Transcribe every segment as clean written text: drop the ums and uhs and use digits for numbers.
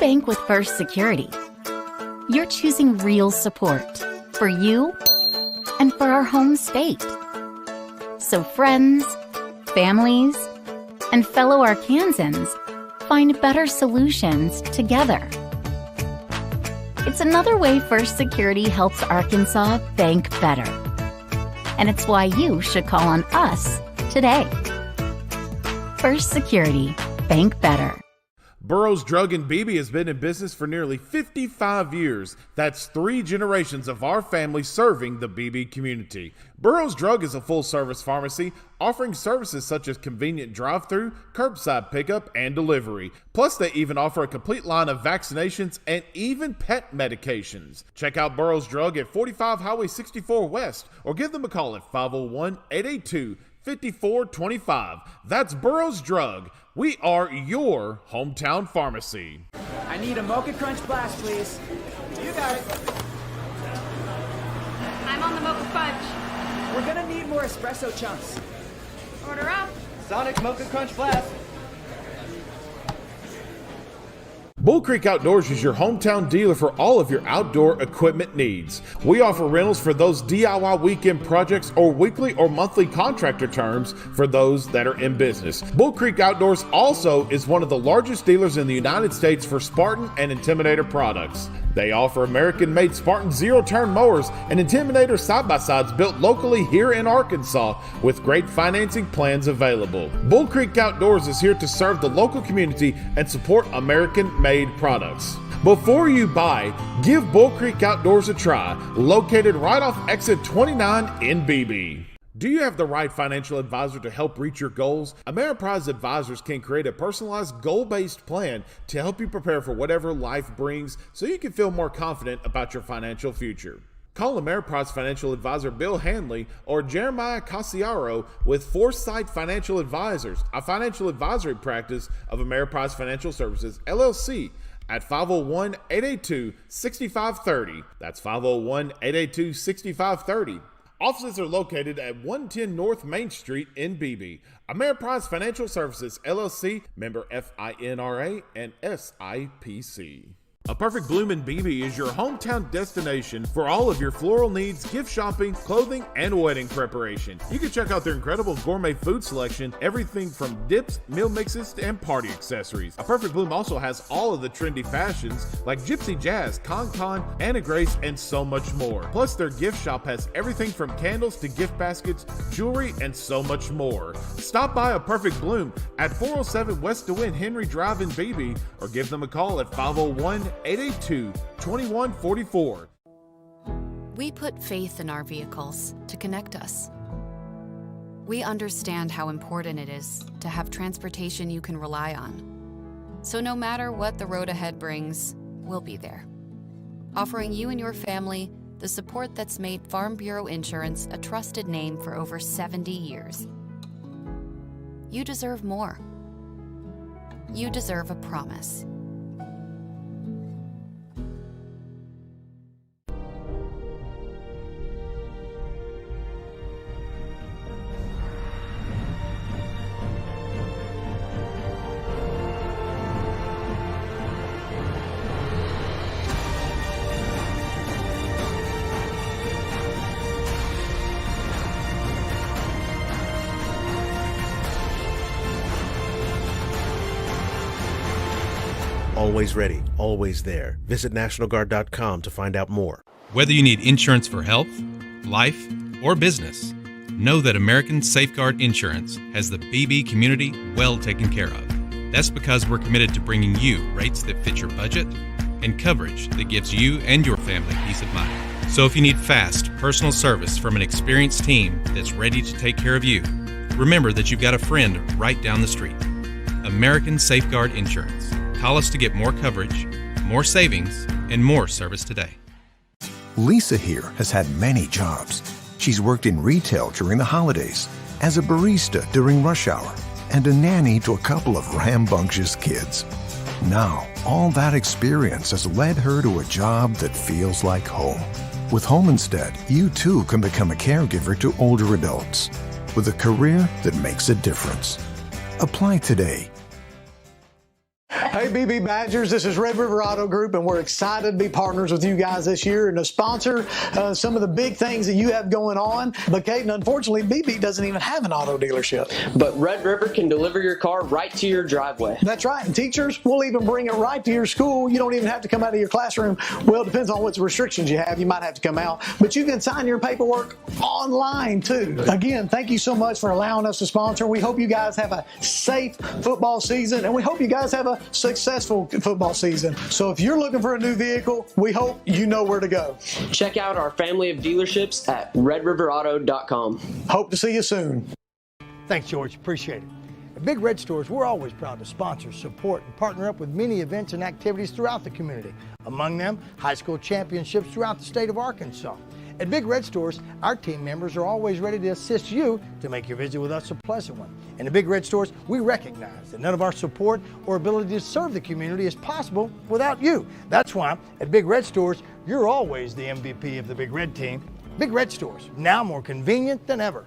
bank with First Security, you're choosing real support for you and for our home state. So friends, families, and fellow Arkansans find better solutions together. It's another way First Security helps Arkansas bank better. And it's why you should call on us today. First Security, bank better. Burroughs Drug in Beebe has been in business for nearly 55 years. That's 3 generations of our family serving the Beebe community. Burroughs Drug is a full-service pharmacy offering services such as convenient drive-through, curbside pickup, and delivery. Plus, they even offer a complete line of vaccinations and even pet medications. Check out Burroughs Drug at 45 Highway 64 West or give them a call at 501-882-5425. That's Burroughs Drug. We are your hometown pharmacy. I need a Mocha Crunch Blast, please. You got it. I'm on the Mocha Fudge. We're gonna need more espresso chunks. Order up. Sonic Mocha Crunch Blast. Bull Creek Outdoors is your hometown dealer for all of your outdoor equipment needs. We offer rentals for those DIY weekend projects or weekly or monthly contractor terms for those that are in business. Bull Creek Outdoors also is one of the largest dealers in the United States for Spartan and Intimidator products. They offer American-made Spartan zero-turn mowers and Intimidator side-by-sides built locally here in Arkansas with great financing plans available. Bull Creek Outdoors is here to serve the local community and support American-made products. Before you buy, give Bull Creek Outdoors a try, located right off exit 29 in Beebe. Do you have the right financial advisor to help reach your goals? Ameriprise Advisors can create a personalized goal-based plan to help you prepare for whatever life brings so you can feel more confident about your financial future. Call Ameriprise Financial Advisor Bill Hanley or Jeremiah Casiaro with Foresight Financial Advisors, a financial advisory practice of Ameriprise Financial Services, LLC, at 501-882-6530. That's 501-882-6530. Offices are located at 110 North Main Street in Beebe. Ameriprise Financial Services, LLC, member FINRA and SIPC. A Perfect Bloom in Beebe is your hometown destination for all of your floral needs, gift shopping, clothing, and wedding preparation. You can check out their incredible gourmet food selection, everything from dips, meal mixes, and party accessories. A Perfect Bloom also has all of the trendy fashions like Gypsy Jazz, Con, Anna Grace, and so much more. Plus, their gift shop has everything from candles to gift baskets, jewelry, and so much more. Stop by A Perfect Bloom at 407 West DeWitt Henry Drive in Beebe or give them a call at 501-882-2144. We put faith in our vehicles to connect us. We understand how important it is to have transportation you can rely on. So no matter what the road ahead brings, we'll be there, offering you and your family the support that's made Farm Bureau Insurance a trusted name for over 70 years. You deserve more. You deserve a promise. Always ready, always there. Visit NationalGuard.com to find out more. Whether you need insurance for health, life, or business, know that American Safeguard Insurance has the Beebe community well taken care of. That's because we're committed to bringing you rates that fit your budget and coverage that gives you and your family peace of mind. So if you need fast, personal service from an experienced team that's ready to take care of you, remember that you've got a friend right down the street. American Safeguard Insurance. Call us to get more coverage, more savings, and more service today. Lisa here has had many jobs. She's worked in retail during the holidays, as a barista during rush hour, and a nanny to a couple of rambunctious kids. Now, all that experience has led her to a job that feels like home. With Home Instead, you too can become a caregiver to older adults with a career that makes a difference. Apply today. Hey, Beebe Badgers, this is Red River Auto Group, and we're excited to be partners with you guys this year and to sponsor some of the big things that you have going on. But, Caden, unfortunately, Beebe doesn't even have an auto dealership. But Red River can deliver your car right to your driveway. That's right, and teachers will even bring it right to your school. You don't even have to come out of your classroom. Well, it depends on what restrictions you have. You might have to come out, but you can sign your paperwork online, too. Again, thank you so much for allowing us to sponsor. We hope you guys have a safe football season, and we hope you guys have a successful football season. So if you're looking for a new vehicle, we hope you know where to go. Check out our family of dealerships at redriverauto.com. Hope to see you soon. Thanks, George. Appreciate it. At Big Red Stores, we're always proud to sponsor, support, and partner up with many events and activities throughout the community. Among them, high school championships throughout the state of Arkansas. At Big Red Stores, our team members are always ready to assist you to make your visit with us a pleasant one. And at Big Red Stores, we recognize that none of our support or ability to serve the community is possible without you. That's why at Big Red Stores, you're always the MVP of the Big Red team. Big Red Stores, now more convenient than ever.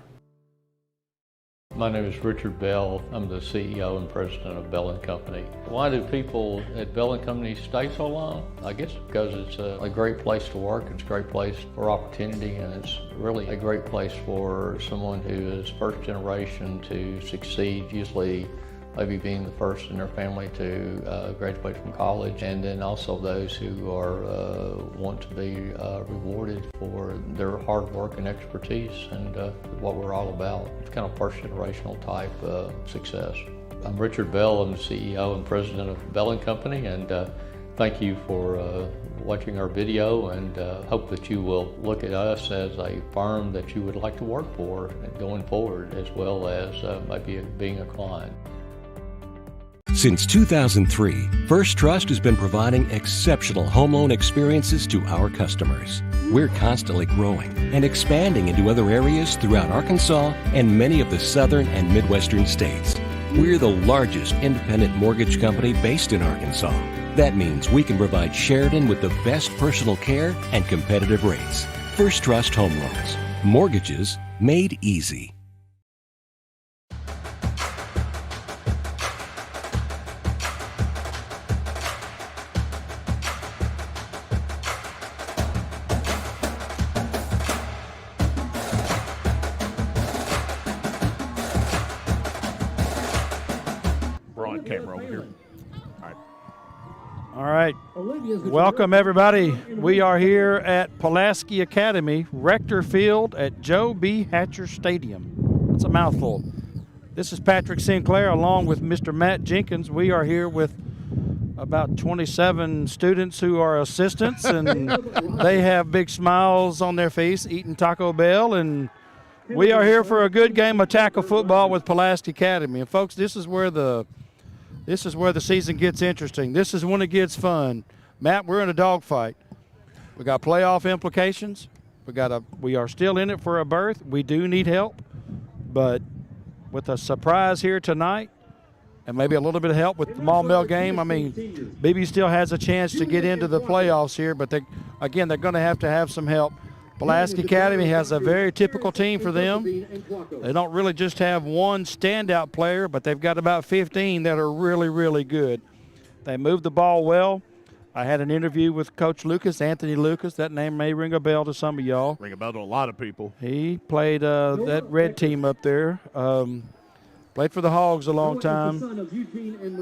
My name is Richard Bell. I'm the CEO and president of Bell & Company. Why do people at Bell & Company stay so long? I guess because it's a great place to work, it's a great place for opportunity, and it's really a great place for someone who is first generation to succeed, usually maybe being the first in their family to graduate from college, and then also those who are want to be rewarded for their hard work and expertise and what we're all about. It's kind of first generational type success. I'm Richard Bell. I'm the CEO and president of Bell & Company, and thank you for watching our video, and hope that you will look at us as a firm that you would like to work for going forward, as well as maybe being a client. Since 2003, First Trust has been providing exceptional home loan experiences to our customers. We're constantly growing and expanding into other areas throughout Arkansas and many of the southern and midwestern states. We're the largest independent mortgage company based in Arkansas. That means we can provide Sheridan with the best personal care and competitive rates. First Trust Home Loans. Mortgages made easy. All right. Welcome, everybody. We are here at Pulaski Academy, Rector Field at Joe B. Hatcher Stadium. That's a mouthful. This is Patrick Sinclair along with Mr. Matt Jenkins. We are here with about 27 students who are assistants, and they have big smiles on their face eating Taco Bell, and we are here for a good game of tackle football with Pulaski Academy. And, folks, this is where the season gets interesting. This is when it gets fun. Matt, we're in a dogfight. We got playoff implications. We are still in it for a berth. We do need help, but with a surprise here tonight, and maybe a little bit of help with the Maumelle game, I mean, Beebe still has a chance to get into the playoffs here, but they're going to have some help. Pulaski Academy has a very typical team for them. They don't really just have one standout player, but they've got about 15 that are really, really good. They move the ball well. I had an interview with Coach Lucas, Anthony Lucas. That name may ring a bell to some of y'all. Ring a bell to a lot of people. He played that red team up there. Played for the Hogs a long time.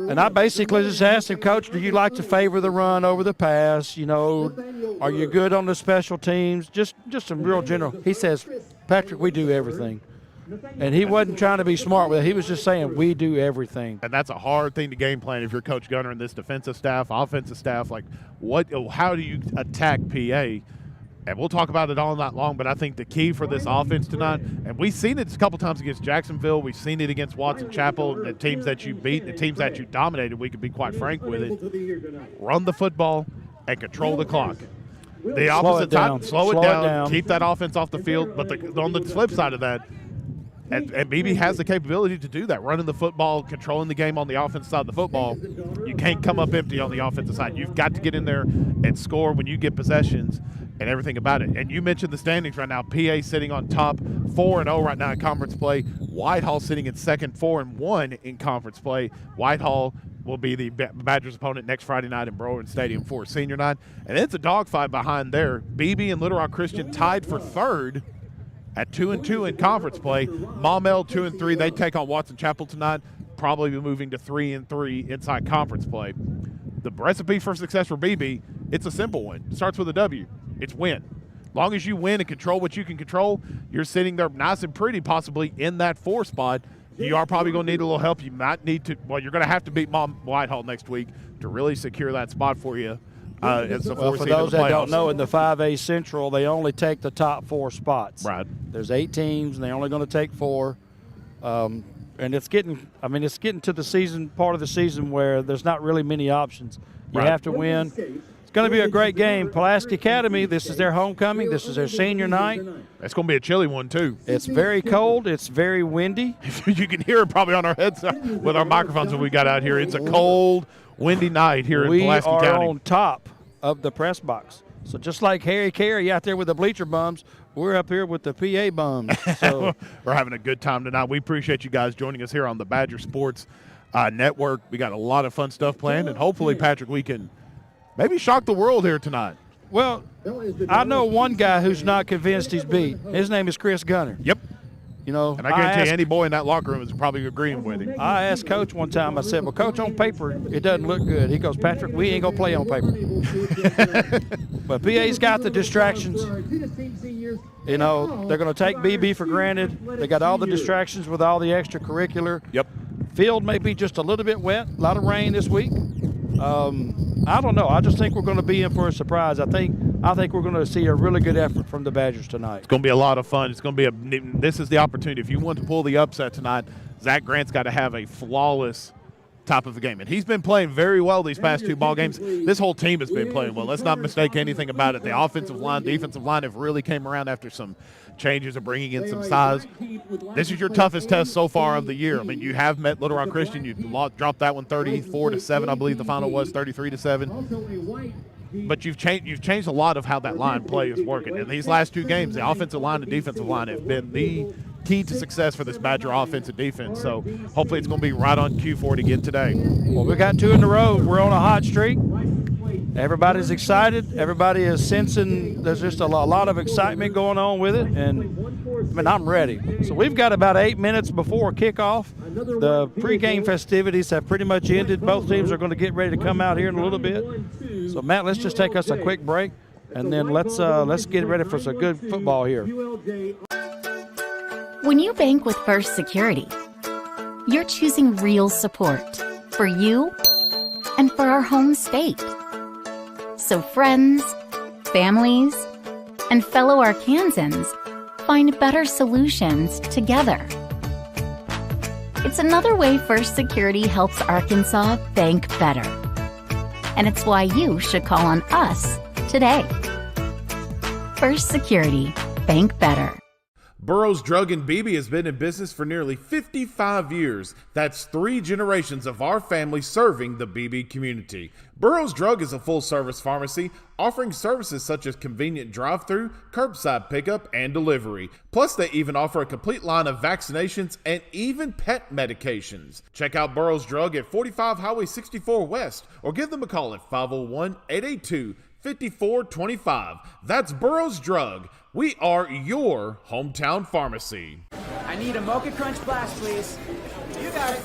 And I basically just asked him, Coach, do you like to favor the run over the pass? You know, are you good on the special teams? Just some real general. He says, Patrick, we do everything. And he wasn't trying to be smart with it. He was just saying, we do everything. And that's a hard thing to game plan if you're Coach Gunner and this defensive staff, offensive staff. Like, how do you attack PA? And we'll talk about it all night long, but I think the key for this offense tonight, and we've seen it a couple times against Jacksonville, we've seen it against Watson Chapel, the teams that you beat, the teams that you dominated, we can be quite frank with it. Run the football and control the clock. The opposite time, slow it down, keep that offense off the field. But on the flip side of that, and Beebe has the capability to do that, running the football, controlling the game on the offensive side of the football. You can't come up empty on the offensive side. You've got to get in there and score when you get possessions and everything about it. And you mentioned the standings right now. PA sitting on top 4-0 right now in conference play. Whitehall sitting in second, 4-1 in conference play. Whitehall will be the Badgers' opponent next Friday night in Berwyn Stadium for senior night. And it's a dogfight behind there. Beebe and Little Rock Christian tied for third at 2-2 in conference play. Maumelle 2-3. They take on Watson Chapel tonight, probably be moving to 3-3 inside conference play. The recipe for success for Beebe, it's a simple one. It starts with a W. It's win. Long as you win and control what you can control, you're sitting there nice and pretty, possibly in that 4 spot. You are probably going to need a little help. You might need to, well, you're going to have to beat Whitehall next week to really secure that spot for you. It's the for those that don't know, in the 5A Central, they only take the top 4 spots. Right. There's 8 teams, and they're only going to take 4. And it's getting to the season, part of the season where there's not really many options. You have to win. It's going to be a great game. Pulaski Academy, this is their homecoming. This is their senior night. It's going to be a chilly one, too. It's very cold. It's very windy. You can hear it probably on our heads with our microphones that we got out here. It's a cold, windy night here in Pulaski County. We are on top of the press box. So just like Harry Carey out there with the bleacher bums, we're up here with the PA bums. So we're having a good time tonight. We appreciate you guys joining us here on the Badger Sports Network. We got a lot of fun stuff planned, and hopefully, Patrick, we can maybe shock the world here tonight. Well, I know one guy who's not convinced he's beat. His name is Chris Gunner. Yep. You know, and I guarantee any boy in that locker room is probably agreeing with him. I asked Coach one time, I said, well, Coach, on paper, it doesn't look good. He goes, Patrick, we ain't going to play on paper. But PA's got the distractions. You know, they're going to take BB for granted. They got all the distractions with all the extracurricular. Yep. Field may be just a little bit wet, a lot of rain this week. I don't know. I just think we're going to be in for a surprise. I think we're going to see a really good effort from the Badgers tonight. It's going to be a lot of fun. It's going to be this is the opportunity. If you want to pull the upset tonight, Zach Grant's got to have a flawless top of the game. And he's been playing very well these past 2 ball games. This whole team has been playing well. Let's not mistake anything about it. The offensive line, defensive line have really came around after some changes of bringing in some size. This is your toughest test so far of the year. I mean, you have met Little Rock Christian. You dropped that one 34-7, I believe the final was 33-7. But you've changed a lot of how that line play is working. In these last 2 games, the offensive line and defensive line have been the key to success for this Badger offense and defense. So hopefully it's going to be right on cue for it again today. Well, we got 2 in a row. We're on a hot streak. Everybody's excited. Everybody is sensing there's just a lot of excitement going on with it. And, I'm ready. So we've got about 8 minutes before kickoff. The pregame festivities have pretty much ended. Both teams are going to get ready to come out here in a little bit. So, Matt, let's just take us a quick break, and then let's get ready for some good football here. When you bank with First Security, you're choosing real support for you and for our home state. So friends, families, and fellow Arkansans find better solutions together. It's another way First Security helps Arkansas bank better. And it's why you should call on us today. First Security, bank better. Burroughs Drug in Beebe has been in business for nearly 55 years. That's 3 generations of our family serving the Beebe community. Burroughs Drug is a full-service pharmacy offering services such as convenient drive-through, curbside pickup, and delivery. Plus, they even offer a complete line of vaccinations and even pet medications. Check out Burroughs Drug at 45 Highway 64 West or give them a call at 501-882-5425. That's Burroughs Drug. We are your hometown pharmacy. I need a Mocha Crunch Blast, please. You got it.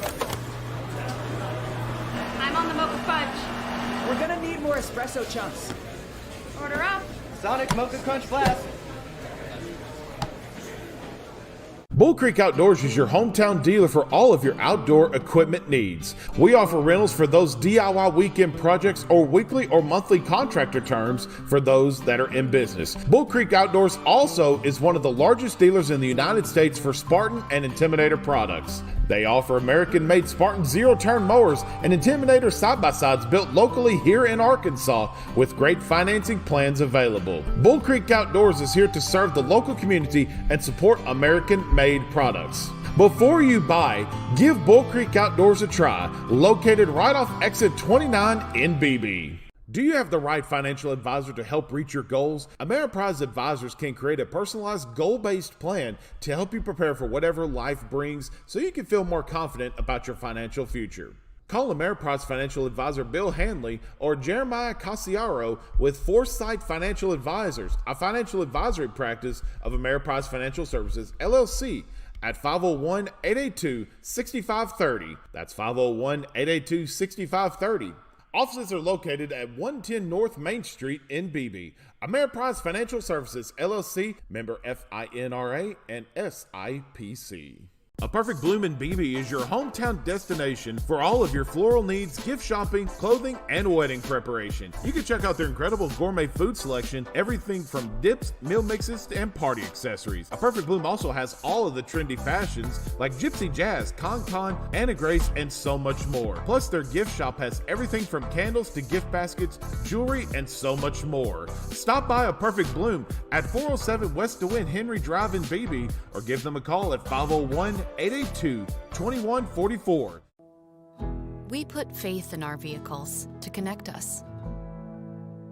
I'm on the Mocha Fudge. We're gonna need more espresso chunks. Order up. Sonic Mocha Crunch Blast. Bull Creek Outdoors is your hometown dealer for all of your outdoor equipment needs. We offer rentals for those DIY weekend projects or weekly or monthly contractor terms for those that are in business. Bull Creek Outdoors also is one of the largest dealers in the United States for Spartan and Intimidator products. They offer American-made Spartan zero-turn mowers and Intimidator side-by-sides built locally here in Arkansas with great financing plans available. Bull Creek Outdoors is here to serve the local community and support American-made products. Before you buy, give Bull Creek Outdoors a try, located right off exit 29 in Beebe. Do you have the right financial advisor to help reach your goals? Ameriprise Advisors can create a personalized goal-based plan to help you prepare for whatever life brings so you can feel more confident about your financial future. Call Ameriprise Financial Advisor Bill Hanley or Jeremiah Casiaro with Foresight Financial Advisors, a financial advisory practice of Ameriprise Financial Services, LLC, at 501-882-6530. That's 501-882-6530. Offices are located at 110 North Main Street in Beebe. Ameriprise Financial Services, LLC, member FINRA and SIPC. A Perfect Bloom in Beebe is your hometown destination for all of your floral needs, gift shopping, clothing, and wedding preparation. You can check out their incredible gourmet food selection, everything from dips, meal mixes, and party accessories. A Perfect Bloom also has all of the trendy fashions like Gypsy Jazz, Con, Anna Grace, and so much more. Plus, their gift shop has everything from candles to gift baskets, jewelry, and so much more. Stop by A Perfect Bloom at 407 West DeWitt Henry Drive in Beebe or give them a call at 501-882-2144. We put faith in our vehicles to connect us.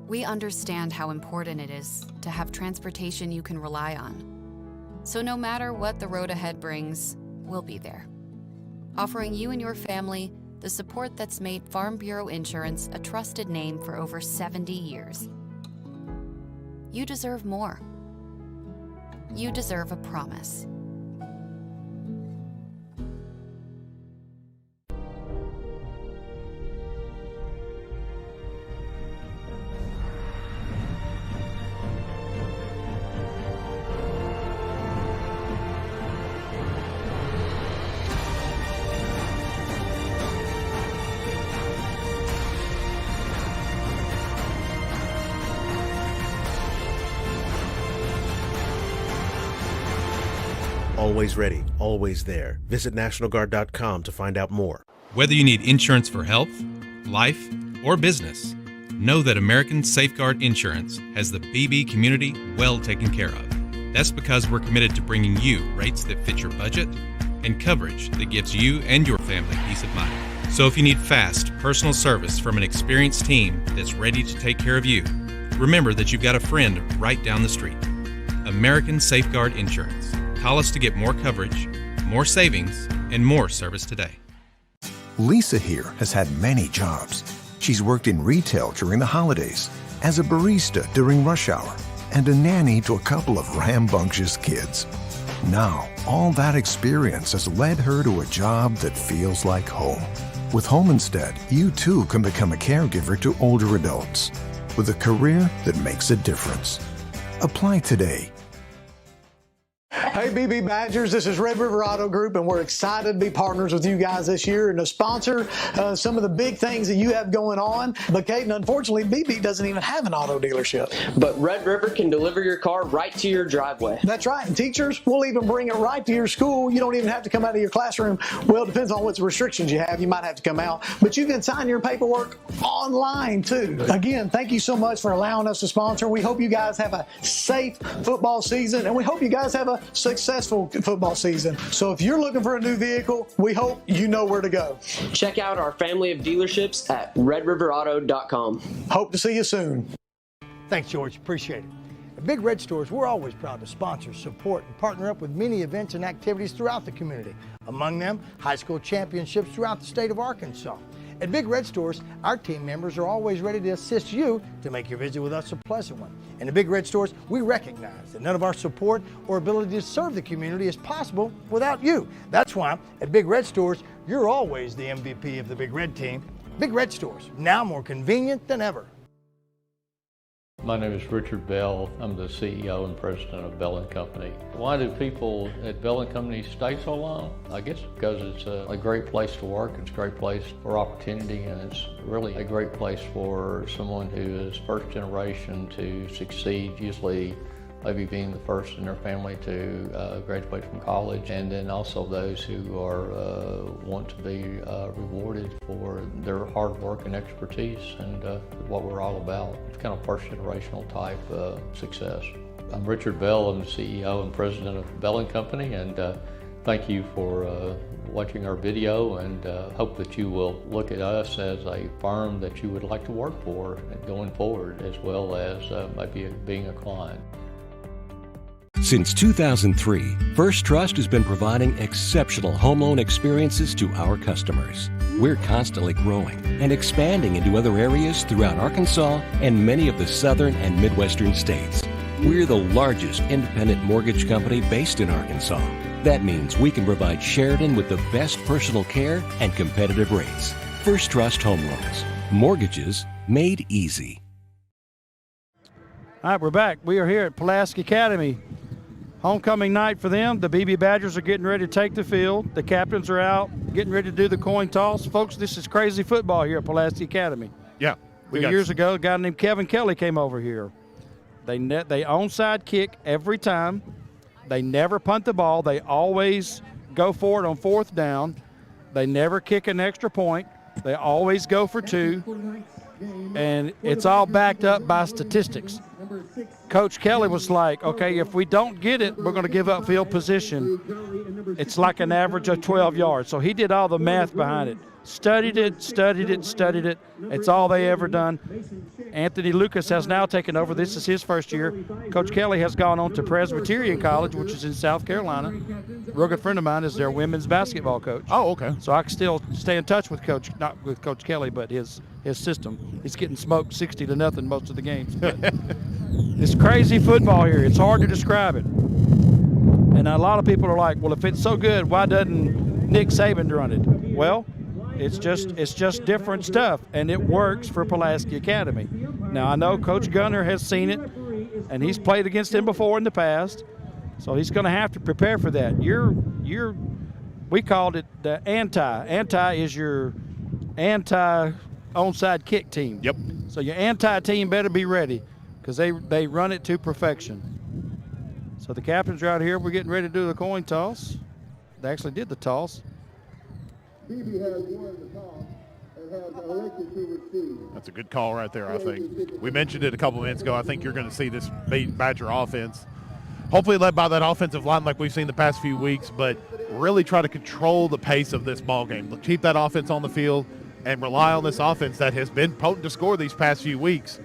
We understand how important it is to have transportation you can rely on. So no matter what the road ahead brings, we'll be there, offering you and your family the support that's made Farm Bureau Insurance a trusted name for over 70 years. You deserve more. You deserve a promise. Always ready, always there. Visit NationalGuard.com to find out more. Whether you need insurance for health, life, or business, know that American Safeguard Insurance has the Beebe community well taken care of. That's because we're committed to bringing you rates that fit your budget and coverage that gives you and your family peace of mind. So if you need fast, personal service from an experienced team that's ready to take care of you, remember that you've got a friend right down the street. American Safeguard Insurance. Call us to get more coverage, more savings, and more service today. Lisa here has had many jobs. She's worked in retail during the holidays, as a barista during rush hour, and a nanny to a couple of rambunctious kids. Now, all that experience has led her to a job that feels like home. With Home Instead, you too can become a caregiver to older adults with a career that makes a difference. Apply today. Hey, Beebe Badgers, this is Red River Auto Group, and we're excited to be partners with you guys this year and to sponsor some of the big things that you have going on. But, Caden, unfortunately, Beebe doesn't even have an auto dealership. But Red River can deliver your car right to your driveway. That's right, and teachers, we'll even bring it right to your school. You don't even have to come out of your classroom. Well, it depends on what restrictions you have. You might have to come out, but you can sign your paperwork online, too. Again, thank you so much for allowing us to sponsor. We hope you guys have a safe football season, and we hope you guys have a successful football season. So if you're looking for a new vehicle, we hope you know where to go. Check out our family of dealerships at redriverauto.com. Hope to see you soon. Thanks, George. Appreciate it. At Big Red Stores, we're always proud to sponsor, support, and partner up with many events and activities throughout the community. Among them, high school championships throughout the state of Arkansas. At Big Red Stores, our team members are always ready to assist you to make your visit with us a pleasant one. And at Big Red Stores, we recognize that none of our support or ability to serve the community is possible without you. That's why at Big Red Stores, you're always the MVP of the Big Red team. Big Red Stores, now more convenient than ever. My name is Richard Bell. I'm the CEO and president of Bell & Company. Why do people at Bell & Company stay so long? I guess because it's a great place to work, it's a great place for opportunity, and it's really a great place for someone who is first generation to succeed, usually maybe being the first in their family to graduate from college, and then also those who are want to be rewarded for their hard work and expertise and what we're all about. It's kind of first generational type success. I'm Richard Bell. I'm the CEO and president of Bell & Company, and thank you for watching our video, and hope that you will look at us as a firm that you would like to work for going forward, as well as maybe being a client. Since 2003, First Trust has been providing exceptional home loan experiences to our customers. We're constantly growing and expanding into other areas throughout Arkansas and many of the southern and midwestern states. We're the largest independent mortgage company based in Arkansas. That means we can provide Sheridan with the best personal care and competitive rates. First Trust Home Loans. Mortgages made easy. All right, we're back. We are here at Pulaski Academy. Homecoming night for them. The Beebe Badgers are getting ready to take the field. The captains are out, getting ready to do the coin toss. Folks, this is crazy football here at Pulaski Academy. Yeah. 2 years ago, a guy named Kevin Kelly came over here. They onside kick every time. They never punt the ball. They always go for it on 4th down. They never kick an extra point. They always go for 2. And it's all backed up by statistics. Coach Kelly was like, okay, if we don't get it, we're going to give up field position. It's like an average of 12 yards. So he did all the math behind it. Studied it. It's all they ever done. Anthony Lucas has now taken over. This is his first year. Coach Kelly has gone on to Presbyterian College, which is in South Carolina. A real good friend of mine is their women's basketball coach. Oh, okay. So I can still stay in touch with Coach, not with Coach Kelly, but his system. He's getting smoked 60-0 most of the games. But it's crazy football here. It's hard to describe it. And a lot of people are like, well, if it's so good, why doesn't Nick Saban run it? Well, it's just different stuff, and it works for Pulaski Academy. Now, I know Coach Gunner has seen it, and he's played against him before in the past, so he's going to have to prepare for that. We called it the anti. Anti is your onside kick team. Yep. So your anti-team better be ready because they run it to perfection. So the captains are out here. We're getting ready to do the coin toss. They actually did the toss. Beebe has won the toss and has elected to receive. That's a good call right there, I think. We mentioned it a couple minutes ago. I think you're going to see this Badger offense, hopefully led by that offensive line like we've seen the past few weeks, but really try to control the pace of this ball game. Keep that offense on the field and rely on this offense that has been potent to score these past few weeks.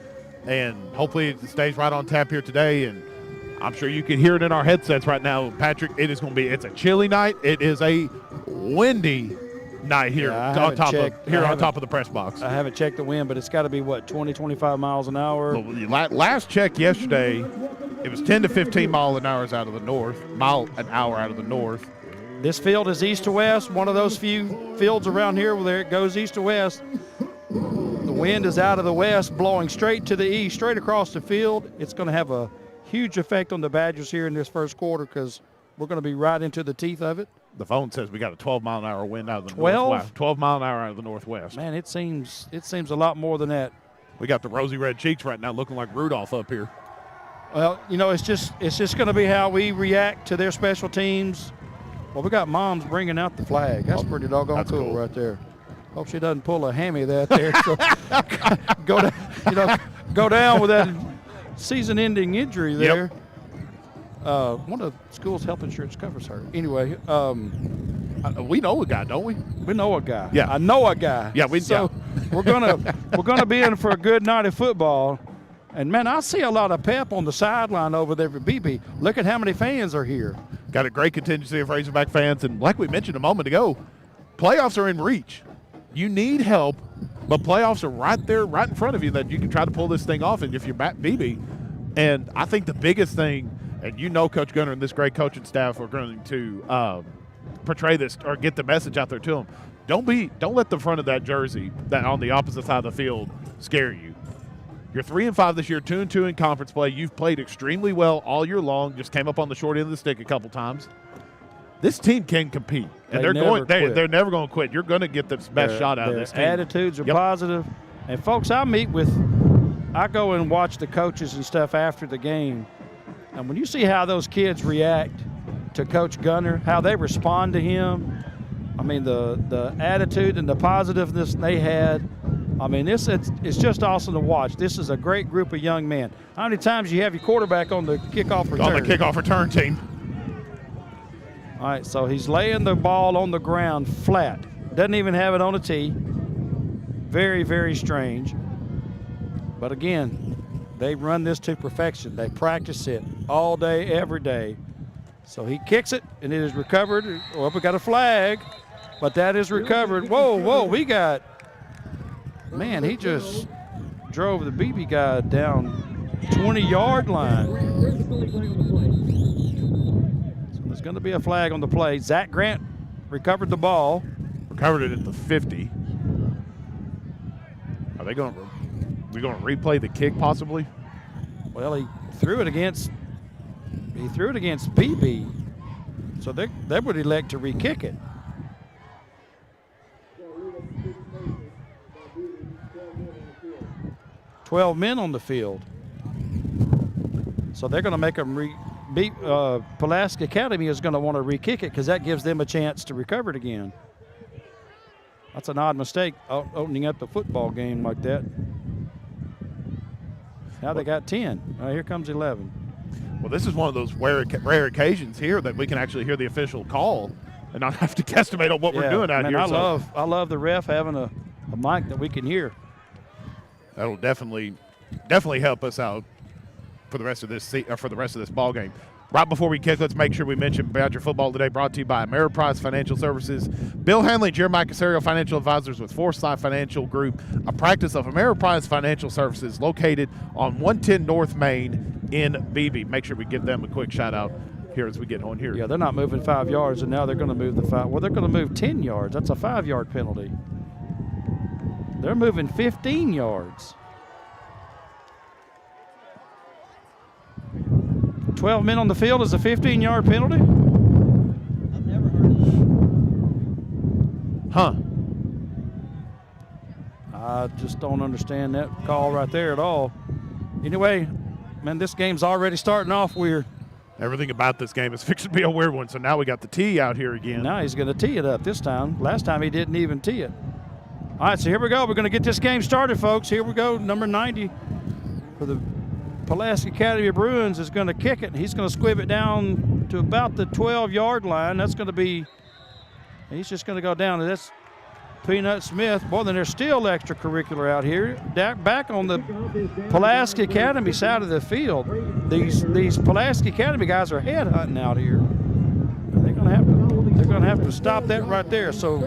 And hopefully it stays right on tap here today. And I'm sure you can hear it in our headsets right now, Patrick. It's a chilly night. It is a windy night here on top of the press box. I haven't checked the wind, but it's got to be, 20, 25 miles an hour? Well, last check yesterday, it was 10 to 15 mile an hour out of the north. This field is east to west, one of those few fields around here where it goes east to west. The wind is out of the west, blowing straight to the east, straight across the field. It's going to have a huge effect on the Badgers here in this first quarter because we're going to be right into the teeth of it. The phone says we got a 12-mile-an-hour wind out of the 12? northwest. 12 mile an hour out of the northwest. Man, it seems a lot more than that. We got the rosy red cheeks right now, looking like Rudolph up here. Well, it's just going to be how we react to their special teams. Well, we got moms bringing out the flag. That's pretty doggone cool right there. Hope she doesn't pull a hammy that there. So go down with that season-ending injury there. Yep. One of the school's health insurance covers her. Anyway, we know a guy, don't we? We know a guy. Yeah, I know a guy. Yeah, we're gonna be in for a good night of football. And man, I see a lot of pep on the sideline over there for Beebe. Look at how many fans are here. Got a great contingency of Razorback fans, and like we mentioned a moment ago, playoffs are in reach. You need help, but playoffs are right there, right in front of you that you can try to pull this thing off. And if you're Beebe, and I think the biggest thing, and Coach Gunner and this great coaching staff are going to portray this or get the message out there to them. Don't let the front of that jersey that on the opposite side of the field scare you. You're 3-5 this year, 2-2 in conference play. You've played extremely well all year long. Just came up on the short end of the stick a couple times. This team can compete, and they're never going to quit. You're going to get the best shot out of this team. Their attitudes are positive. And folks, I go and watch the coaches and stuff after the game. And when you see how those kids react to Coach Gunner, how they respond to him, I mean, the attitude and the positiveness they had, I mean, it's just awesome to watch. This is a great group of young men. How many times do you have your quarterback on the kickoff return? On the kickoff return team. All right, so he's laying the ball on the ground flat. Doesn't even have it on a tee. Very, very strange. But again, they run this to perfection. They practice it all day, every day. So he kicks it, and it is recovered. Well, we got a flag. But that is recovered. Whoa, we got, man, he just drove the Beebe guy down 20-yard line. So there's going to be a flag on the play. Zach Grant recovered the ball. Recovered it at the 50. Are they going to replay the kick possibly? Well, he threw it against Beebe. So they would elect to re-kick it. 12 men on the field. So they're going to make them Pulaski Academy is going to want to re-kick it because that gives them a chance to recover it again. That's an odd mistake, opening up the football game like that. Now they got 10. Here comes 11. Well, this is one of those rare occasions here that we can actually hear the official call and not have to guesstimate on what we're doing out here. I love the ref having a mic that we can hear. That'll definitely help us out for the rest of this ball game. Right before we kick, let's make sure we mention Badger Football today, brought to you by Ameriprise Financial Services, Bill Hanley, Jeremiah Casario Financial Advisors with Forsyth Financial Group, a practice of Ameriprise Financial Services located on 110 North Main in Beebe. Make sure we give them a quick shout out here as we get on here. Yeah, they're not moving 5 yards, and now they're going to move the 5. Well, they're going to move 10 yards. That's a 5-yard penalty. They're moving 15 yards. 12 men on the field is a 15-yard penalty? I've never heard of Huh. I just don't understand that call right there at all. Anyway, man, this game's already starting off weird. Everything about this game is fixing to be a weird one, so now we got the tee out here again. Now he's going to tee it up this time. Last time he didn't even tee it. All right, so here we go. We're going to get this game started, folks. Here we go. Number 90 for the Pulaski Academy Bruins is going to kick it, and he's going to squib it down to about the 12-yard line. That's going to be – he's just going to go down. That's Peanut Smith. Boy, then there's still extracurricular out here. Back on the Pulaski Academy side of the field. These Pulaski Academy guys are headhunting out here. They're going to have to stop that right there. So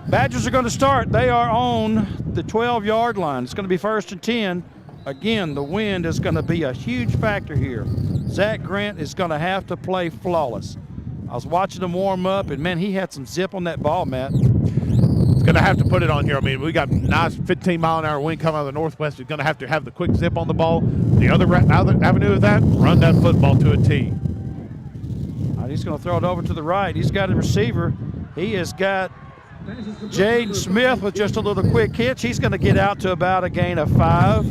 Badgers are going to start. They are on the 12-yard line. It's going to be 1st and 10. Again, the wind is going to be a huge factor here. Zach Grant is going to have to play flawless. I was watching him warm up, and, man, he had some zip on that ball, Matt. It's going to have to put it on here. I mean, we got nice 15-mile-an-hour wind coming out of the northwest. He's going to have the quick zip on the ball. The other avenue of that, run that football to a tee. He's going to throw it over to the right. He's got a receiver. He has got Jaden Smith with just a little quick hitch. He's going to get out to about a gain of 5.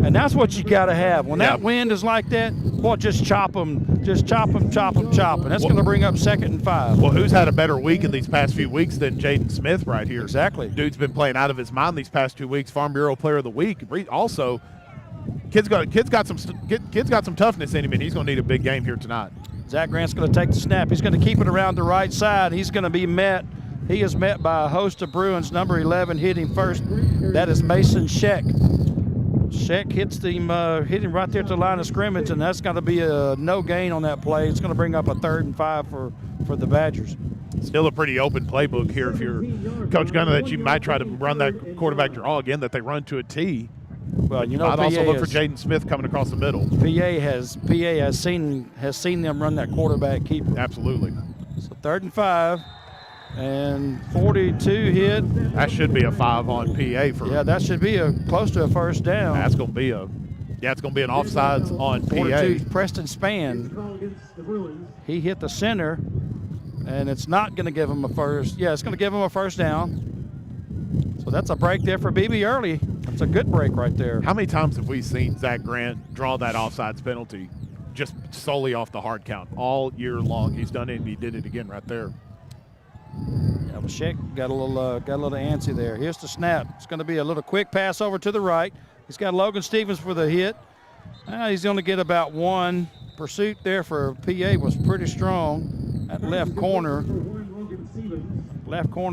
And that's what you got to have. When that wind is like that, boy, just chop them. Just chop them. And that's going to bring up 2nd and 5. Well, who's had a better week in these past few weeks than Jaden Smith right here? Exactly. Dude's been playing out of his mind these past 2 weeks. Farm Bureau Player of the Week. Also, kid's got some toughness in him, and he's going to need a big game here tonight. Zach Grant's going to take the snap. He's going to keep it around the right side. He's going to be met. He is met by a host of Bruins. Number 11 hit him first. That is Mason Scheck. Scheck hit him right there to the line of scrimmage, and that's going to be a no gain on that play. It's going to bring up a 3rd and 5 for the Badgers. Still a pretty open playbook here if you're Coach Gunner, that you might try to run that quarterback draw again, that they run to a tee. Well, you know, I'd also look for Jaden Smith coming across the middle. PA has seen them run that quarterback keeper. Absolutely. So 3rd and 5. And 42 hit. That should be a 5 on PA for. Yeah, that should be close to a 1st down. That's going to be it's going to be an offsides on 42, PA. Preston Spann. He hit the center, and it's not going to give him a first. Yeah, it's going to give him a 1st down. So that's a break there for Beebe early. That's a good break right there. How many times have we seen Zach Grant draw that offsides penalty just solely off the hard count all year long? He's done it, and he did it again right there. Yeah, well, Scheck got a little antsy there. Here's the snap. It's going to be a little quick pass over to the right. He's got Logan Stevens for the hit. He's going to get about 1. Pursuit there for PA was pretty strong. That left corner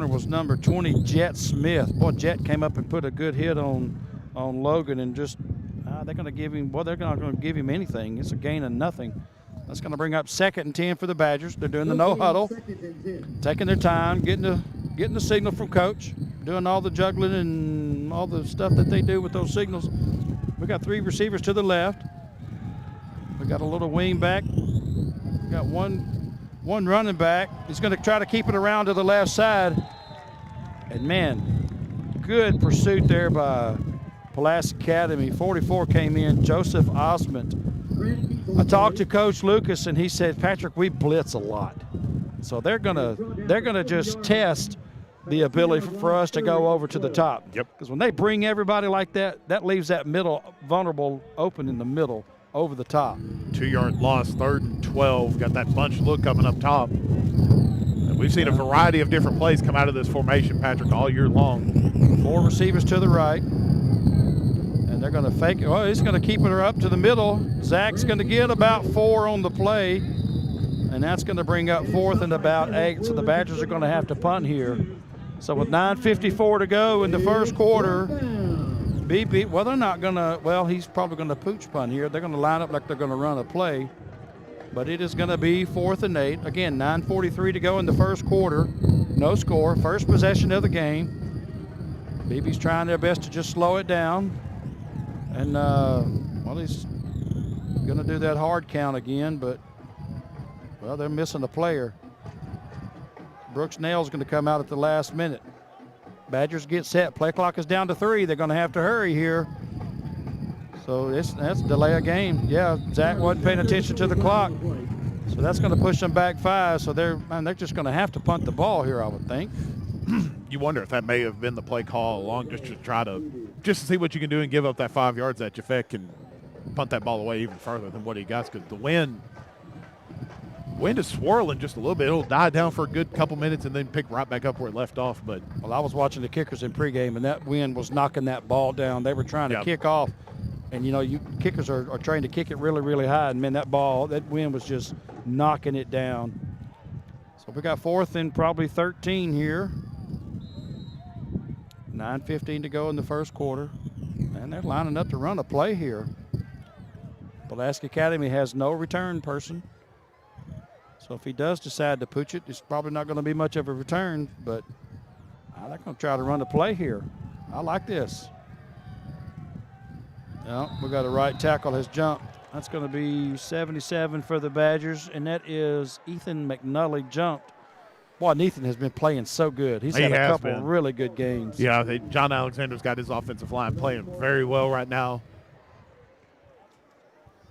was number 20, Jet Smith. Boy, Jet came up and put a good hit on Logan, and just they're going to give him. Well, they're not going to give him anything. It's a gain of nothing. That's going to bring up 2nd and 10 for the Badgers. They're doing the no huddle, taking their time, getting the signal from coach, doing all the juggling and all the stuff that they do with those signals. We got 3 receivers to the left. We got a little wing back. We got one running back. He's going to try to keep it around to the left side. And man, good pursuit there by Pulaski Academy. 44 came in, Joseph Osmond. I talked to Coach Lucas, and he said, Patrick, we blitz a lot. So they're gonna just test the ability for us to go over to the top. Yep. Because when they bring everybody like that, that leaves that middle vulnerable open in the middle over the top. 2-yard loss, 3rd and 12. Got that bunch look coming up top. And we've seen a variety of different plays come out of this formation, Patrick, all year long. 4 receivers to the right. And they're going to fake it. Well, he's going to keep it up to the middle. Zach's going to get about 4 on the play. And that's going to bring up 4th and about 8. So the Badgers are going to have to punt here. So with 9:54 to go in the first quarter, Beebe, well, they're not going to, well, he's probably going to pooch punt here. They're going to line up like they're going to run a play. But it is going to be 4th and 8. Again, 9:43 to go in the first quarter. No score. First possession of the game. Beebe's trying their best to just slow it down. And, well, he's going to do that hard count again, but, well, they're missing a player. Brooks Nail's going to come out at the last minute. Badgers get set. Play clock is down to 3. They're going to have to hurry here. So that's delay a game. Yeah, Zach wasn't paying attention to the clock. So that's going to push them back 5. So they're just going to have to punt the ball here, I would think. You wonder if that may have been the play call along just to see what you can do and give up that 5 yards that Jaffet can punt that ball away even further than what he got, because the wind is swirling just a little bit. It'll die down for a good couple minutes and then pick right back up where it left off. But well, I was watching the kickers in pregame, and that wind was knocking that ball down. They were trying to kick off, and kickers are trained to kick it really, really high, and man, that wind was just knocking it down. So we got 4th and probably 13 here. 9:15 to go in the first quarter, and they're lining up to run a play here. Pulaski Academy has no return person. So if he does decide to pooch it, it's probably not going to be much of a return, but they're going to try to run a play here. I like this. Well, we got a right tackle has jumped. That's going to be 77 for the Badgers, and that is Ethan McNully jumped. Boy, Ethan has been playing so good. He's had a couple of really good games. Yeah, John Alexander's got his offensive line playing very well right now.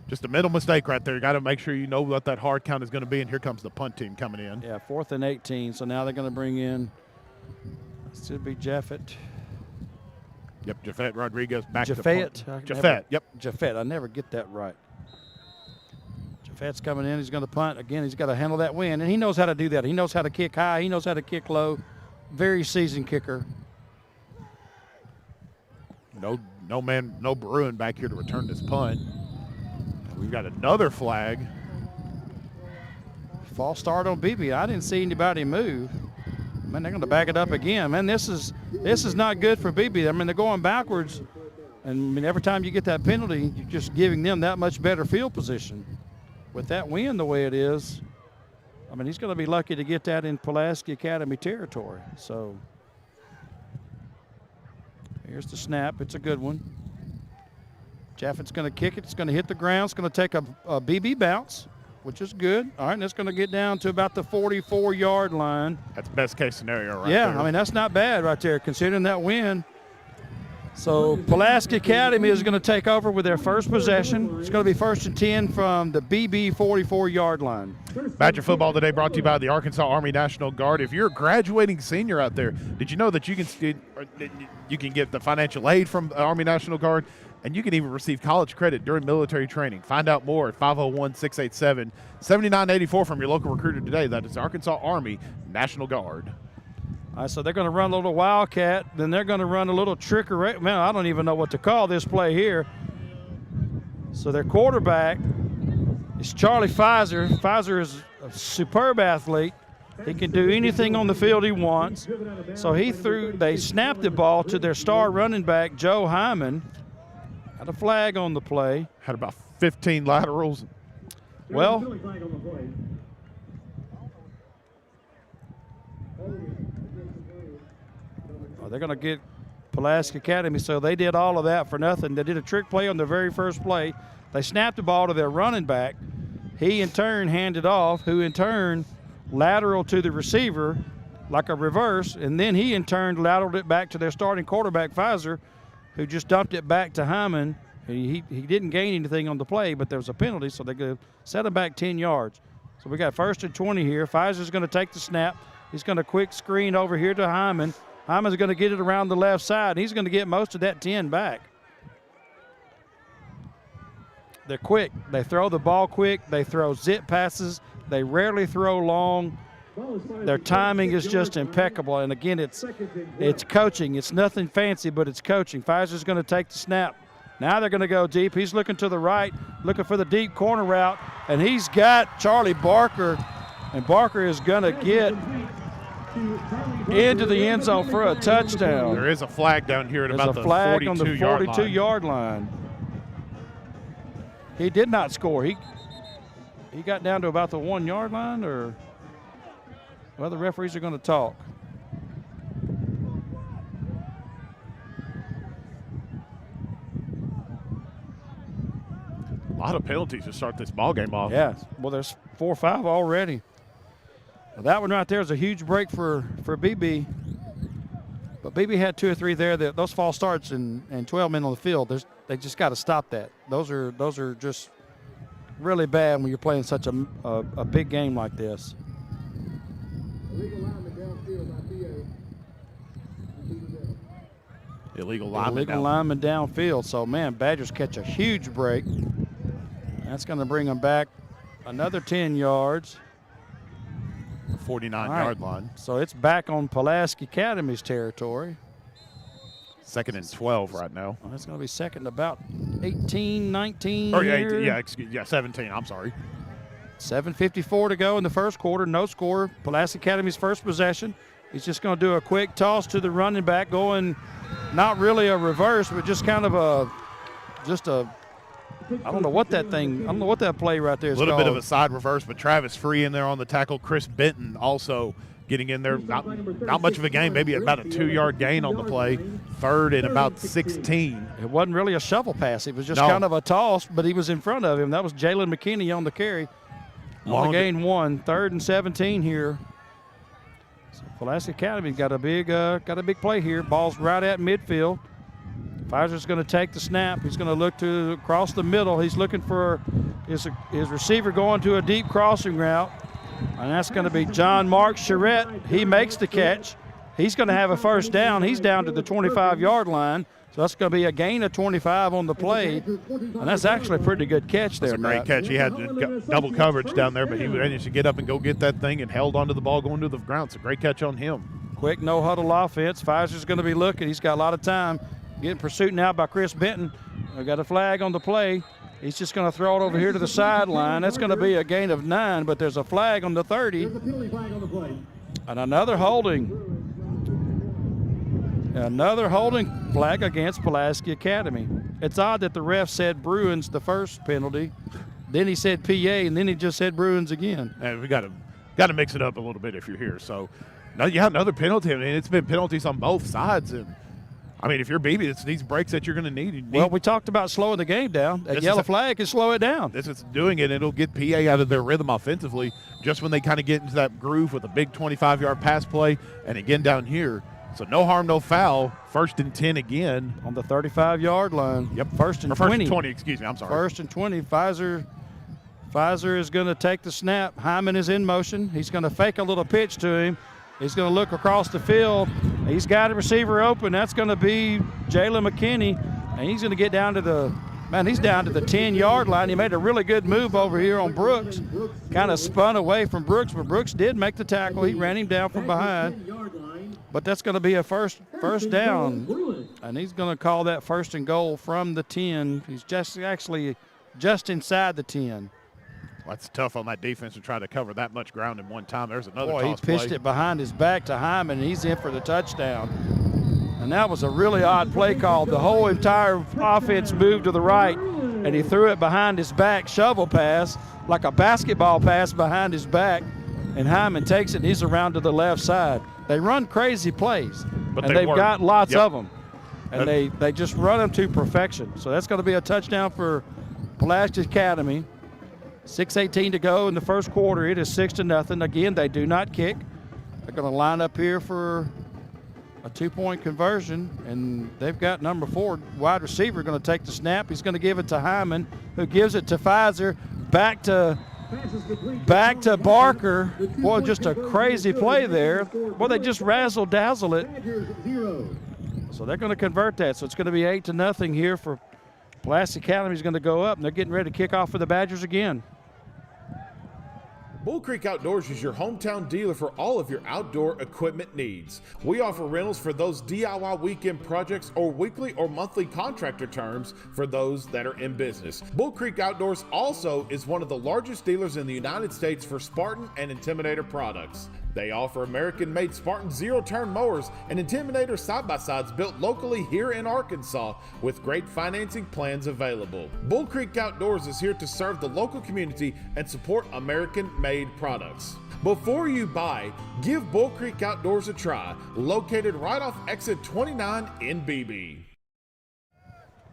Just a middle mistake right there. You got to make sure you know what that hard count is going to be, and here comes the punt team coming in. Yeah, 4th and 18. So now they're going to bring in, it should be Jaffet. Yep, Jaffet Rodriguez back to punt. Jaffet, yep. Jaffet, I never get that right. Jaffet's coming in. He's going to punt. Again, he's got to handle that wind, and he knows how to do that. He knows how to kick high. He knows how to kick low. Very seasoned kicker. No Bruin back here to return this punt. We've got another flag. False start on Beebe. I didn't see anybody move. Man, they're going to back it up again. Man, this is not good for Beebe. I mean, they're going backwards, and every time you get that penalty, you're just giving them that much better field position. With that wind the way it is, I mean, he's going to be lucky to get that in Pulaski Academy territory. So here's the snap. It's a good one. Jaffet's going to kick it. It's going to hit the ground. It's going to take a BB bounce, which is good. All right, and it's going to get down to about the 44-yard line. That's best case scenario right there. Yeah, I mean, that's not bad right there considering that wind. So Pulaski Academy is going to take over with their first possession. It's going to be 1st and 10 from the BB 44-yard line. Badger football today brought to you by the Arkansas Army National Guard. If you're a graduating senior out there, did you know that you can get the financial aid from the Army National Guard? And you can even receive college credit during military training. Find out more at 501-687-7984 from your local recruiter today. That is Arkansas Army National Guard. All right, so they're going to run a little wildcat. Then they're going to run a little trickery. Man, I don't even know what to call this play here. So their quarterback is Charlie Pfizer. Pfizer is a superb athlete. He can do anything on the field he wants. So they snapped the ball to their star running back, Joe Hyman. Had a flag on the play. Had about 15 laterals. Well, they're going to get Pulaski Academy, so they did all of that for nothing. They did a trick play on the very first play. They snapped the ball to their running back. He, in turn, handed off, who, in turn, lateral to the receiver like a reverse, and then he, in turn, lateraled it back to their starting quarterback, Pfizer, who just dumped it back to Hyman. He didn't gain anything on the play, but there was a penalty, so they could set him back 10 yards. So we got 1st and 20 here. Pfizer's going to take the snap. He's going to quick screen over here to Hyman. Hyman's going to get it around the left side. He's going to get most of that 10 back. They're quick. They throw the ball quick. They throw zip passes. They rarely throw long. Their timing is just impeccable. And, again, it's coaching. It's nothing fancy, but it's coaching. Pfizer's going to take the snap. Now they're going to go deep. He's looking to the right, looking for the deep corner route, and he's got Charlie Barker, and Barker is going to get into the end zone for a touchdown. There is a flag down here at about the 42-yard line. He did not score. He got down to about the 1-yard line, or well, the referees are going to talk. A lot of penalties to start this ball game off. Yeah, well, there's 4 or 5 already. Well, that one right there is a huge break for Beebe. But Beebe had 2 or 3 there. Those false starts and 12 men on the field, they just got to stop that. Those are just really bad when you're playing such a big game like this. Illegal lineman downfield. So, man, Badgers catch a huge break. That's going to bring them back another 10 yards. 49-yard line. So it's back on Pulaski Academy's territory. 2nd and 12 right now. Well, that's going to be second about 18, 19 Or here. 17, I'm sorry. 7:54 to go in the first quarter. No score. Pulaski Academy's first possession. He's just going to do a quick toss to the running back, going not really a reverse, but just kind of I don't know what that play right there is called. A little bit of a side reverse, but Travis Free in there on the tackle. Chris Benton also getting in there. Not much of a gain, maybe about a 2-yard gain on the play. 3rd and about 16. It wasn't really a shovel pass. It was just kind of a toss, but he was in front of him. That was Jalen McKinney on the carry. Only gained 1. 3rd and 17 here. So Pulaski Academy got a big play here. Ball's right at midfield. Pfizer's going to take the snap. He's going to look to across the middle. He's looking for his receiver going to a deep crossing route, and that's going to be John Mark Charette. He makes the catch. He's going to have a first down. He's down to the 25-yard line, so that's going to be a gain of 25 on the play, and that's actually a pretty good catch there, That's a great catch. He had double coverage down there, but he managed to get up and go get that thing and held onto the ball going to the ground. It's a great catch on him. Quick no-huddle offense. Pfizer's going to be looking. He's got a lot of time. Getting pursued now by Chris Benton. We got a flag on the play. He's just going to throw it over here to the sideline. That's going to be a gain of 9, but there's a flag on the 30. And another holding flag against Pulaski Academy. It's odd that the ref said Bruins the first penalty, then he said PA, and then he just said Bruins again. And we got to mix it up a little bit if you're here. So, now you have another penalty. I mean, it's been penalties on both sides, and I mean, if you're Beebe, it's these breaks that you're going to need. Well, we talked about slowing the game down. That yellow flag can slow it down. This is doing it. It'll get PA out of their rhythm offensively just when they kind of get into that groove with a big 25-yard pass play. And again down here, so no harm, no foul. 1st and 10 again. On the 35-yard line. Yep. 1st and 20. 1st and 20, excuse me. I'm sorry. 1st and 20. Pfizer is going to take the snap. Hyman is in motion. He's going to fake a little pitch to him. He's going to look across the field. He's got a receiver open. That's going to be Jalen McKinney. And he's going to get down to the 10-yard line. He made a really good move over here on Brooks. Kind of spun away from Brooks, but Brooks did make the tackle. He ran him down from behind. But that's going to be a first down. And he's going to call that 1st and goal from the 10. He's just inside the 10. That's tough on that defense to try to cover that much ground in one time. There's another toss play. He pitched it behind his back to Hyman, and he's in for the touchdown. And that was a really odd play call. The whole entire offense moved to the right. and he threw it behind his back, shovel pass, like a basketball pass behind his back, and Hyman takes it, and he's around to the left side. They run crazy plays, but and they've got lots Yep. of them, and they just run them to perfection. So that's going to be a touchdown for Pulaski Academy. 6:18 to go in the first quarter. It is 6-0. Again, they do not kick. They're going to line up here for a 2-point conversion, and they've got number 4 wide receiver going to take the snap. He's going to give it to Hyman, who gives it to Pfizer, back to Barker. Boy, just a crazy play there. Boy, they just razzle-dazzle it. So they're going to convert that. So it's going to be 8-0 here for Pulaski Academy. Is going to go up, and they're getting ready to kick off for the Badgers again. Bull Creek Outdoors is your hometown dealer for all of your outdoor equipment needs. We offer rentals for those DIY weekend projects or weekly or monthly contractor terms for those that are in business. Bull Creek Outdoors also is one of the largest dealers in the United States for Spartan and Intimidator products. They offer American-made Spartan zero-turn mowers and Intimidator side-by-sides built locally here in Arkansas with great financing plans available. Bull Creek Outdoors is here to serve the local community and support American-made products. Before you buy, give Bull Creek Outdoors a try, located right off exit 29 in Beebe.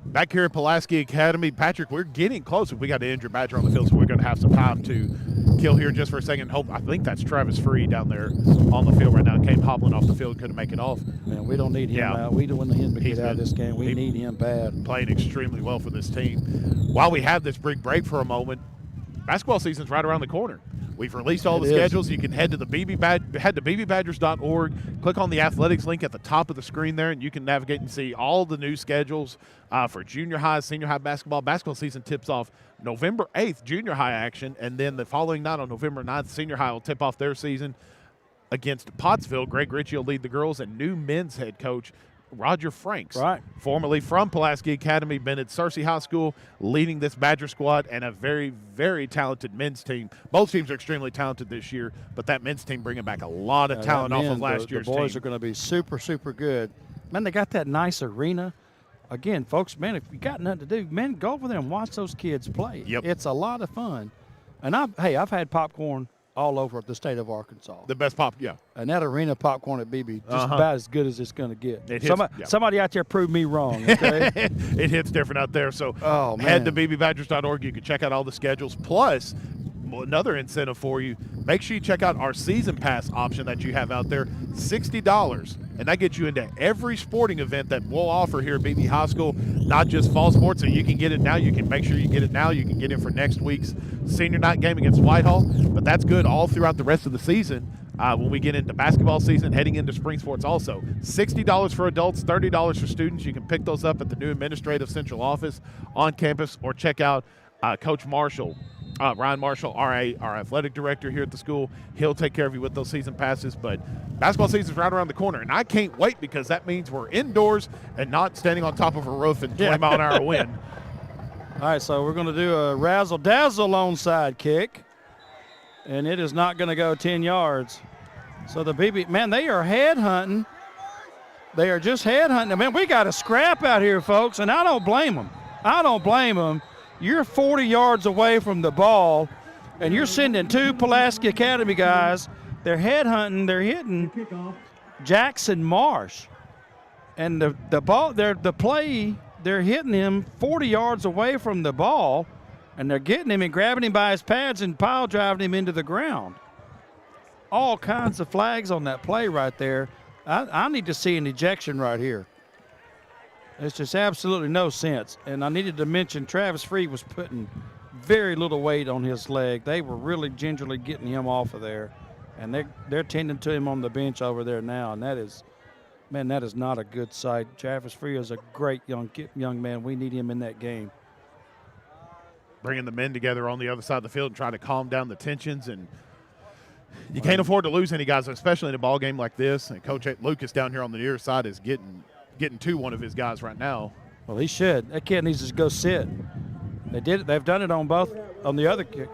Back here at Pulaski Academy, Patrick, we're getting close. We got an injured Badger on the field, so we're going to have some time to kill here just for a second. I think that's Travis Free down there on the field right now. Came hobbling off the field, couldn't make it off. Man, we don't need him out. We don't want him to get out of this game. We need him bad. Playing extremely well for this team. While we have this big break for a moment, basketball season's right around the corner. We've released all the schedules. You can head to beebebadgers.org, click on the athletics link at the top of the screen there, and you can navigate and see all the new schedules for junior high, senior high basketball. Basketball season tips off November 8th, junior high action, and then the following night on November 9th, senior high will tip off their season against Pottsville. Greg Ritchie will lead the girls, and new men's head coach Roger Franks, formerly from Pulaski Academy, been at Searcy High School, leading this Badger squad, and a very, very talented men's team. Both teams are extremely talented this year, but that men's team bringing back a lot of talent off of last year's team. The boys are going to be super, super good. Man, they got that nice arena. Again, folks, man, if you got nothing to do, man, go over there and watch those kids play. It's a lot of fun. And I've had popcorn all over the state of Arkansas. The best And that arena popcorn at Beebe, just about as good as it's going to get. Somebody out there proved me wrong, okay? It hits different out there. So head to beebebadgers.org. You can check out all the schedules. Plus, another incentive for you, make sure you check out our season pass option that you have out there, $60. And that gets you into every sporting event that we'll offer here at Beebe High School, not just fall sports. So you can get it now. You can make sure you get it now. You can get it for next week's senior night game against Whitehall. But that's good all throughout the rest of the season. When we get into basketball season, heading into spring sports also. $60 for adults, $30 for students. You can pick those up at the new administrative central office on campus, or check out Coach Marshall. Ryan Marshall, our athletic director here at the school. He'll take care of you with those season passes. But basketball season is right around the corner, and I can't wait, because that means we're indoors and not standing on top of a roof in 20-mile-an-hour wind. All right, so we're going to do a razzle-dazzle onside kick, and it is not going to go 10 yards. So the BB, man, they are headhunting. They are just headhunting. Man, we got a scrap out here, folks, and I don't blame them. I don't blame them. You're 40 yards away from the ball, and you're sending 2 Pulaski Academy guys. They're headhunting. They're hitting Jackson Marsh. And the ball, they're hitting him 40 yards away from the ball, and they're getting him and grabbing him by his pads and pile driving him into the ground. All kinds of flags on that play right there. I need to see an ejection right here. It's just absolutely no sense. And I needed to mention Travis Free was putting very little weight on his leg. They were really gingerly getting him off of there. And they're tending to him on the bench over there now. And that is not a good sight. Travis Free is a great young man. We need him in that game. Bringing the men together on the other side of the field and trying to calm down the tensions. And you can't afford to lose any guys, especially in a ball game like this. And Coach Lucas down here on the near side is getting to one of his guys right now. Well, he should. That kid needs to go sit. They did it. They've done it on both, on the other kick.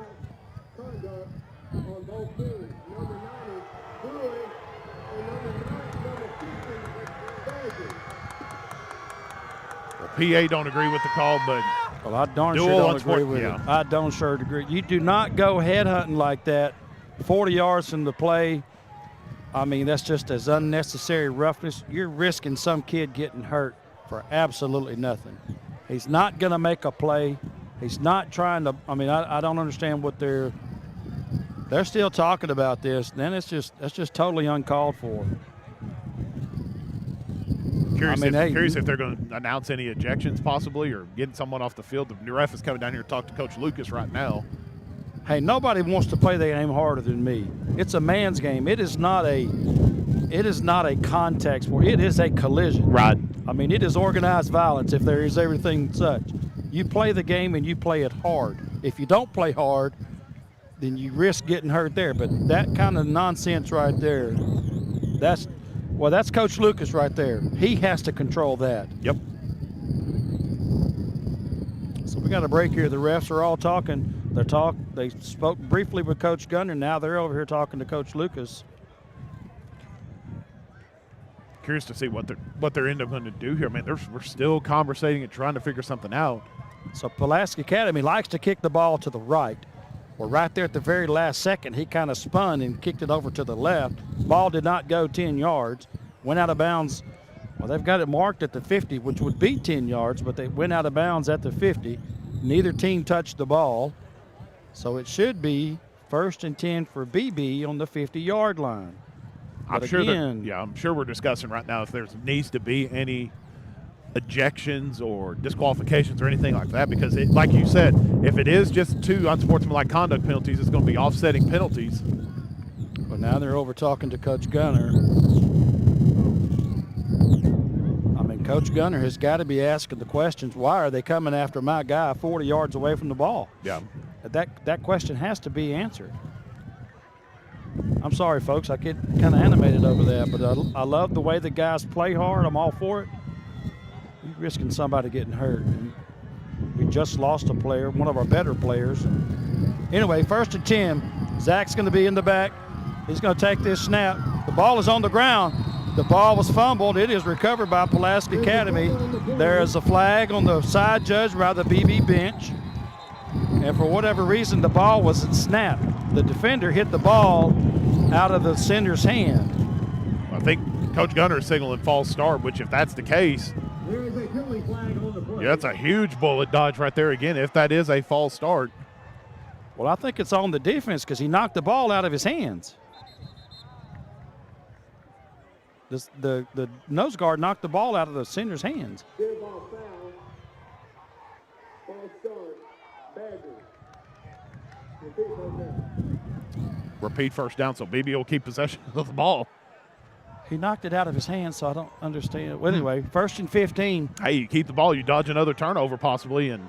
Well, PA don't agree with the call, but Well, I darn sure don't agree with it. I don't sure agree. You do not go headhunting like that 40 yards from the play. I mean, that's just as unnecessary roughness. You're risking some kid getting hurt for absolutely nothing. He's not going to make a play. He's not trying to. I mean, I don't understand what they're still talking about this. Then that's just totally uncalled for. Curious if they're going to announce any ejections possibly or getting someone off the field. The ref is coming down here to talk to Coach Lucas right now. Hey, nobody wants to play the game harder than me. It's a man's game. It is not a contact sport. It is a collision. Right. I mean, it is organized violence if there is everything such. You play the game and you play it hard. If you don't play hard, then you risk getting hurt there. But that kind of nonsense right there, that's Coach Lucas right there. He has to control that. Yep. So we got a break here. The refs are all talking. They spoke briefly with Coach Gunner. Now they're over here talking to Coach Lucas. Curious to see what they're end up going to do here. I mean, we're still conversating and trying to figure something out. So Pulaski Academy likes to kick the ball to the right. Well, right there at the very last second, he kind of spun and kicked it over to the left. Ball did not go 10 yards. Went out of bounds. Well, they've got it marked at the 50, which would be 10 yards, but they went out of bounds at the 50. Neither team touched the ball. So it should be 1st and 10 for Beebe on the 50-yard line. I'm sure we're discussing right now if there needs to be any ejections or disqualifications or anything like that, because like you said, if it is just 2 unsportsmanlike conduct penalties, it's going to be offsetting penalties. But now they're over talking to Coach Gunner. I mean, Coach Gunner has got to be asking the questions, why are they coming after my guy 40 yards away from the ball? Yeah. That question has to be answered. I'm sorry, folks. I get kind of animated over that, but I love the way the guys play hard. I'm all for it. You're risking somebody getting hurt. And we just lost a player, one of our better players. Anyway, 1st and 10. Zach's going to be in the back. He's going to take this snap. The ball is on the ground. The ball was fumbled. It is recovered by Pulaski Academy. There is a flag on the side judge by the BB bench. And for whatever reason, the ball wasn't snapped. The defender hit the ball out of the sender's hand. I think Coach Gunner is signaling false start, which if that's the case, There is a penalty flag on the play. yeah, that's a huge bullet dodge right there again, if that is a false start. Well, I think it's on the defense because he knocked the ball out of his hands. The nose guard knocked the ball out of the sender's hands. Clear ball foul. False start. Badger. Repeat first down. Repeat first down, so Beebe will keep possession of the ball. He knocked it out of his hands, so I don't understand. Well, anyway, 1st and 15. Hey, you keep the ball, you dodge another turnover possibly, and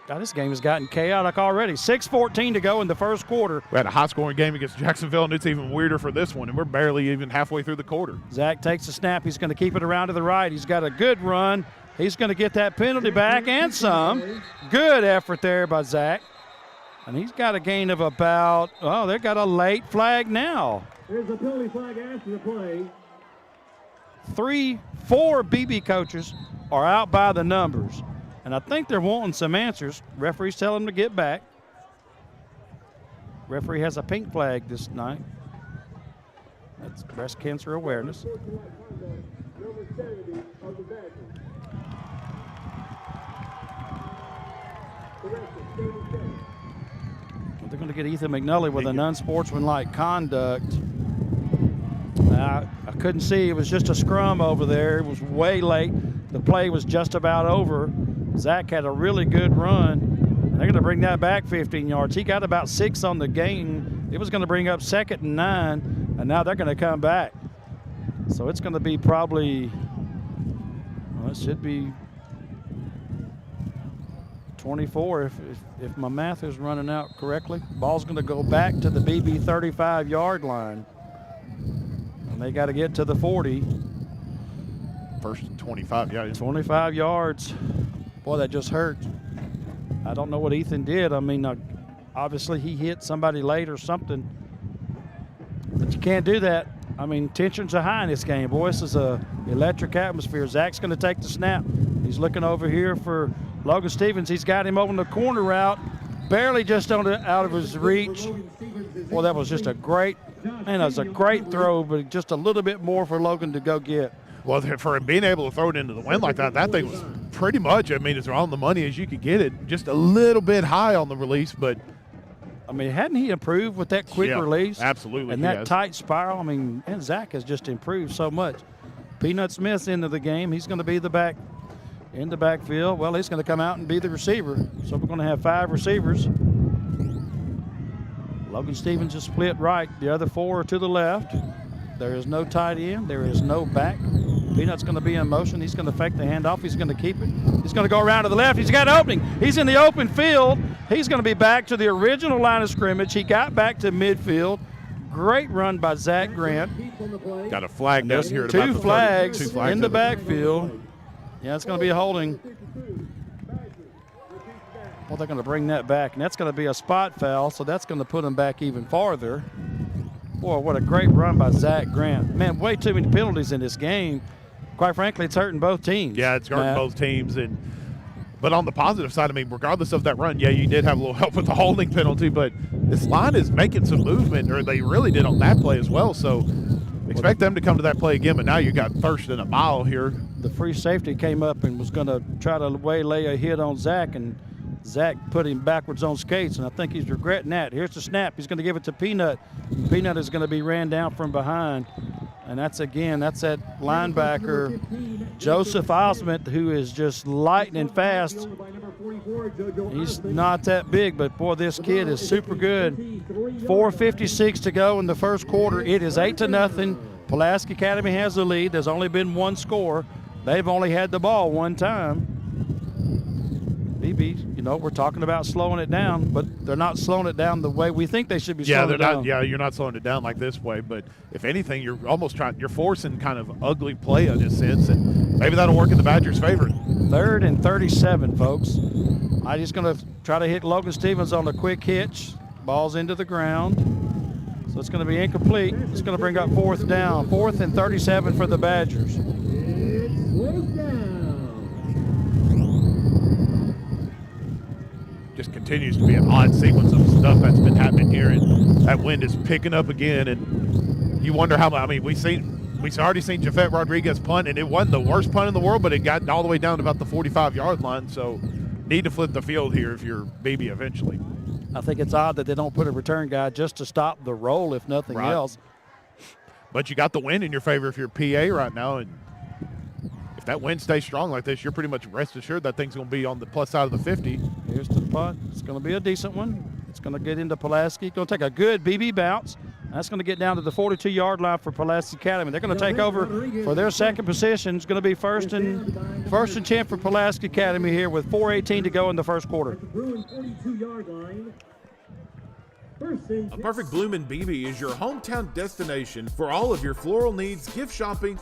God, this game has gotten chaotic already. 6:14 to go in the first quarter. we had a high-scoring game against Jacksonville, and it's even weirder for this one, and we're barely even halfway through the quarter. Zach takes the snap. He's going to keep it around to the right. He's got a good run. He's going to get that penalty back and some. Good effort there by Zach. And he's got a gain of about, they've got a late flag now. There's a penalty flag after the play. 4 BB coaches are out by the numbers. And I think they're wanting some answers. Referees tell them to get back. Referee has a pink flag this night. That's breast cancer awareness. Number 70 of the Badgers. Correction, 37. They're going to get Ethan McNully with an unsportsmanlike conduct. I couldn't see. It was just a scrum over there. It was way late. The play was just about over. Zach had a really good run. They're going to bring that back 15 yards. He got about 6 on the gain. It was going to bring up 2nd and 9, and now they're going to come back. So it's going to be probably, it should be 24 if my math is running out correctly. Ball's going to go back to the BB 35-yard line. And they got to get to the 40. 1st and 25, yeah. 25 yards. Boy, that just hurt. I don't know what Ethan did. I mean, obviously he hit somebody late or something. But you can't do that. I mean, tensions are high in this game, boy. This is a electric atmosphere. Zach's going to take the snap. He's looking over here for Logan Stevens, he's got him over the corner route, barely just out of his reach. Well, that was just a great throw, but just a little bit more for Logan to go get. Well, for being able to throw it into the wind like that thing was pretty much, I mean, as on the money as you could get it. Just a little bit high on the release, but. I mean, hadn't he improved with that quick release? Absolutely. And that tight spiral. I mean, and Zach has just improved so much. Peanut Smith's into the game. He's going to be in the backfield. Well, he's going to come out and be the receiver. So we're going to have 5 receivers. Logan Stevens is split right. The other 4 are to the left. There is no tight end. There is no back. Peanut's going to be in motion. He's going to fake the handoff. He's going to keep it. He's going to go around to the left. He's got an opening. He's in the open field. He's going to be back to the original line of scrimmage. He got back to midfield. Great run by Zach Grant. Got a flag down here. Two flags in the backfield. Yeah, it's going to be a holding. Well, they're going to bring that back, and that's going to be a spot foul, so that's going to put them back even farther. Boy, what a great run by Zach Grant. Man, way too many penalties in this game. Quite frankly, it's hurting both teams. Yeah, it's hurting both teams. But on the positive side, I mean, regardless of that run, yeah, you did have a little help with the holding penalty, but this line is making some movement, or they really did on that play as well. So expect them to come to that play again, but now you got Thurston a mile here. The free safety came up and was going to try to waylay a hit on Zach, and Zach put him backwards on skates, and I think he's regretting that. Here's the snap. He's going to give it to Peanut. Peanut is going to be ran down from behind. And that's that linebacker, Joseph Osment, who is just lightning fast. He's not that big, but, boy, this kid is super good. 4:56 to go in the first quarter. It is 8-0. Pulaski Academy has the lead. There's only been one score. They've only had the ball one time. Beebe, we're talking about slowing it down, but they're not slowing it down the way we think they should be slowing it down. Yeah, you're not slowing it down like this way, but if anything, you're forcing kind of ugly play in this sense, and maybe that'll work in the Badgers' favor. 3rd and 37, folks. I'm just going to try to hit Logan Stevens on a quick hitch. Ball's into the ground. So it's going to be incomplete. It's going to bring up 4th down. 4th and 37 for the Badgers. Just continues to be an odd sequence of stuff that's been happening here, and that wind is picking up again, and you wonder how. I mean, we've already seen Jafet Rodriguez punt, and it wasn't the worst punt in the world, but it got all the way down to about the 45-yard line. So, need to flip the field here if you're Beebe eventually. I think it's odd that they don't put a return guy just to stop the roll, if nothing else. But you got the wind in your favor if you're PA right now, and if that wind stays strong like this, you're pretty much rest assured that thing's going to be on the plus side of the 50. Here's the punt. It's going to be a decent one. It's going to get into Pulaski. Going to take a good BB bounce. That's going to get down to the 42-yard line for Pulaski Academy. They're going to take over for their second position. It's going to be first and 10 for Pulaski Academy here with 4:18 to go in the first quarter. A Perfect Bloom in Beebe is your hometown destination for all of your floral needs, gift shopping.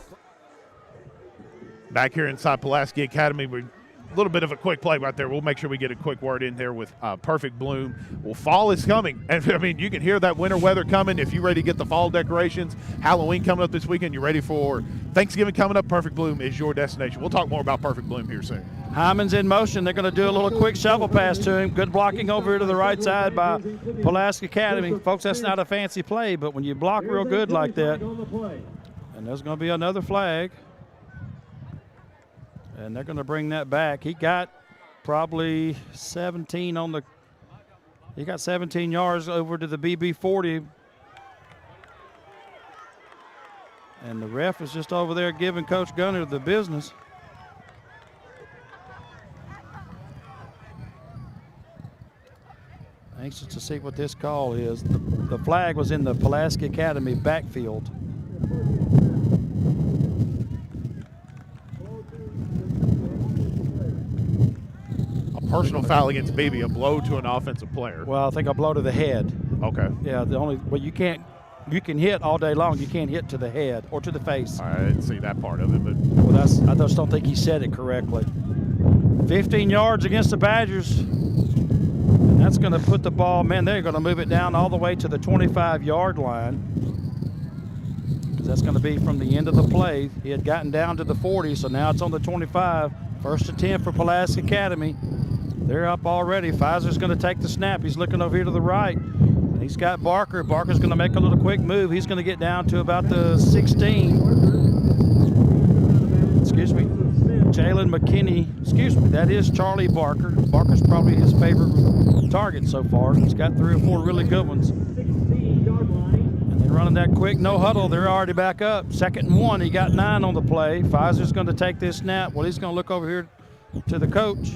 Back here inside Pulaski Academy, we're a little bit of a quick play right there. We'll make sure we get a quick word in there with Perfect Bloom. Well, fall is coming. And, I mean, you can hear that winter weather coming. If you're ready to get the fall decorations, Halloween coming up this weekend, you're ready for Thanksgiving coming up, Perfect Bloom is your destination. We'll talk more about Perfect Bloom here soon. Hyman's in motion. They're going to do a little quick shovel pass to him. Good blocking over to the right side by Pulaski Academy. Folks, that's not a fancy play, but when you block real good like that, and there's going to be another flag. And they're going to bring that back. He got probably 17 on the – he got 17 yards over to the BB 40. And the ref is just over there giving Coach Gunner the business. Anxious to see what this call is. The flag was in the Pulaski Academy backfield. Personal foul against Beebe, a blow to an offensive player. Well, I think a blow to the head. Okay. Yeah, you can hit all day long. You can't hit to the head or to the face. I didn't see that part of it, but. Well, I just don't think he said it correctly. 15 yards against the Badgers. And that's going to put the ball, man, they're going to move it down all the way to the 25-yard line. Because that's going to be from the end of the play. He had gotten down to the 40, so now it's on the 25. First and 10 for Pulaski Academy. They're up already. Pfizer's going to take the snap. He's looking over here to the right. He's got Barker. Barker's going to make a little quick move. He's going to get down to about the 16. Excuse me. Jalen McKinney. Excuse me. That is Charlie Barker. Barker's probably his favorite target so far. He's got 3 or 4 really good ones. And they're running that quick no huddle. They're already back up. 2nd and 1. He got 9 on the play. Pfizer's going to take this snap. Well, he's going to look over here to the coach.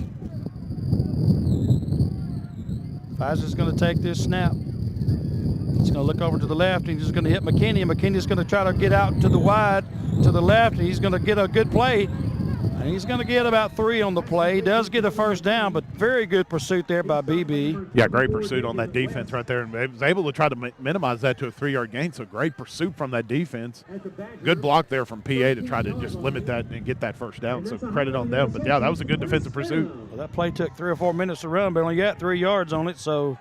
Pfizer's going to take this snap. He's going to look over to the left, and he's going to hit McKinney. And McKinney's going to try to get out to the wide, to the left, and he's going to get a good play. And he's going to get about 3 on the play. He does get a first down, but very good pursuit there by Beebe. Yeah, great pursuit on that defense right there. And was able to try to minimize that to a 3-yard gain, so great pursuit from that defense. Good block there from PA to try to just limit that and get that first down, so credit on them. But, yeah, that was a good defensive pursuit. Well, that play took 3 or 4 minutes to run, but only got 3 yards on it, so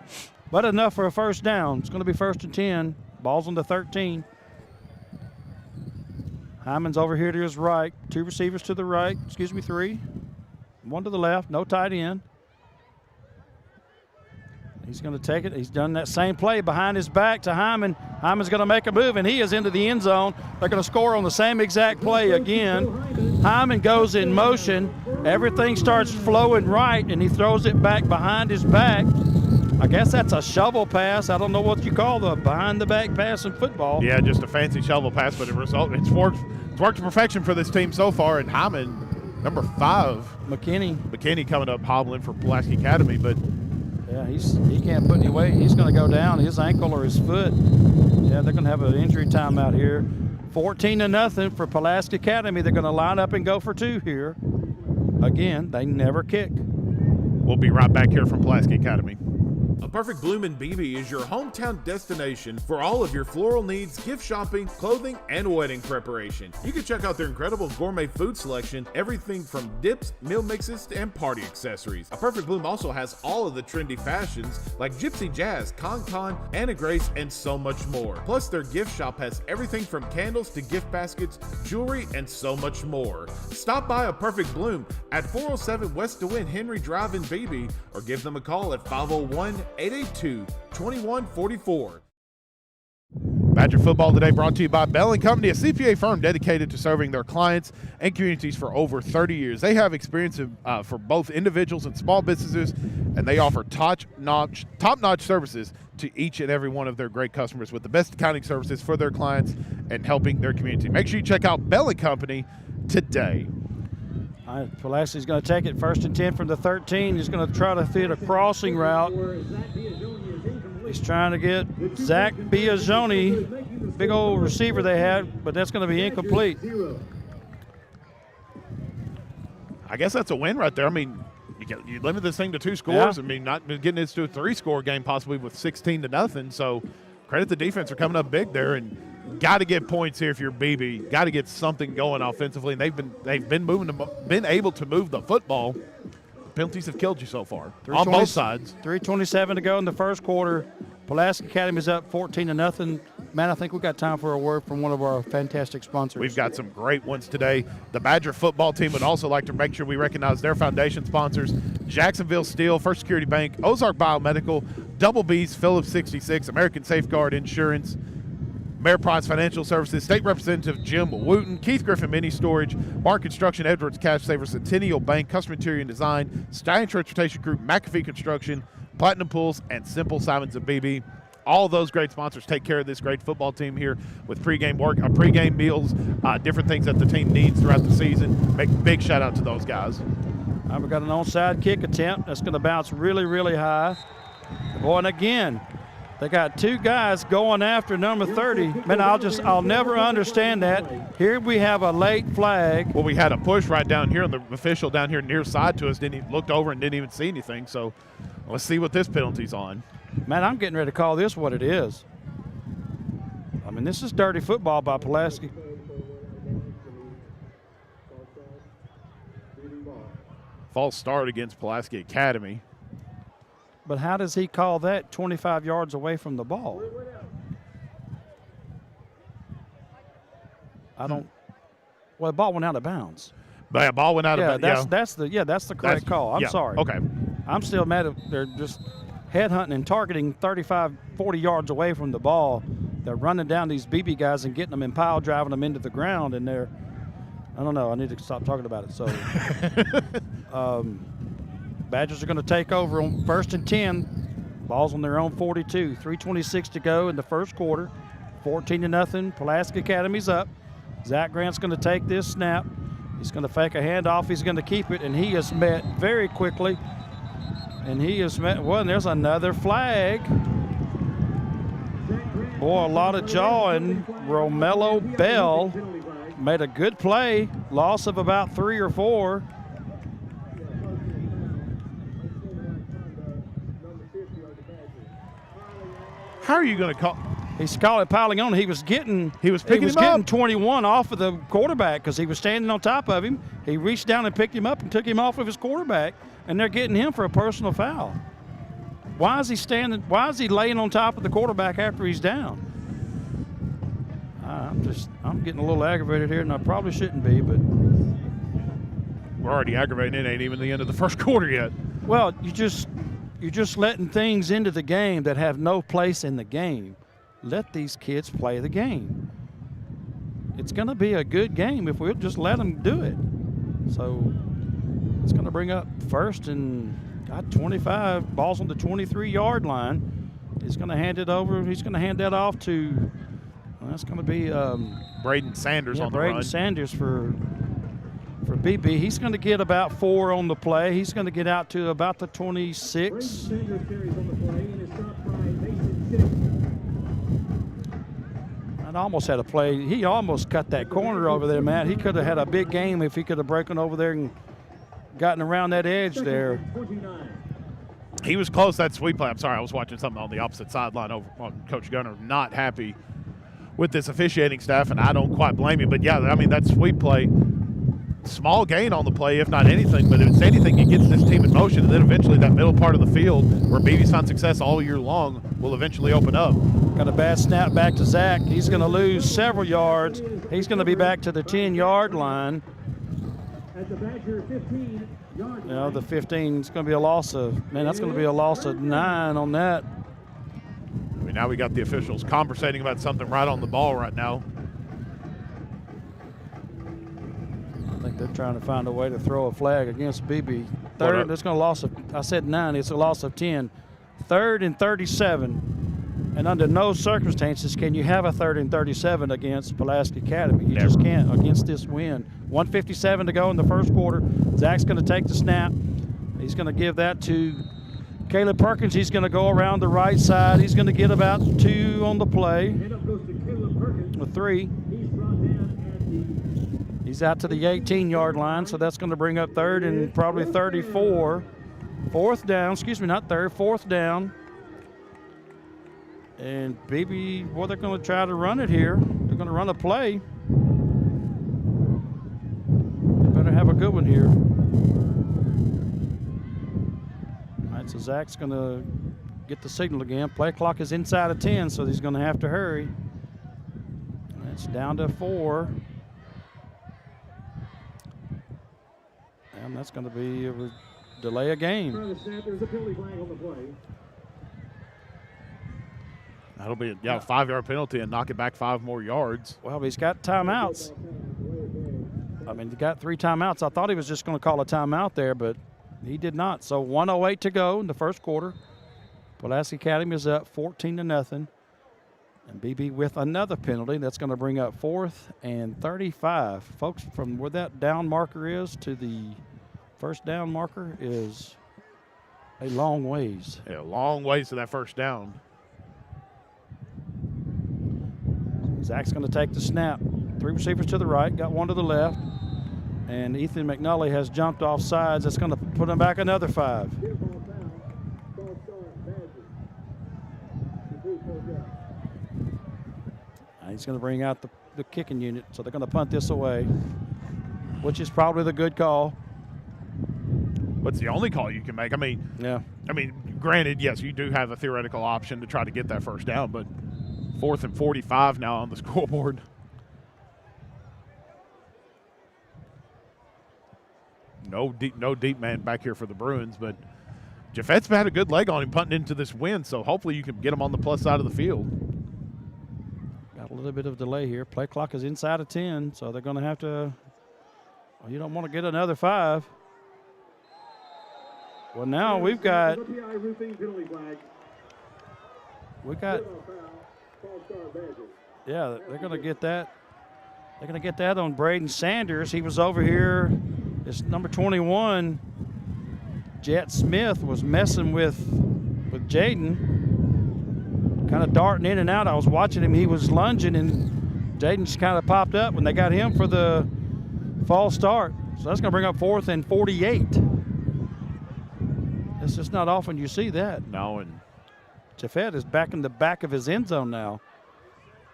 but enough for a first down. It's going to be 1st and 10. Ball's on the 13. Hyman's over here to his right. 2 receivers to the right. Excuse me, 3. 1 to the left. No tight end. He's going to take it. He's done that same play behind his back to Hyman. Hyman's going to make a move, and he is into the end zone. They're going to score on the same exact play again. Hyman goes in motion. Everything starts flowing right, and he throws it back behind his back. I guess that's a shovel pass. I don't know what you call the behind-the-back pass in football. Yeah, just a fancy shovel pass, but it's worked to perfection for this team so far. And Hyman, number 5, McKinney coming up hobbling for Pulaski Academy, but yeah, he can't put any weight. He's going to go down, his ankle or his foot. Yeah, they're going to have an injury time out here. 14-0 for Pulaski Academy. They're going to line up and go for 2 here. Again, they never kick. We'll be right back here from Pulaski Academy. A Perfect Bloom in Beebe is your hometown destination for all of your floral needs, gift shopping, clothing, and wedding preparation. You can check out their incredible gourmet food selection, everything from dips, meal mixes, and party accessories. A Perfect Bloom also has all of the trendy fashions like Gypsy Jazz, Con, Anna Grace, and so much more. Plus, their gift shop has everything from candles to gift baskets, jewelry, and so much more. Stop by A Perfect Bloom at 407 West DeWitt Henry Drive in Beebe, or give them a call at 501-882-2144. Badger Football today brought to you by Bell & Company, a CPA firm dedicated to serving their clients and communities for over 30 years. They have experience for both individuals and small businesses, and they offer top-notch services to each and every one of their great customers with the best accounting services for their clients and helping their community. Make sure you check out Bell & Company today. All right, Pulaski's going to take it 1st and 10 from the 13. He's going to try to fit a crossing route. He's trying to get Zach Biagioni, big old receiver they had, but that's going to be incomplete. I guess that's a win right there. I mean, you limit this thing to 2 scores. Yeah. I mean, not getting this to a 3-score game possibly with 16-0. So credit the defense for coming up big there, and got to get points here if you're Beebe. Got to get something going offensively, and they've been able to move the football. Penalties have killed you so far on both sides. 3:27 to go in the first quarter. Pulaski Academy's up 14-0. Man, I think we got time for a word from one of our fantastic sponsors. We've got some great ones today. The Badger football team would also like to make sure we recognize their foundation sponsors: Jacksonville Steel, First Security Bank, Ozark Biomedical, Double B's, Phillips 66, American Safeguard Insurance, Mayor Price Financial Services, State Representative Jim Wooten, Keith Griffin Mini Storage, Mark Construction, Edwards Cash Saver, Centennial Bank, Customer Interior and Design, Stallion Transportation Group, McAfee Construction, Platinum Pools, and Simple Simons of Beebe. All those great sponsors take care of this great football team here with pregame work, pregame meals, different things that the team needs throughout the season. Make a big shout out to those guys. We've got an onside kick attempt that's going to bounce really, really high. Going again. They got 2 guys going after number 30. Man, I'll never understand that. Here we have a late flag. Well, we had a push right down here, and the official down here near side to us looked over and didn't even see anything. So let's see what this penalty's on. Man, I'm getting ready to call this what it is. I mean, this is dirty football by Pulaski. False start against Pulaski Academy. But how does he call that 25 yards away from the ball? Well, the ball went out of bounds. Yeah, ball went out of bounds. That's the correct call. I'm sorry. Okay. I'm still mad at they're just headhunting and targeting 35, 40 yards away from the ball. They're running down these Beebe guys and getting them in pile, driving them into the ground, and they're – I don't know. I need to stop talking about it. So Badgers are going to take over on 1st and 10. Ball's on their own 42. 3:26 to go in the first quarter. 14-0. Pulaski Academy's up. Zach Grant's going to take this snap. He's going to fake a handoff. He's going to keep it, and he is met very quickly. And he is met – well, and there's another flag. Boy, a lot of jawing. Romello Bell made a good play. Loss of about 3 or 4. How are you going to call? He's calling piling on. He was getting 21 off of the quarterback because he was standing on top of him. He reached down and picked him up and took him off of his quarterback, and they're getting him for a personal foul. Why is he standing? Why is he laying on top of the quarterback after he's down? I'm getting a little aggravated here, and I probably shouldn't be, but we're already aggravated. It ain't even the end of the first quarter yet. Well, you're just letting things into the game that have no place in the game. Let these kids play the game. It's going to be a good game if we'll just let them do it. So it's going to bring up 1st and 25. Ball's on the 23-yard line. He's going to hand it over. He's going to hand that off to that's going to be Braden Sanders on the run. Braden Sanders for Beebe. He's going to get about 4 on the play. He's going to get out to about the 26. I almost had a play. He almost cut that corner over there, Matt. He could have had a big game if he could have broken over there and gotten around that edge there. He was close, that sweep play. I'm sorry, I was watching something on the opposite sideline over on Coach Gunner. Not happy with this officiating staff, and I don't quite blame him. But, yeah, I mean, that sweep play, small gain on the play, if not anything. But if it's anything, it gets this team in motion, and then eventually that middle part of the field where Beebe's found success all year long will eventually open up. Got a bad snap back to Zach. He's going to lose several yards. He's going to be back to the 10-yard line. At the Badger 15-yard line. The 15 is going to be a loss of, that's going to be a loss of 9 on that. I mean, now we got the officials conversating about something right on the ball right now. I think they're trying to find a way to throw a flag against Beebe. Third, it's going to loss of, I said 9, it's a loss of 10. 3rd and 37. And under no circumstances can you have a 3rd and 37 against Pulaski Academy. You just can't against this win. 1:57 to go in the first quarter. Zach's going to take the snap. He's going to give that to Caleb Perkins. He's going to go around the right side. He's going to get about 2 on the play. With 3. He's out to the 18-yard line, so that's going to bring up 3rd and probably 34. 4th down, not 3rd, 4th down. And Beebe, well, they're going to try to run it here. They're going to run a play. They better have a good one here. All right, so Zach's going to get the signal again. Play clock is inside of 10, so he's going to have to hurry. It's down to 4. And that's going to be a delay a game. There's a penalty flag on the play. That'll be a 5-yard penalty and knock it back 5 more yards. Well, he's got timeouts. I mean, he got 3 timeouts. I thought he was just going to call a timeout there, but he did not. So 1:08 to go in the first quarter. Pulaski Academy is up 14-0. And Beebe with another penalty. That's going to bring up 4th and 35. Folks, from where that down marker is to the first down marker is a long ways. Yeah, a long ways to that first down. Zach's going to take the snap. 3 receivers to the right, got 1 to the left. And Ethan McNully has jumped off sides. That's going to put him back another 5. He's going to bring out the kicking unit. So they're going to punt this away, which is probably the good call. What's the only call you can make? I mean, granted, yes, you do have a theoretical option to try to get that first down, but 4th and 45 now on the scoreboard. No deep man back here for the Bruins, but Jaffette's had a good leg on him punting into this wind, so hopefully you can get him on the plus side of the field. Got a little bit of delay here. Play clock is inside of 10, so they're going to have to – you don't want to get another 5. Well, now we've got – yeah, they're going to get that. They're going to get that on Braden Sanders. He was over here. It's number 21. Jet Smith was messing with Jaden, kind of darting in and out. I was watching him. He was lunging, and Jaden just kind of popped up when they got him for the false start. So that's going to bring up 4th and 48. It's just not often you see that. No, and Jaffette is back in the back of his end zone now.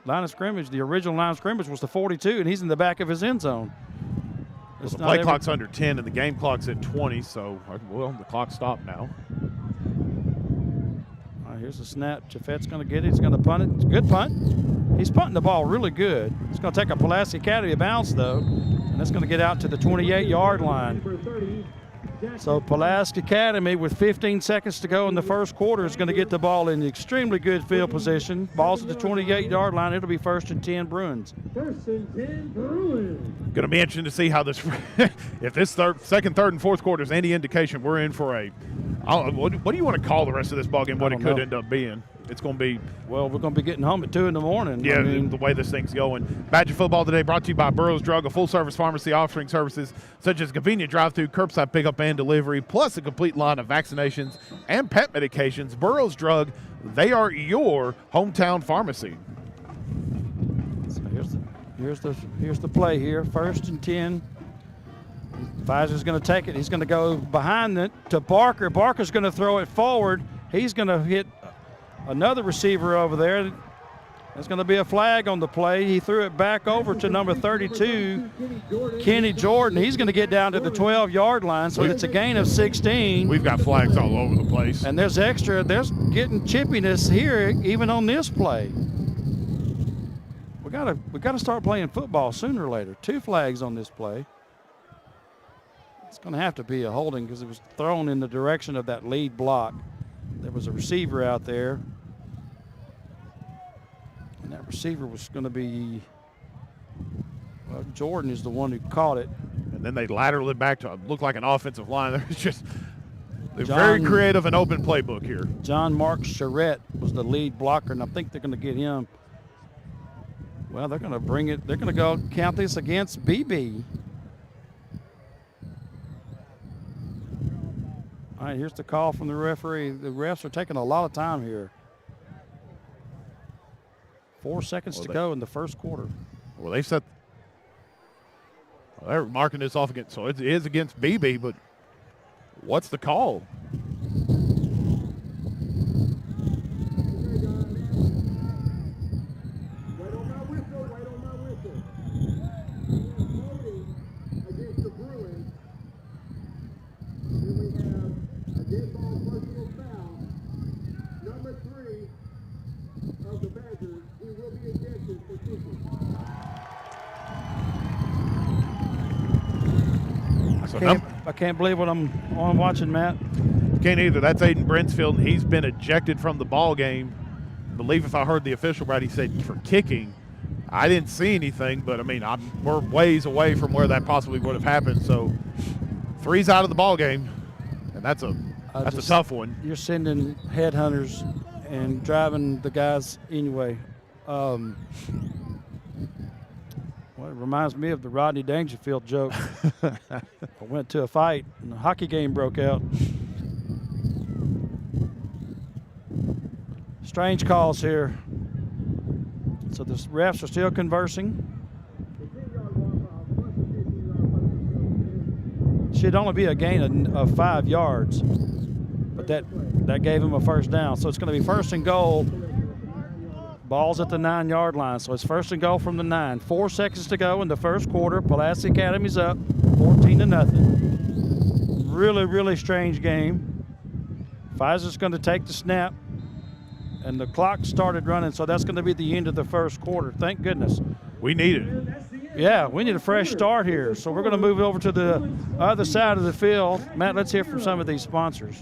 Line of scrimmage, the original line of scrimmage was the 42, and he's in the back of his end zone. Well, the play clock's under 10 and the game clock's at 20, so, well, the clock stopped now. All right, here's the snap. Jaffette's going to get it. He's going to punt it. It's a good punt. He's punting the ball really good. It's going to take a Pulaski Academy bounce, though, and it's going to get out to the 28-yard line. So Pulaski Academy, with 15 seconds to go in the first quarter, is going to get the ball in extremely good field position. Ball's at the 28-yard line. It'll be 1st and 10 Bruins. 1st and 10 Bruins. Going to be interesting to see how this – if this second, third, and fourth quarter is any indication, we're in for a – what do you want to call the rest of this ballgame, what it could end up being? It's going to be – well, we're going to be getting home at 2 in the morning. Yeah, the way this thing's going. Badger Football today brought to you by Burroughs Drug, a full-service pharmacy offering services such as convenient drive-through, curbside pickup, and delivery, plus a complete line of vaccinations and pet medications. Burroughs Drug, they are your hometown pharmacy. So here's the play here. 1st and 10. Pfizer's going to take it. He's going to go behind it to Barker. Barker's going to throw it forward. He's going to hit another receiver over there. There's going to be a flag on the play. He threw it back over to number 32, Kenny Jordan. He's going to get down to the 12-yard line, so it's a gain of 16. We've got flags all over the place. And there's getting chippiness here even on this play. We got to start playing football sooner or later. 2 flags on this play. It's going to have to be a holding because it was thrown in the direction of that lead block. There was a receiver out there. And that receiver was going to be, well, Jordan is the one who caught it. And then they laterally back to look like an offensive line. They're very creative and open playbook here. John Mark Charette was the lead blocker, and I think they're going to get him. Well, they're going to bring it. They're going to go count this against Beebe. All right, here's the call from the referee. The refs are taking a lot of time here. 4 seconds to go in the first quarter. Well, they said they're marking this off against, so it is against Beebe, but what's the call? I can't believe what I'm watching, Matt. Can't either. That's Aiden Brinsfield, and he's been ejected from the ball game. I believe if I heard the official right, he said for kicking. I didn't see anything, but I mean, we're ways away from where that possibly would have happened. So 3's out of the ball game, and that's a tough one. You're sending headhunters and driving the guys anyway. Well, it reminds me of the Rodney Dangerfield joke. I went to a fight and a hockey game broke out. Strange calls here. So the refs are still conversing. Should only be a gain of 5 yards, but that gave him a first down. So it's going to be 1st and goal. Ball's at the 9-yard line, so it's 1st and goal from the 9. 4 seconds to go in the first quarter. Pulaski Academy's up 14-0. Really, really strange game. Pfizer's going to take the snap, and the clock started running, so that's going to be the end of the first quarter. Thank goodness. We need it. Yeah, we need a fresh start here. So we're going to move over to the other side of the field. Matt, let's hear from some of these sponsors.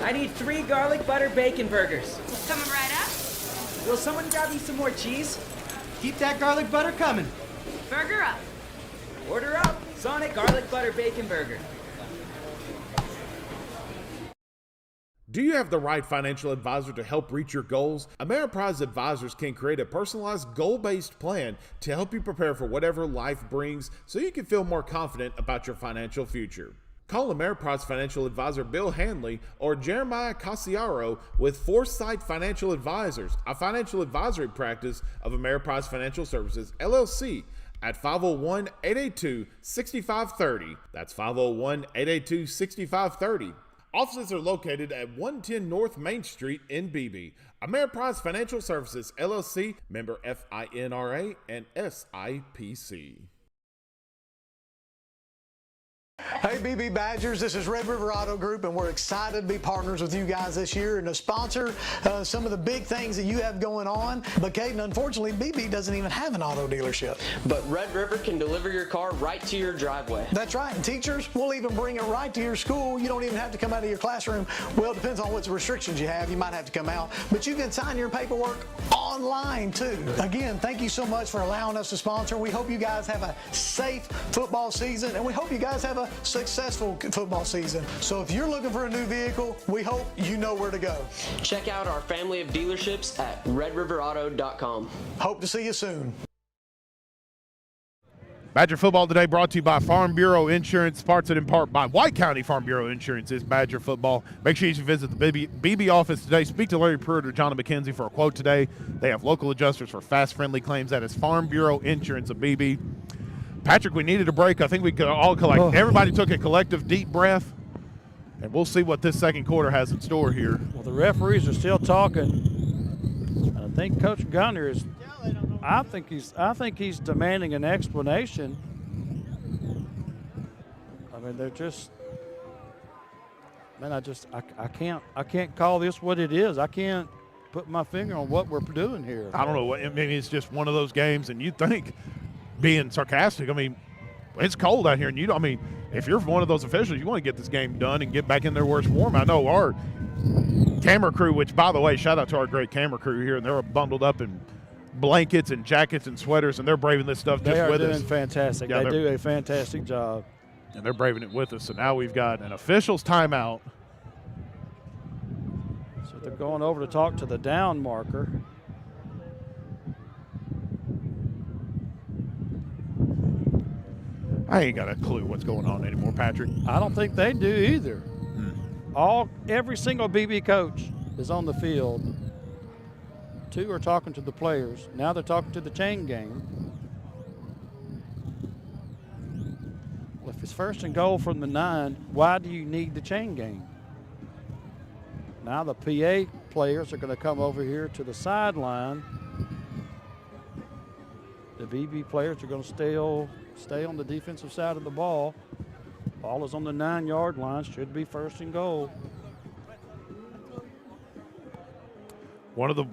I need 3 garlic butter bacon burgers. Coming right up. Will someone grab me some more cheese? Keep that garlic butter coming. Burger up. Order up. Sonic garlic butter bacon burger. Do you have the right financial advisor to help reach your goals? Ameriprise Advisors can create a personalized, goal-based plan to help you prepare for whatever life brings so you can feel more confident about your financial future. Call Ameriprise Financial Advisor Bill Hanley or Jeremiah Casiaro with Foresight Financial Advisors, a financial advisory practice of Ameriprise Financial Services, LLC, at 501-882-6530. That's 501-882-6530. Offices are located at 110 North Main Street in Beebe. Ameriprise Financial Services, LLC, member FINRA and SIPC. Hey, Beebe Badgers, this is Red River Auto Group, and we're excited to be partners with you guys this year and to sponsor some of the big things that you have going on. But, Caden, unfortunately, Beebe doesn't even have an auto dealership. But Red River can deliver your car right to your driveway. That's right, and teachers, we'll even bring it right to your school. You don't even have to come out of your classroom. Well, it depends on what restrictions you have. You might have to come out, but you can sign your paperwork online, too. Again, thank you so much for allowing us to sponsor. We hope you guys have a safe football season, and we hope you guys have a successful football season. So if you're looking for a new vehicle, we hope you know where to go. Check out our family of dealerships at redriverauto.com. Hope to see you soon. Badger football today brought to you by Farm Bureau Insurance, sponsored in part by White County Farm Bureau Insurance is Badger football. Make sure you visit the Beebe office today. Speak to Larry Pruitt or John McKenzie for a quote today. They have local adjusters for fast, friendly claims. That is Farm Bureau Insurance of Beebe. Patrick, we needed a break. I think we could all everybody took a collective deep breath, and we'll see what this second quarter has in store here. Well, the referees are still talking. I think Coach Gunner is. I think he's demanding an explanation. I mean, they're just. Man, I can't call this what it is. I can't put my finger on what we're doing here. I don't know. I mean, it's just one of those games, and you think. Being sarcastic, I mean, it's cold out here, and if you're one of those officials, you want to get this game done and get back in there where it's warm. I know our camera crew, which, by the way, shout out to our great camera crew here, and they're bundled up in blankets and jackets and sweaters, and they're braving this stuff just with us. They are doing fantastic. Yeah, they do a fantastic job. And they're braving it with us. So now we've got an official's timeout. So they're going over to talk to the down marker. I ain't got a clue what's going on anymore, Patrick. I don't think they do either. Every single Beebe coach is on the field. 2 are talking to the players. Now they're talking to the chain gang. Well, if it's 1st and goal from the 9, why do you need the chain gang? Now the PA players are going to come over here to the sideline. The Beebe players are going to stay on the defensive side of the ball. Ball is on the 9-yard line. Should be 1st and goal. One of the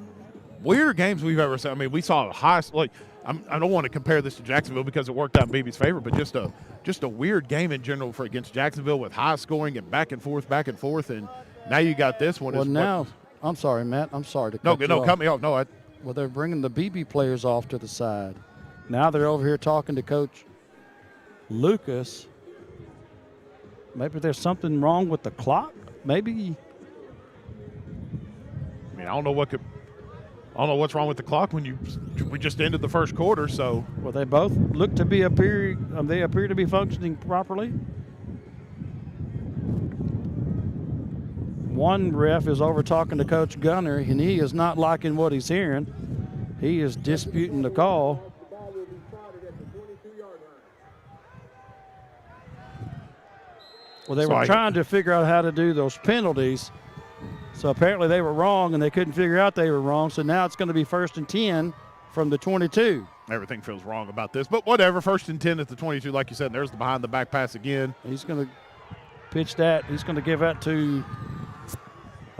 weird games we've ever seen. I mean, we saw a high. I don't want to compare this to Jacksonville because it worked out in Beebe's favor, but just a weird game in general against Jacksonville with high scoring and back and forth, and now you got this one. Well, now I'm sorry, Matt. I'm sorry to cut you off. Cut me off. No, well, they're bringing the Beebe players off to the side. Now they're over here talking to Coach Lucas. Maybe there's something wrong with the clock. Maybe. I mean, I don't know what's wrong with the clock when we just ended the first quarter. So. Well, they both look to be appear to be functioning properly. One ref is over talking to Coach Gunner, and he is not liking what he's hearing. He is disputing the call. Well, they were trying to figure out how to do those penalties. So apparently they were wrong, and they couldn't figure out they were wrong. So now it's going to be 1st and 10 from the 22. Everything feels wrong about this, but whatever. 1st and 10 at the 22, like you said. And there's the behind-the-back pass again. He's going to pitch that. He's going to give that to,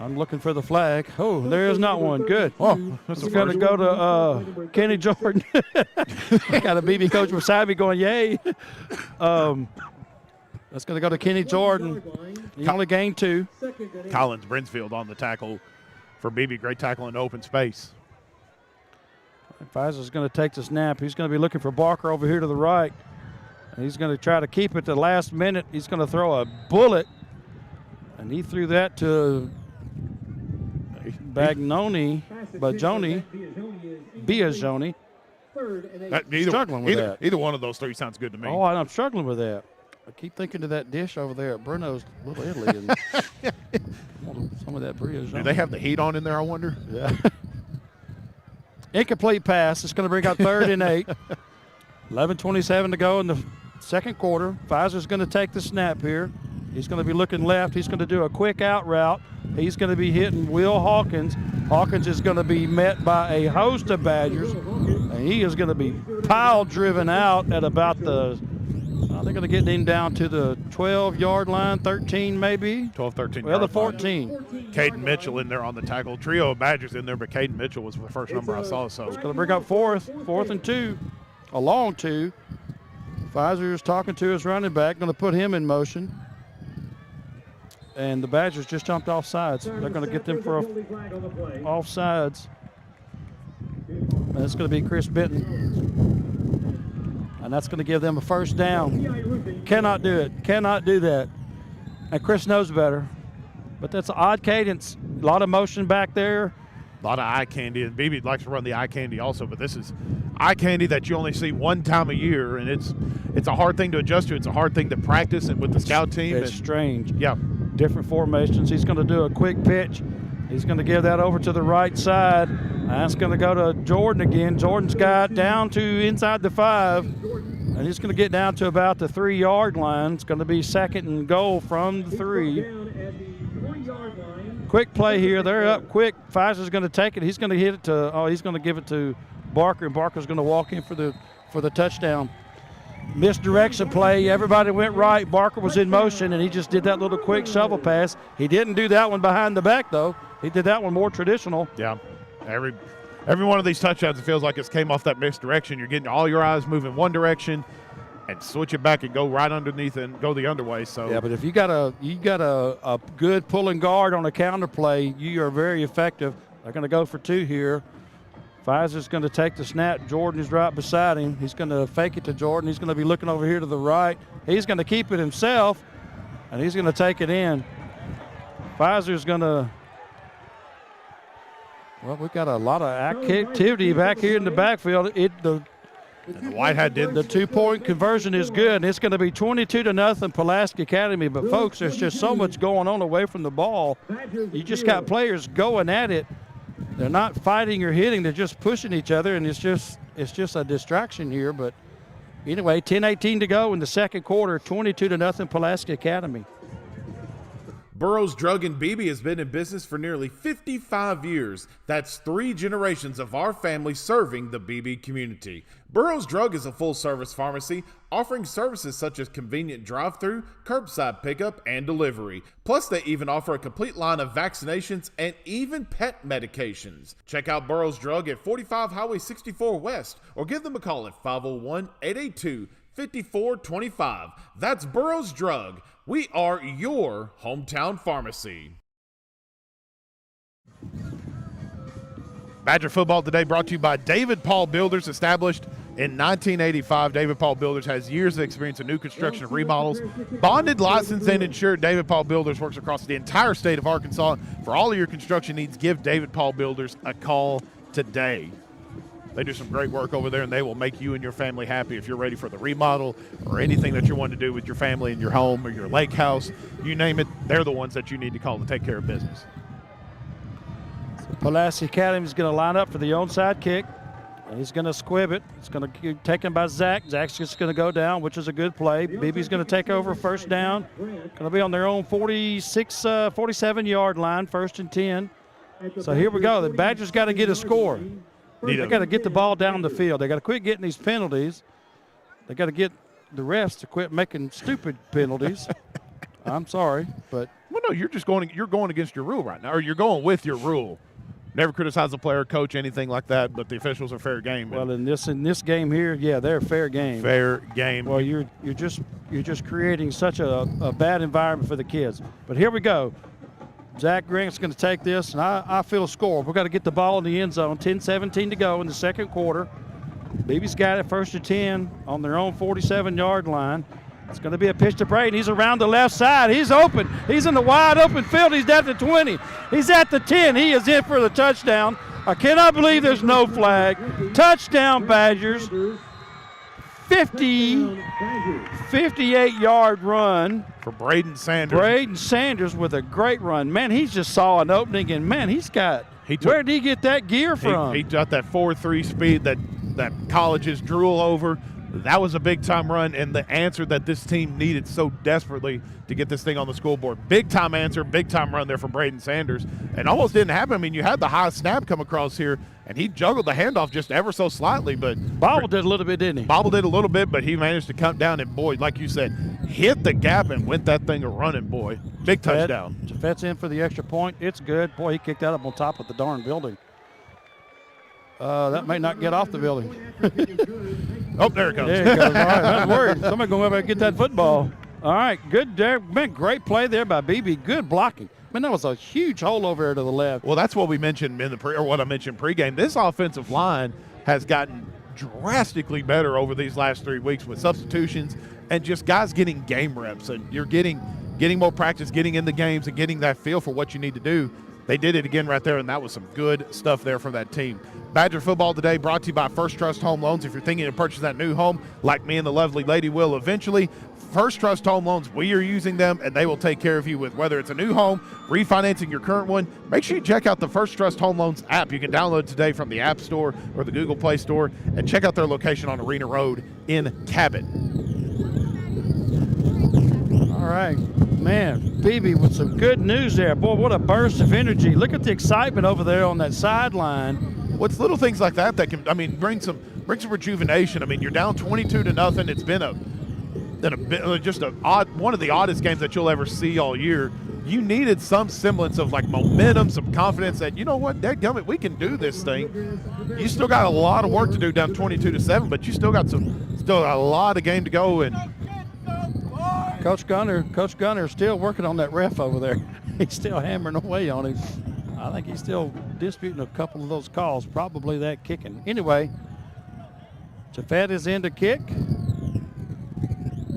I'm looking for the flag. Oh, there is not one. Good. Oh, it's going to go to Kenny Jordan. I got a BB coach beside me going, yay. That's going to go to Kenny Jordan. He only gained 2. Collins Brinsfield on the tackle for Beebe. Great tackle in open space. Pfizer's going to take the snap. He's going to be looking for Barker over here to the right. And he's going to try to keep it the last minute. He's going to throw a bullet. And he threw that to Biagioni. Struggling with that. Either one of those 3 sounds good to me. Oh, I'm struggling with that. I keep thinking of that dish over there at Bruno's Little Italy. And some of that Biagioni. Do they have the heat on in there, I wonder? Yeah. Incomplete pass. It's going to bring out 3rd and 8. 11:27 to go in the second quarter. Pfizer's going to take the snap here. He's going to be looking left. He's going to do a quick out route. He's going to be hitting Will Hawkins. Hawkins is going to be met by a host of Badgers, and he is going to be pile driven out at about the, they're going to get him down to the 12-yard line, 13 maybe. 12, 13. Well, the 14. Caden Mitchell in there on the tackle. Trio of Badgers in there, but Caden Mitchell was the first number I saw. So it's going to bring up 4th and 2, a long 2. Pfizer is talking to his running back, going to put him in motion. And the Badgers just jumped off sides. They're going to get them for off sides. And it's going to be Chris Benton. And that's going to give them a first down. Cannot do it. Cannot do that. And Chris knows better. But that's an odd cadence. A lot of motion back there. A lot of eye candy. And Beebe likes to run the eye candy also. But this is eye candy that you only see one time a year. And it's a hard thing to adjust to. It's a hard thing to practice and with the scout team. It's strange. Yeah. Different formations. He's going to do a quick pitch. He's going to give that over to the right side. That's going to go to Jordan again. Jordan's got down to inside the 5. And he's going to get down to about the 3-yard line. It's going to be 2nd and goal from the 3. Quick play here. They're up quick. Pfizer's going to take it. He's going to hit it to, he's going to give it to Barker, and Barker's going to walk in for the touchdown. Misdirection play. Everybody went right. Barker was in motion, and he just did that little quick shovel pass. He didn't do that one behind the back, though. He did that one more traditional. Yeah. Every one of these touchdowns, it feels like it came off that misdirection. You're getting all your eyes moving one direction and switch it back and go right underneath and go the other way. So yeah, but if you got a good pulling guard on a counter play, you are very effective. They're going to go for 2 here. Pfizer's going to take the snap. Jordan is right beside him. He's going to fake it to Jordan. He's going to be looking over here to the right. He's going to keep it himself, and he's going to take it in. Pfizer's going to – well, we've got a lot of activity back here in the backfield. The Whitehead did. The 2-point conversion is good, and it's going to be 22-0 Pulaski Academy. But, folks, there's just so much going on away from the ball. You just got players going at it. They're not fighting or hitting. They're just pushing each other, and it's just a distraction here. But anyway, 10:18 to go in the second quarter, 22-0 Pulaski Academy. Burroughs Drug in Beebe has been in business for nearly 55 years. That's 3 generations of our family serving the Beebe community. Burroughs Drug is a full-service pharmacy offering services such as convenient drive-through, curbside pickup, and delivery. Plus, they even offer a complete line of vaccinations and even pet medications. Check out Burroughs Drug at 45 Highway 64 West or give them a call at 501-882-5425. That's Burroughs Drug. We are your hometown pharmacy. Badger football today brought to you by David Paul Builders, established in 1985. David Paul Builders has years of experience in new construction and remodels. Bonded, licensed, and insured, David Paul Builders works across the entire state of Arkansas. For all of your construction needs, give David Paul Builders a call today. They do some great work over there, and they will make you and your family happy if you're ready for the remodel or anything that you want to do with your family and your home or your lake house. You name it, they're the ones that you need to call to take care of business. So Pulaski Academy is going to line up for the onside kick. And he's going to squib it. It's going to be taken by Zach. Zach's just going to go down, which is a good play. Beebe's going to take over first down. Going to be on their own 47-yard line, 1st and 10. So here we go. The Badgers got to get a score. They got to get the ball down the field. They got to quit getting these penalties. They got to get the refs to quit making stupid penalties. I'm sorry, but well, no, you're going against your rule right now, or you're going with your rule. Never criticize the player, coach, anything like that, but the officials are fair game. Well, in this game here, yeah, they're fair game. Fair game. Well, you're just creating such a bad environment for the kids. But here we go. Zach Grant's going to take this, and I feel a score. We've got to get the ball in the end zone. 10-17 to go in the second quarter. Beebe's got it 1st and 10 on their own 47-yard line. It's going to be a pitch to Braden. He's around the left side. He's open. He's in the wide open field. He's at the 20. He's at the 10. He is in for the touchdown. I cannot believe there's no flag. Touchdown Badgers. 58-yard run. For Braden Sanders. Braden Sanders with a great run. Man, he just saw an opening, and, man, where did he get that gear from? He got that 4.3 speed that colleges drool over. That was a big-time run, and the answer that this team needed so desperately to get this thing on the scoreboard. Big-time answer, big-time run there for Braden Sanders, and almost didn't happen. I mean, you had the high snap come across here, and he juggled the handoff just ever so slightly. But Bobble did a little bit, didn't he? Bobble did a little bit, but he managed to come down, and, boy, like you said, hit the gap and went that thing a-running, boy. Big touchdown. Jafette's in for the extra point. It's good. Boy, he kicked that up on top of the darn building. That may not get off the building. Oh, there it goes. There it goes. All right, I'm worried. Somebody going over and get that football. All right, good there. Man, great play there by Beebe. Good blocking. Man, that was a huge hole over there to the left. Well, that's what we mentioned what I mentioned pregame. This offensive line has gotten drastically better over these last 3 weeks with substitutions and just guys getting game reps. And you're getting more practice, getting in the games, and getting that feel for what you need to do. They did it again right there, and that was some good stuff there from that team. Badger football today brought to you by First Trust Home Loans. If you're thinking of purchasing that new home, like me and the lovely lady will eventually, First Trust Home Loans, we are using them, and they will take care of you with whether it's a new home, refinancing your current one. Make sure you check out the First Trust Home Loans app. You can download it today from the App Store or the Google Play Store, and check out their location on Arena Road in Cabot. All right. Man, Beebe with some good news there. Boy, what a burst of energy. Look at the excitement over there on that sideline. What's little things like that can, bring some rejuvenation. I mean, you're down 22-0. It's been one of the oddest games that you'll ever see all year. You needed some semblance of momentum, some confidence that, you know what, dadgummit, we can do this thing. You still got a lot of work to do down 22-7, but you still got a lot of game to go. And Coach Gunner still working on that ref over there. He's still hammering away on him. I think he's still disputing a couple of those calls, probably that kicking. Anyway, Jafet is in to kick.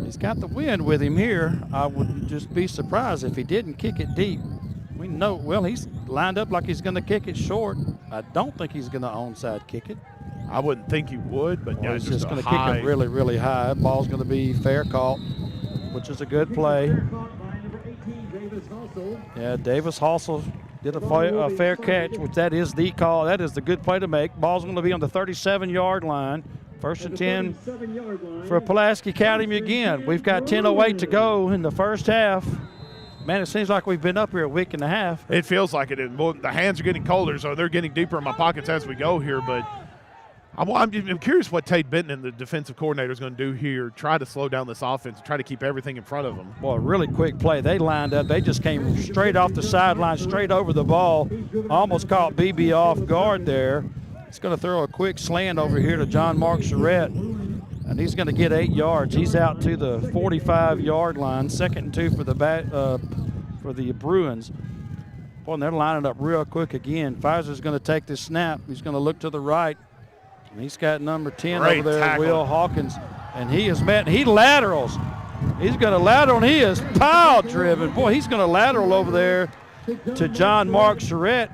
He's got the wind with him here. I would just be surprised if he didn't kick it deep. We know, well, he's lined up like he's going to kick it short. I don't think he's going to onside kick it. I wouldn't think he would, but yeah, he's just going to kick it really, really high. Ball's going to be fair caught, which is a good play. Yeah, Davis Halsell did a fair catch, which that is the call. That is the good play to make. Ball's going to be on the 37-yard line. 1st and 10 for Pulaski Academy again. We've got 10:08 to go in the first half. Man, it seems like we've been up here a week and a half. It feels like it. Well, the hands are getting colder, so they're getting deeper in my pockets as we go here. But I'm curious what Tate Benton, the defensive coordinator, is going to do here, try to slow down this offense, try to keep everything in front of them. Boy, really quick play. They lined up. They just came straight off the sideline, straight over the ball. Almost caught Beebe off guard there. He's going to throw a quick slant over here to John Mark Charette, and he's going to get 8 yards. He's out to the 45-yard line. 2nd and 2 for the Bruins. Boy, and they're lining up real quick again. Pfizer's going to take this snap. He's going to look to the right. And he's got number 10 Great over there, tackle. Will Hawkins. And he laterals. He's going to lateral, and he is pile-driven. Boy, he's going to lateral over there to John Mark Charette.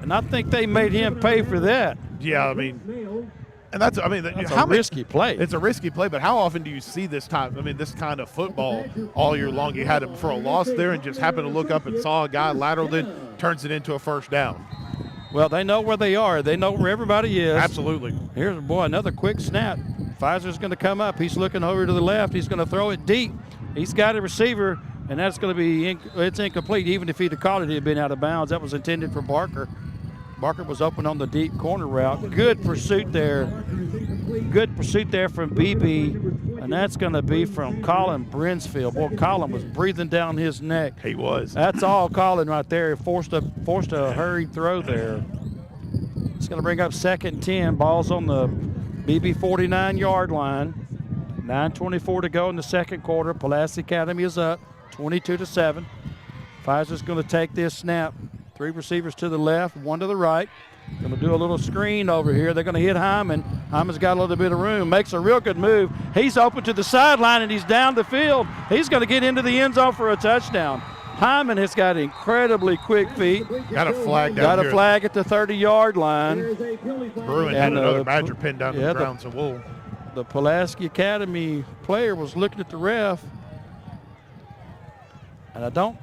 And I think they made him pay for that. Yeah, and that's a risky play. It's a risky play, but how often do you see this kind of football all year long? You had it for a loss there and just happened to look up and saw a guy lateraled it, turns it into a first down. Well, they know where they are. They know where everybody is. Absolutely. Here's, another quick snap. Pfizer's going to come up. He's looking over to the left. He's going to throw it deep. He's got a receiver, and that's going to be it's incomplete. Even if he'd have caught it, he'd been out of bounds. That was intended for Barker. Barker was open on the deep corner route. Good pursuit there. Good pursuit there from Beebe. And that's going to be from Colin Brinsfield. Boy, Colin was breathing down his neck. He was. That's all Colin right there. Forced a hurried throw there. It's going to bring up 2nd and 10. Ball's on the Beebe 49-yard line. 9:24 to go in the second quarter. Pulaski Academy is up 22-7. Pfizer's going to take this snap. 3 receivers to the left, 1 to the right. Going to do a little screen over here. They're going to hit Hyman. Hyman's got a little bit of room. Makes a real good move. He's open to the sideline, and he's down the field. He's going to get into the end zone for a touchdown. Hyman has got incredibly quick feet. Got a flag down Got here. a flag at the 30-yard line. Bruin had another Badger pinned down to the ground, so we'll. The Pulaski Academy player was looking at the ref. And I don't.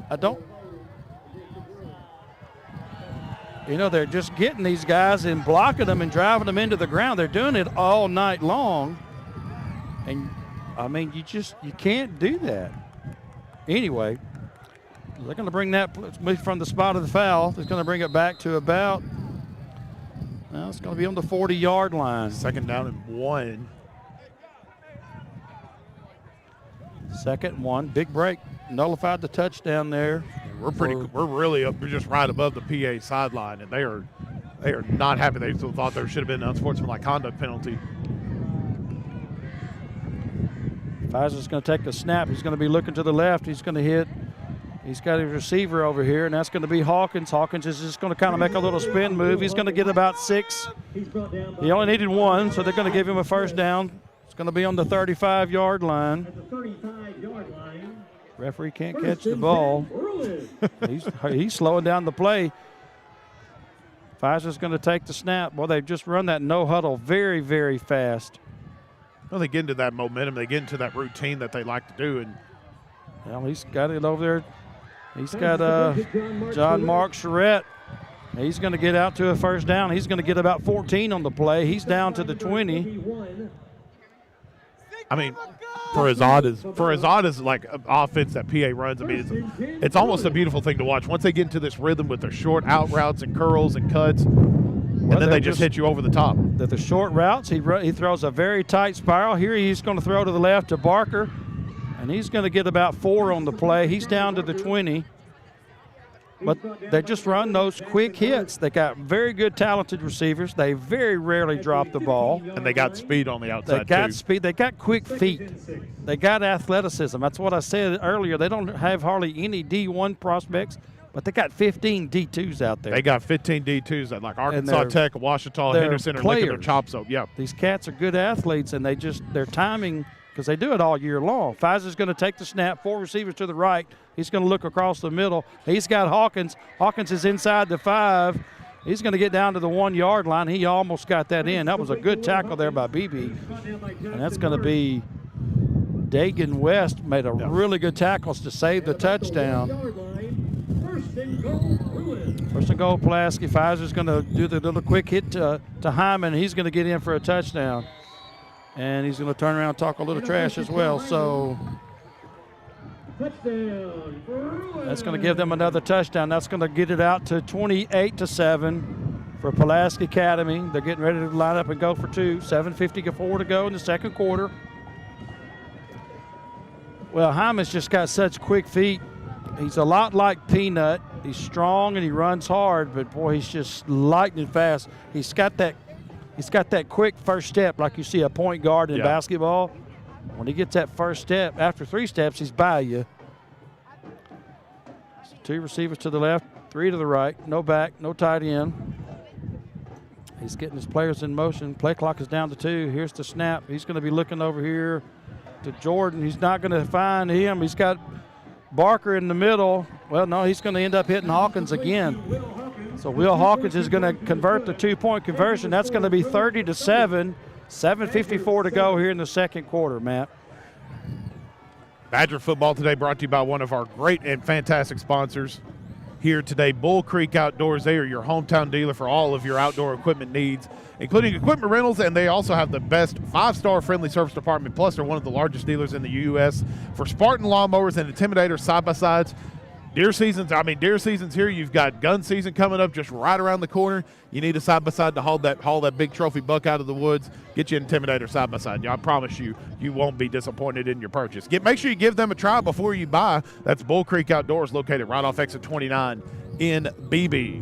You know, they're just getting these guys and blocking them and driving them into the ground. They're doing it all night long. And, I mean, you can't do that. Anyway, they're going to bring that from the spot of the foul. They're going to bring it back to about, well, it's going to be on the 40-yard line. 2nd down and 1. 2nd and 1. Big break. Nullified the touchdown there. We're really up. We're just right above the PA sideline, and they are not happy. They still thought there should have been an unsportsmanlike conduct penalty. Pfizer's going to take the snap. He's going to be looking to the left. He's going to hit. He's got a receiver over here, and that's going to be Hawkins. Hawkins is just going to kind of make a little spin move. He's going to get about 6. He only needed 1, so they're going to give him a first down. It's going to be on the 35-yard line. Referee can't catch the ball. He's slowing down the play. Pfizer's going to take the snap. Well, they've just run that no huddle very, very fast. Well, they get into that momentum. They get into that routine that they like to do. And well, he's got it over there. He's got John Mark Charette. He's going to get out to a first down. He's going to get about 14 on the play. He's down to the 20. I mean, for as odd as like offense that PA runs, I mean, it's almost a beautiful thing to watch. Once they get into this rhythm with their short out routes and curls and cuts, and then they just hit you over the top. The short routes, he throws a very tight spiral. Here he's going to throw to the left to Barker, and he's going to get about 4 on the play. He's down to the 20. But they just run those quick hits. They got very good, talented receivers. They very rarely drop the ball. And they got speed on the outside, They got speed. They got quick feet. They got athleticism. That's what I said earlier. They don't have hardly any D1 prospects, but they got 15 D2s out there. They got 15 D2s that like Arkansas Tech, Ouachita, Henderson are licking their chops up. Yeah. These cats are good athletes, and their timing, because they do it all year long. Pfizer's going to take the snap, 4 receivers to the right. He's going to look across the middle. He's got Hawkins. Hawkins is inside the 5. He's going to get down to the 1-yard line. He almost got that in. That was a good tackle there by Beebe. And that's going to be Dagan West made a really good tackles to save the touchdown. First and goal, Pulaski. Pfizer's going to do the little quick hit to Hyman. He's going to get in for a touchdown. And he's going to turn around and talk a little trash as well. So that's going to give them another touchdown. That's going to get it out to 28-7 for Pulaski Academy. They're getting ready to line up and go for 2. 7:54 to go in the second quarter. Well, Hyman's just got such quick feet. He's a lot like Peanut. He's strong and he runs hard, but boy, he's just lightning fast. He's got that quick first step like you see a point guard in basketball. When he gets that first step, after 3 steps, he's by you. So 2 receivers to the left, 3 to the right, no back, no tight end. He's getting his players in motion. Play clock is down to 2. Here's the snap. He's going to be looking over here to Jordan. He's not going to find him. He's got Barker in the middle. Well, no, he's going to end up hitting Hawkins again. So Will Hawkins is going to convert the 2-point conversion. That's going to be 30-7. 7:54 to go here in the second quarter, Matt. Badger football today brought to you by one of our great and fantastic sponsors here today, Bull Creek Outdoors. They are your hometown dealer for all of your outdoor equipment needs, including equipment rentals, and they also have the best 5-star friendly service department. Plus, they're one of the largest dealers in the U.S. for Spartan lawnmowers and Intimidator side-by-sides. Deer season's here. You've got gun season coming up just right around the corner. You need a side-by-side to haul that big trophy buck out of the woods. Get you an Intimidator side-by-side. I promise you, you won't be disappointed in your purchase. Make sure you give them a try before you buy. That's Bull Creek Outdoors, located right off exit 29 in Beebe.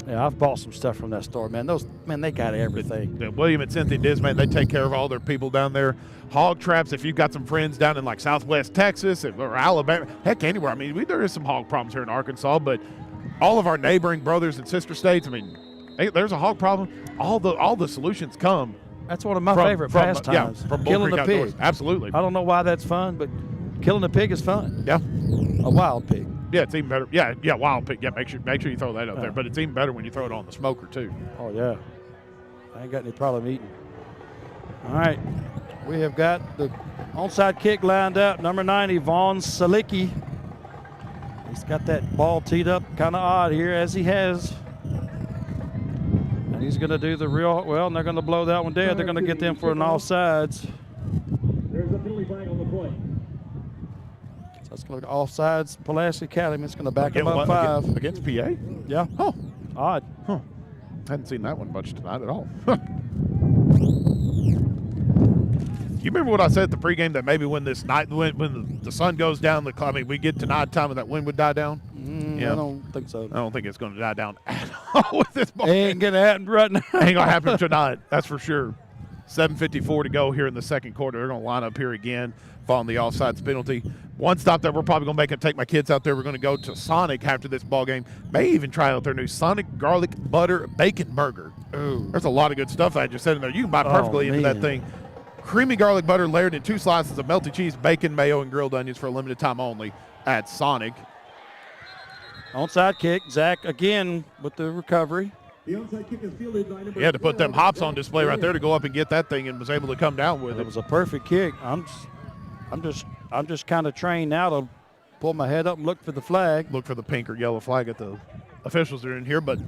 Yeah, I've bought some stuff from that store, man. They got everything. William and Cynthia Diz, man, they take care of all their people down there. Hog traps, if you've got some friends down in like Southwest Texas or Alabama, heck, anywhere. I mean, there is some hog problems here in Arkansas, but all of our neighboring brothers and sister states, I mean, there's a hog problem. All the solutions come. That's one of my favorite pastimes. From killing the pig. Absolutely. I don't know why that's fun, but killing a pig is fun. Yeah. A wild pig. Yeah, it's even better. Yeah, wild pig. Yeah, make sure you throw that up there. But it's even better when you throw it on the smoker too. Oh yeah. I ain't got any problem eating. All right. We have got the onside kick lined up. Number 90, Vaughn Salicki. He's got that ball teed up kind of odd here, as he has. And he's going to do the and they're going to blow that one dead. They're going to get them for an offsides. There's a penalty flag on the play. So it's going to go offsides. Pulaski Academy. It's going to back them up 5. Against PA? Yeah. Oh. Odd. Huh. Hadn't seen that one much tonight at all. You remember what I said at the pregame, that maybe when the sun goes down, we get to nighttime and that wind would die down? Yeah. I don't think so. I don't think it's going to die down at all with this ball. Ain't going to happen right now. Ain't going to happen tonight, that's for sure. 7:54 to go here in the second quarter. They're going to line up here again, following the offsides penalty. One stop that we're probably going to make and take my kids out there. We're going to go to Sonic after this ball game. May even try out their new Sonic Garlic Butter Bacon Burger. Ooh. There's a lot of good stuff I just said in there. You can buy perfectly into that thing. Creamy garlic butter layered in 2 slices of melted cheese, bacon, mayo, and grilled onions for a limited time only at Sonic. Onside kick. Zach again with the recovery. The onside kick is fielded by number He had to put them hops on display right there to go up and get that thing, and was able to come down with it. It was a perfect kick. I'm just kind of trained now to pull my head up and look for the flag. Look for the pink or yellow flag at the officials that are in here, but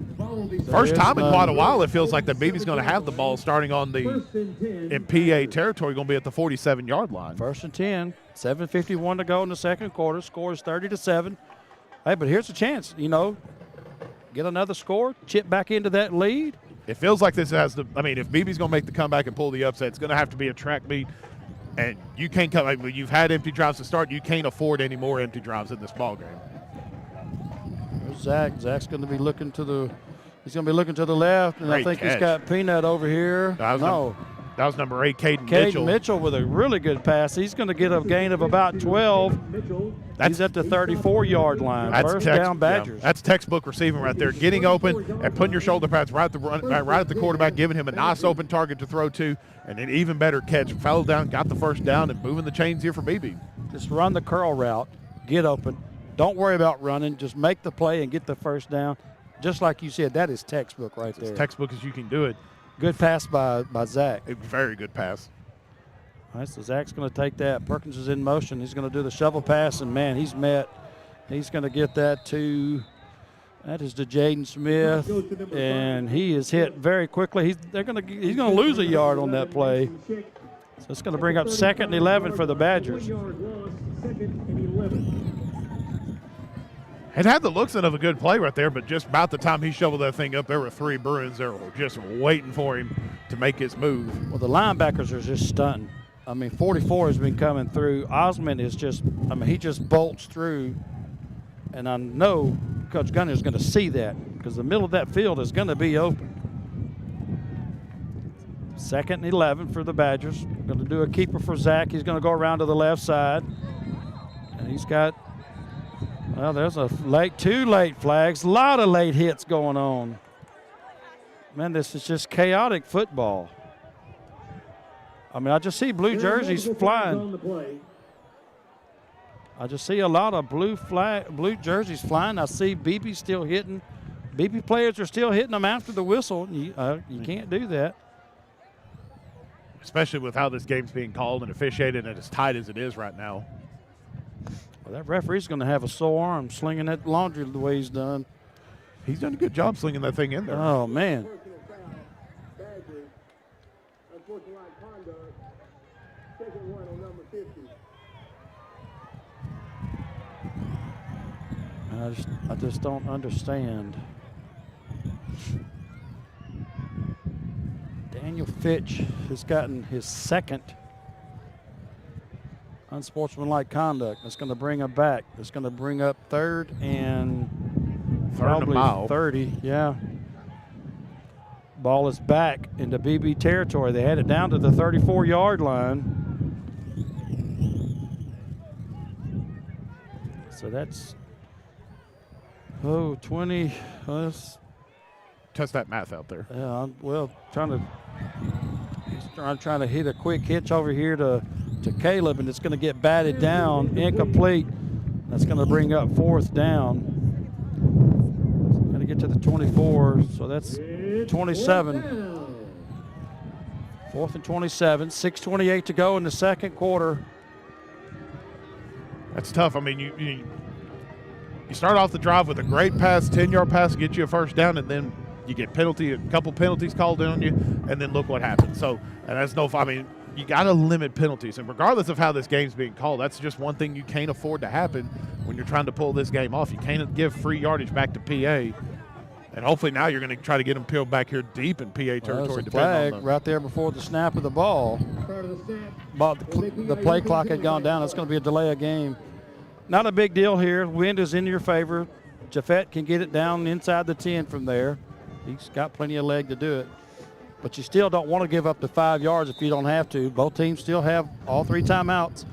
first time in quite a while it feels like that Beebe's going to have the ball starting on in PA territory, going to be at the 47-yard line. 1st and 10, 7:51 to go in the second quarter. Score is 30-7. Hey, but here's a chance, get another score, chip back into that lead. It feels like this has if Beebe's going to make the comeback and pull the upset, it's going to have to be a track meet, and you can't come. You've had empty drives to start. You can't afford any more empty drives in this ball game. Zach's going to be looking to the left, and Great I think catch. He's got Peanut over here. That was number 8, Caden Mitchell with a really good pass. He's going to get a gain of about 12. He's at the 34-yard line. First down Badgers. That's textbook receiving right there. Getting open and putting your shoulder pads right at the quarterback, giving him a nice open target to throw to, and an even better catch. Fell down, got the first down, and moving the chains here for Beebe. Just run the curl route, get open. Don't worry about running. Just make the play and get the first down. Just like you said, that is textbook right there. As textbook as you can do it. Good pass by Zach. A very good pass. All right, so Zach's going to take that. Perkins is in motion. He's going to do the shovel pass, and, man, he's met. He's going to get that to – that is to Jaden Smith, and he is hit very quickly. He's going to lose a yard on that play. So it's going to bring up 2nd and 11 for the Badgers. It had the looks of a good play right there, but just about the time he shoveled that thing up, there were 3 Bruins there were just waiting for him to make his move. Well, the linebackers are just stunting. 44 has been coming through. Osmond is just, he just bolts through. And I know Coach Gunner is going to see that because the middle of that field is going to be open. 2nd and 11 for the Badgers. Going to do a keeper for Zach. He's going to go around to the left side. And he's got, well, there's two late flags. A lot of late hits going on. Man, this is just chaotic football. I just see blue jerseys flying. I just see a lot of blue jerseys flying. I see Beebe still hitting. Beebe players are still hitting them after the whistle. You can't do that. Especially with how this game's being called and officiated and as tight as it is right now. Well, that referee's going to have a sore arm slinging that laundry the way he's done. He's done a good job slinging that thing in there. Oh, man. I just don't understand. Daniel Fitch has gotten his second unsportsmanlike conduct. That's going to bring him back. That's going to bring up third and probably 30. Yeah. Ball is back into Beebe territory. They had it down to the 34-yard line. So that's 20. Test that math out there. Yeah, well, trying to hit a quick hitch over here to Caleb, and it's going to get batted down, incomplete. That's going to bring up fourth down. Going to get to the 24, so that's 27. Fourth and 27, 6:28 to go in the second quarter. That's tough. I mean, you start off the drive with a great pass, 10-yard pass, get you a first down, and then you get a couple penalties called on you, and then look what happens. So, and that's I mean, you got to limit penalties. And regardless of how this game's being called, that's just one thing you can't afford to happen when you're trying to pull this game off. You can't give free yardage back to PA. And hopefully now you're going to try to get them peeled back here deep in PA territory. There's a flag right there before the snap of the ball. But the play clock had gone down. It's going to be a delay of game. Not a big deal here. Wind is in your favor. Jaffet can get it down inside the 10 from there. He's got plenty of leg to do it. But you still don't want to give up the 5 yards if you don't have to. Both teams still have all 3 timeouts.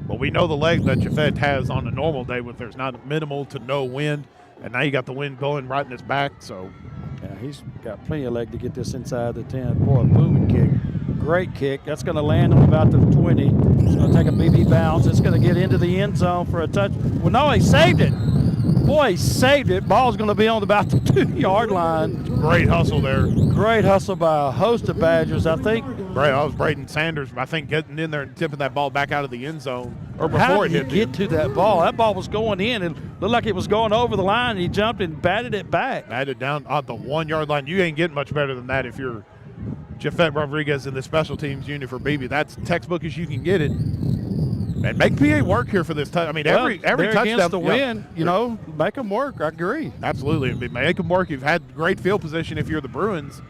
Well, we know the leg that Jaffet has on a normal day when there's not minimal to no wind. And now you got the wind blowing right in his back, so. Yeah, he's got plenty of leg to get this inside the 10. Boy, a booming kick. Great kick. That's going to land on about the 20. It's going to take a BB bounce. It's going to get into the end zone for a touch. Well, no, he saved it. Boy, he saved it. Ball's going to be on about the 2-yard line. Great hustle there. Great hustle by a host of Badgers, I think. That was Braden Sanders, I think, getting in there and tipping that ball back out of the end zone. Or before it hit How did he get to that ball? That ball was going in and looked like it was going over the line. He jumped and batted it back. Batted down on the 1-yard line. You ain't getting much better than that if you're Jaffet Rodriguez in the special teams unit for Beebe. That's textbook as you can get it. And make PA work here for this time. I mean, every touchdown. Against the win, make them work. I agree. Absolutely. I mean, make them work. You've had great field position if you're the Bruins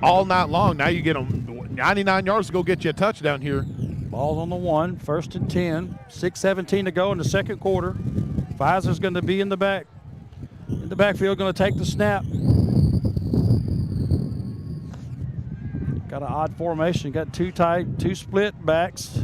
all night long. Now you get them 99 yards to go get you a touchdown here. Ball's on the 1, 1st and 10, 6:17 to go in the second quarter. Pfizer's going to be in the backfield, going to take the snap. Got an odd formation. Got 2 tight, 2 split backs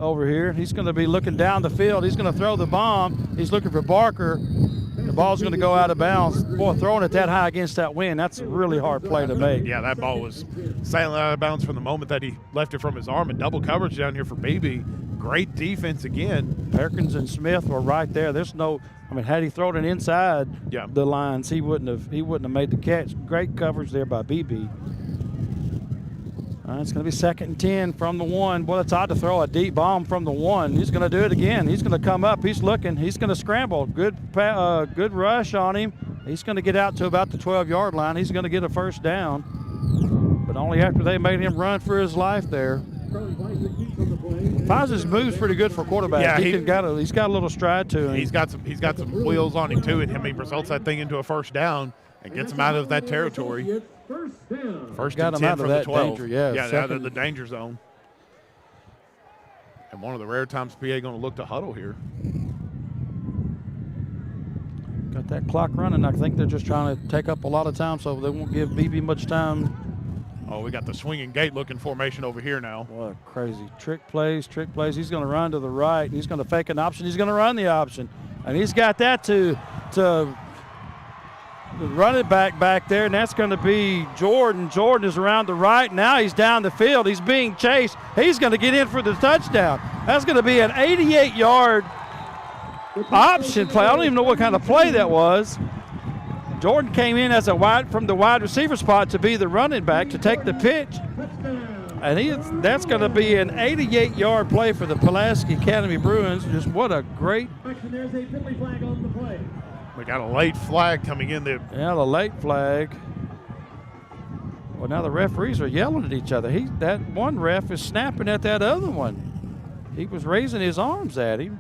over here. He's going to be looking down the field. He's going to throw the bomb. He's looking for Barker. The ball's going to go out of bounds. Boy, throwing it that high against that wind, that's a really hard play to make. Yeah, that ball was sailing out of bounds from the moment that he left it from his arm. And double coverage down here for Beebe. Great defense again. Perkins and Smith were right there. There's no, had he thrown it inside the lines, he wouldn't have made the catch. Great coverage there by Beebe. It's going to be 2nd and 10 from the 1. Boy, it's odd to throw a deep bomb from the 1. He's going to do it again. He's going to come up. He's looking. He's going to scramble. Good rush on him. He's going to get out to about the 12-yard line. He's going to get a first down, but only after they made him run for his life there. Pfizer's moves pretty good for a quarterback. Yeah, he's got a little stride to him. He's got some wheels on him too, and he results that thing into a first down and gets him out of that territory. First and 10 from the 12. Out of the danger zone. And one of the rare times PA going to look to huddle here. Got that clock running. I think they're just trying to take up a lot of time so they won't give Beebe much time. Oh, we got the swinging gate looking formation over here now. What crazy trick plays. He's going to run to the right. He's going to fake an option. He's going to run the option. And he's got that to run it back there, and that's going to be Jordan. Jordan is around the right. Now he's down the field. He's being chased. He's going to get in for the touchdown. That's going to be an 88-yard option play. I don't even know what kind of play that was. Jordan came in as from the wide receiver spot to be the running back to take the pitch. And that's going to be an 88-yard play for the Pulaski Academy Bruins. Just what a great. There's a penalty flag on the play. We got a late flag coming in there. Yeah, the late flag. Well, now the referees are yelling at each other. That one ref is snapping at that other one. He was raising his arms at him.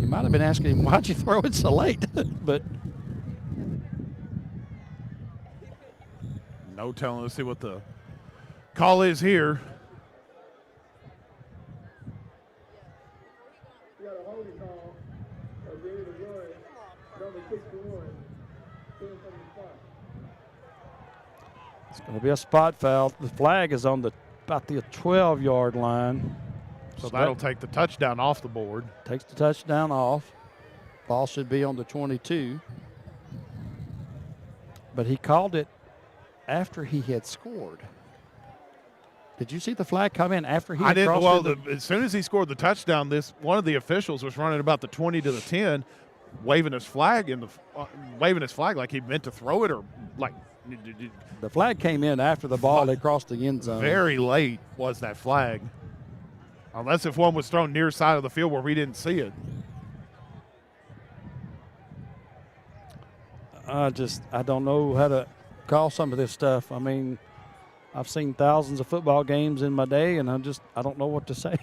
He might have been asking him, why'd you throw it so late? But no telling. Let's see what the call is here. It's going to be a spot foul. The flag is on about the 12-yard line. So that'll take the touchdown off the board. Takes the touchdown off. Ball should be on the 22. But he called it after he had scored. Did you see the flag come in after he had crossed? Well, as soon as he scored the touchdown, one of the officials was running about the 20 to the 10, waving his flag like he meant to throw it, or like. The flag came in after the ball had crossed the end zone. Very late was that flag. Unless if one was thrown near side of the field where we didn't see it. I don't know how to call some of this stuff. I mean, I've seen thousands of football games in my day, and I don't know what to say.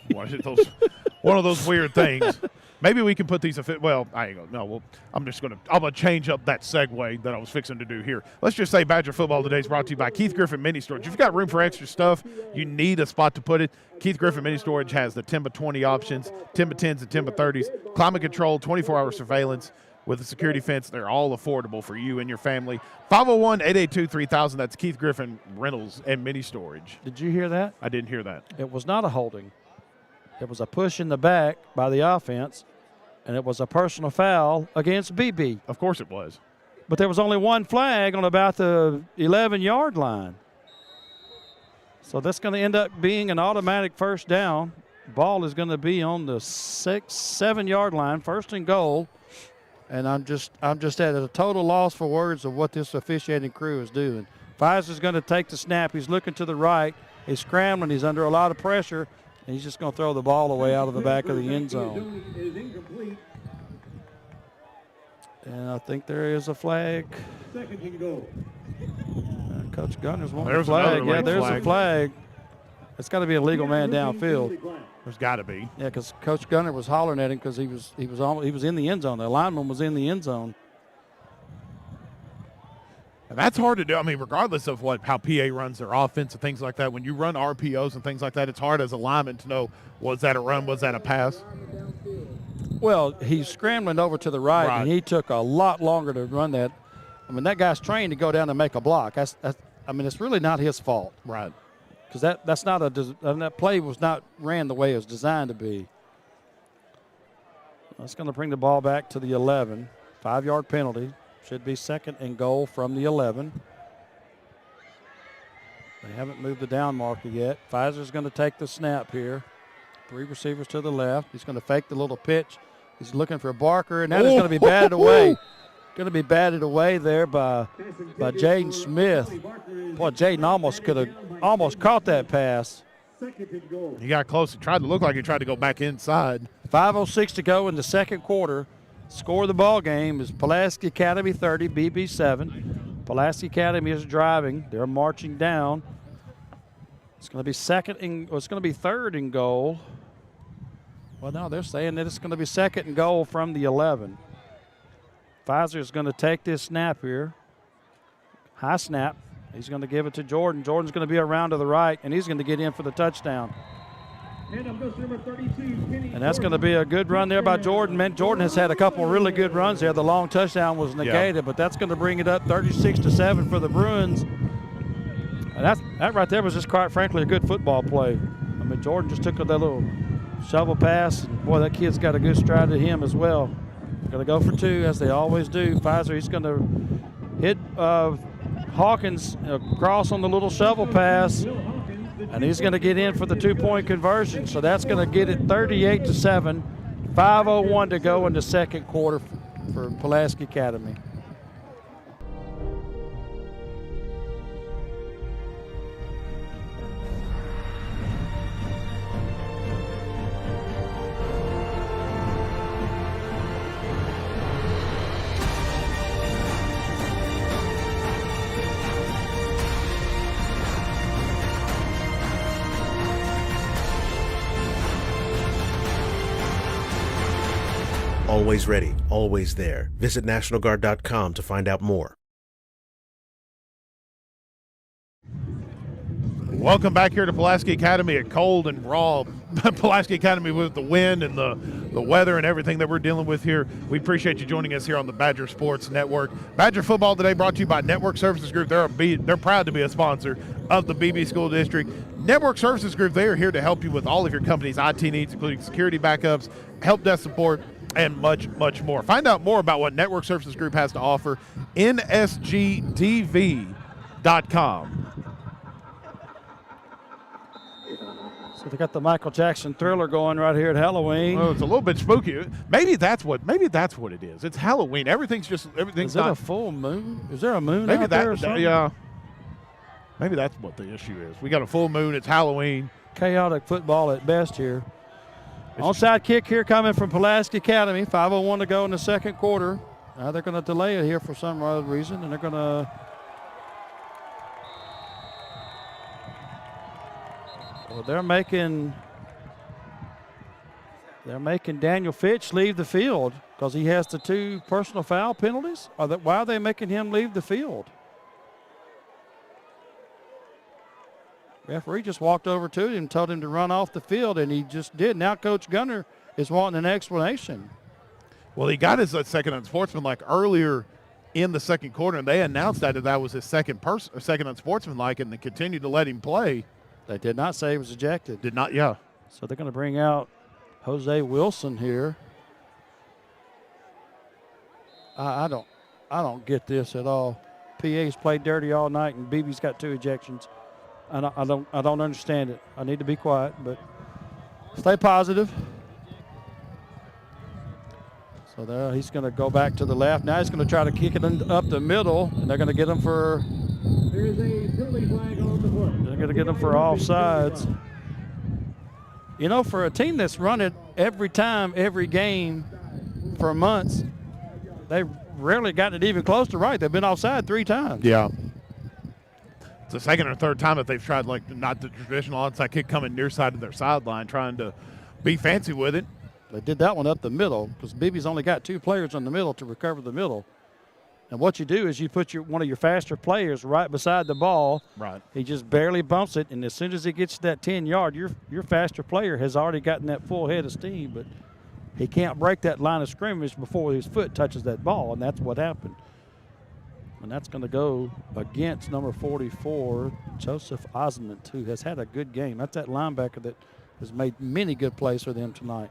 One of those weird things. Maybe we can put these. Well, I ain't gonna. No, well, I'm gonna change up that segue that I was fixing to do here. Let's just say Badger Football Today is brought to you by Keith Griffin Mini Storage. If you've got room for extra stuff, you need a spot to put it. Keith Griffin Mini Storage has the 10x20 options, 10x10s and 10x30s, climate control, 24-hour surveillance with a security fence. They're all affordable for you and your family. 501-882-3000. That's Keith Griffin Rentals and Mini Storage. Did you hear that? I didn't hear that. It was not a holding. It was a push in the back by the offense, and it was a personal foul against Beebe. Of course it was. But there was only one flag on about the 11-yard line. So that's going to end up being an automatic first down. Ball is going to be on the 7-yard line, first and goal. And I'm just at a total loss for words of what this officiating crew is doing. Pfizer's going to take the snap. He's looking to the right. He's scrambling. He's under a lot of pressure. And he's just going to throw the ball away out of the back of the end zone. And I think there is a flag. Second and goal. Coach Gunner's wanting a flag. Yeah, there's a flag. It's got to be a legal man downfield. There's got to be. Yeah, because Coach Gunner was hollering at him because he was in the end zone. The lineman was in the end zone. And that's hard to do. I mean, regardless of how PA runs their offense and things like that, when you run RPOs and things like that, it's hard as a lineman to know, was that a run, was that a pass? Well, he's scrambling over to the right, and he took a lot longer to run that. I mean, that guy's trained to go down and make a block. It's really not his fault. Right. Because that play was not ran the way it was designed to be. That's going to bring the ball back to the 11. 5-yard penalty. Should be second and goal from the 11. They haven't moved the down marker yet. Pfizer's going to take the snap here. 3 receivers to the left. He's going to fake the little pitch. He's looking for Barker, and that is going to be batted away. Going to be batted away there by Jaden Smith. Boy, Jaden almost caught that pass. He got close. He tried to look like he tried to go back inside. 5:06 to go in the second quarter. Score of the ball game is Pulaski Academy 30, Beebe 7. Pulaski Academy is driving. They're marching down. It's going to be third and goal. Well, no, they're saying that it's going to be second and goal from the 11. Pfizer is going to take this snap here. High snap. He's going to give it to Jordan. Jordan's going to be around to the right, and he's going to get in for the touchdown. And that's going to be a good run there by Jordan. Man, Jordan has had a couple of really good runs there. The long touchdown was negated, but that's going to bring it up 36-7 for the Bruins. And that right there was just, quite frankly, a good football play. I mean, Jordan just took that little shovel pass, and boy, that kid's got a good stride to him as well. Going to go for 2, as they always do. Pfizer, he's going to hit Hawkins across on the little shovel pass. And he's going to get in for the 2-point conversion. So that's going to get it 38-7. 5:01 to go in the second quarter for Pulaski Academy. Always ready, always there. Visit NationalGuard.com to find out more. Welcome back here to Pulaski Academy at cold and raw Pulaski Academy with the wind and the weather and everything that we're dealing with here. We appreciate you joining us here on the Badger Sports Network. Badger Football Today brought to you by Network Services Group. They're proud to be a sponsor of the Beebe School District. Network Services Group, they are here to help you with all of your company's IT needs, including security backups, help desk support, and much, much more. Find out more about what Network Services Group has to offer, nsgdv.com. So they got the Michael Jackson Thriller going right here at Halloween. Oh, it's a little bit spooky. Maybe that's what it is. It's Halloween. Everything's Is it a full moon? Is there a moon maybe out there or something? Yeah. Maybe that's what the issue is. We got a full moon. It's Halloween. Chaotic football at best here. Onside kick here coming from Pulaski Academy. 5:01 to go in the second quarter. They're going to delay it here for some other reason, and they're going to – well, they're making Daniel Fitch leave the field because he has the 2 personal foul penalties. Why are they making him leave the field? Referee just walked over to him and told him to run off the field, and he just did. Now Coach Gunner is wanting an explanation. Well, he got his second unsportsmanlike earlier in the second quarter, and they announced that was his second unsportsmanlike, and they continued to let him play. They did not say he was ejected. Did not, yeah. So they're going to bring out Jose Wilson here. I don't get this at all. PA's played dirty all night, and Beebe's got 2 ejections. I don't understand it. I need to be quiet, but stay positive. So there, he's going to go back to the left. Now he's going to try to kick it up the middle, and they're going to get him for. There's a penalty flag on the foot. They're going to get him for offsides. You know, for a team that's run it every time, every game for months, they've rarely gotten it even close to right. They've been offside 3 times. Yeah. It's the second or third time that they've tried, like, not the traditional onside kick coming near side of their sideline, trying to be fancy with it. They did that one up the middle because Beebe's only got 2 players in the middle to recover the middle. And what you do is you put one of your faster players right beside the ball. Right. He just barely bumps it, and as soon as he gets to that 10-yard, your faster player has already gotten that full head of steam, but he can't break that line of scrimmage before his foot touches that ball, and that's what happened. And that's going to go against number 44, Joseph Osmond, who has had a good game. That's that linebacker that has made many good plays for them tonight.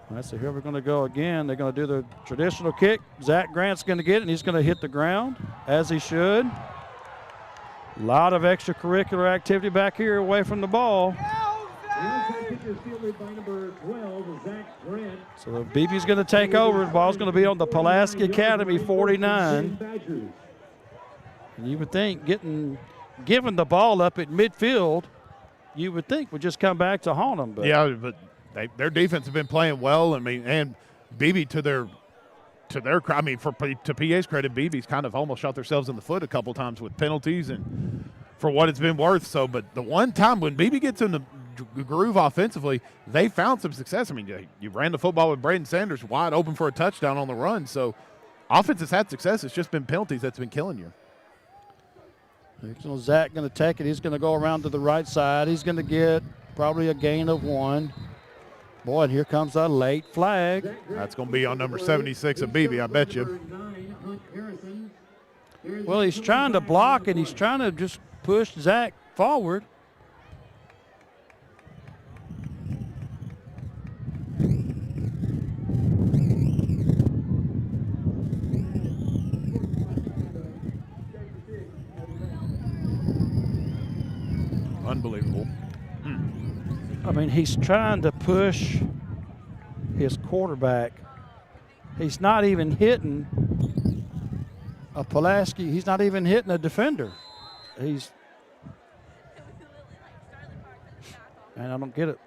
All right, so here we're going to go again. They're going to do the traditional kick. Zach Grant's going to get it, and he's going to hit the ground, as he should. A lot of extracurricular activity back here away from the ball. So Beebe's going to take over. The ball's going to be on the Pulaski Academy 49. And you would think given the ball up at midfield, you would think would just come back to haunt them. But yeah, but their defense have been playing well. I mean, and Beebe to PA's credit, Beebe's kind of almost shot themselves in the foot a couple times with penalties and for what it's been worth. So, but the one time when Beebe gets in the groove offensively, they found some success. I mean, you ran the football with Braden Sanders wide open for a touchdown on the run. So, offense has had success. It's just been penalties that's been killing you. So Zach going to take it. He's going to go around to the right side. He's going to get probably a gain of 1. Boy, and here comes a late flag. That's going to be on number 76 of Beebe, I bet you. Well, he's trying to block, and he's trying to just push Zach forward. Unbelievable. I mean, he's trying to push his quarterback. He's not even hitting a Pulaski. He's not even hitting a defender. And I don't get it.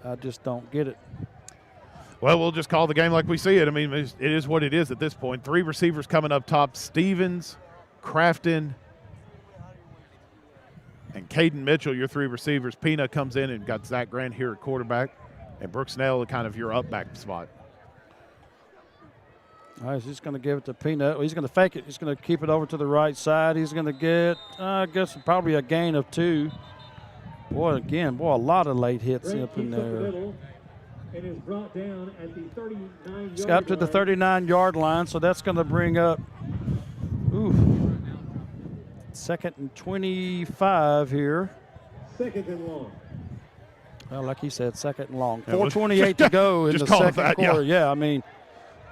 I just don't get it. Well, we'll just call the game like we see it. I mean, it is what it is at this point. 3 receivers coming up top: Stevens, Crafton, and Caden Mitchell, your 3 receivers. Pina comes in and got Zach Grant here at quarterback. and Brooks Snell kind of your up back spot. All right, he's going to give it to Peanut. He's going to fake it. He's going to keep it over to the right side. He's going to get, I guess, probably a gain of 2. Boy, a lot of late hits up in there. It is brought down at the 39-yard It's got up to the 39-yard line, so that's going to bring up, 2nd and 25 here. 2nd and long. Well, like he said, 2nd and long. 4:28 to go in the call it second that, quarter. Yeah, I mean,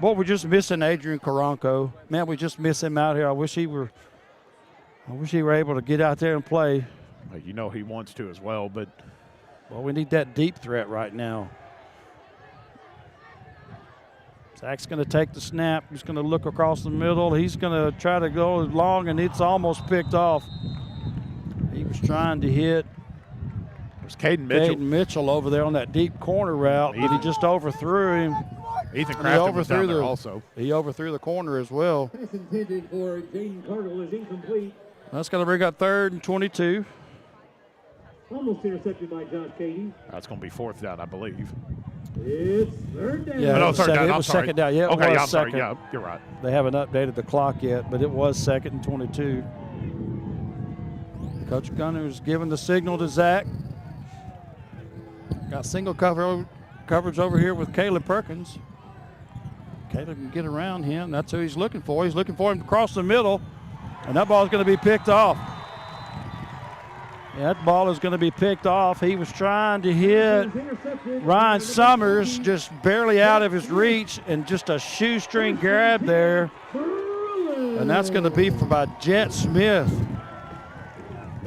boy, we're just missing Adrian Karanko. Man, we just miss him out here. I wish he were able to get out there and play. Well, you know he wants to as well, but we need that deep threat right now. Zach's going to take the snap. He's going to look across the middle. He's going to try to go long, and it's almost picked off. He was trying to hit. It was Caden Mitchell over there on that deep corner route, but he just overthrew him. Ethan Crafton was down there also. He overthrew the corner as well. Pass intended for Jaden Cardle is incomplete. That's going to bring up 3rd and 22. Almost intercepted by Josh Cady. That's going to be 4th down, I believe. It's 3rd down. Yeah, no, 3rd down. It was 2nd down. Yeah, okay, was I'm sorry. 2nd. Yeah, you're right. They haven't updated the clock yet, but it was 2nd and 22. Coach Gunner's giving the signal to Zach. Got single coverage over here with Caleb Perkins. Caleb can get around him. That's who he's looking for. He's looking for him to cross the middle, and that ball is going to be picked off. That ball is going to be picked off. He was trying to hit Ryan Summers, just barely out of his reach, and just a shoestring grab there. And that's going to be by Jet Smith.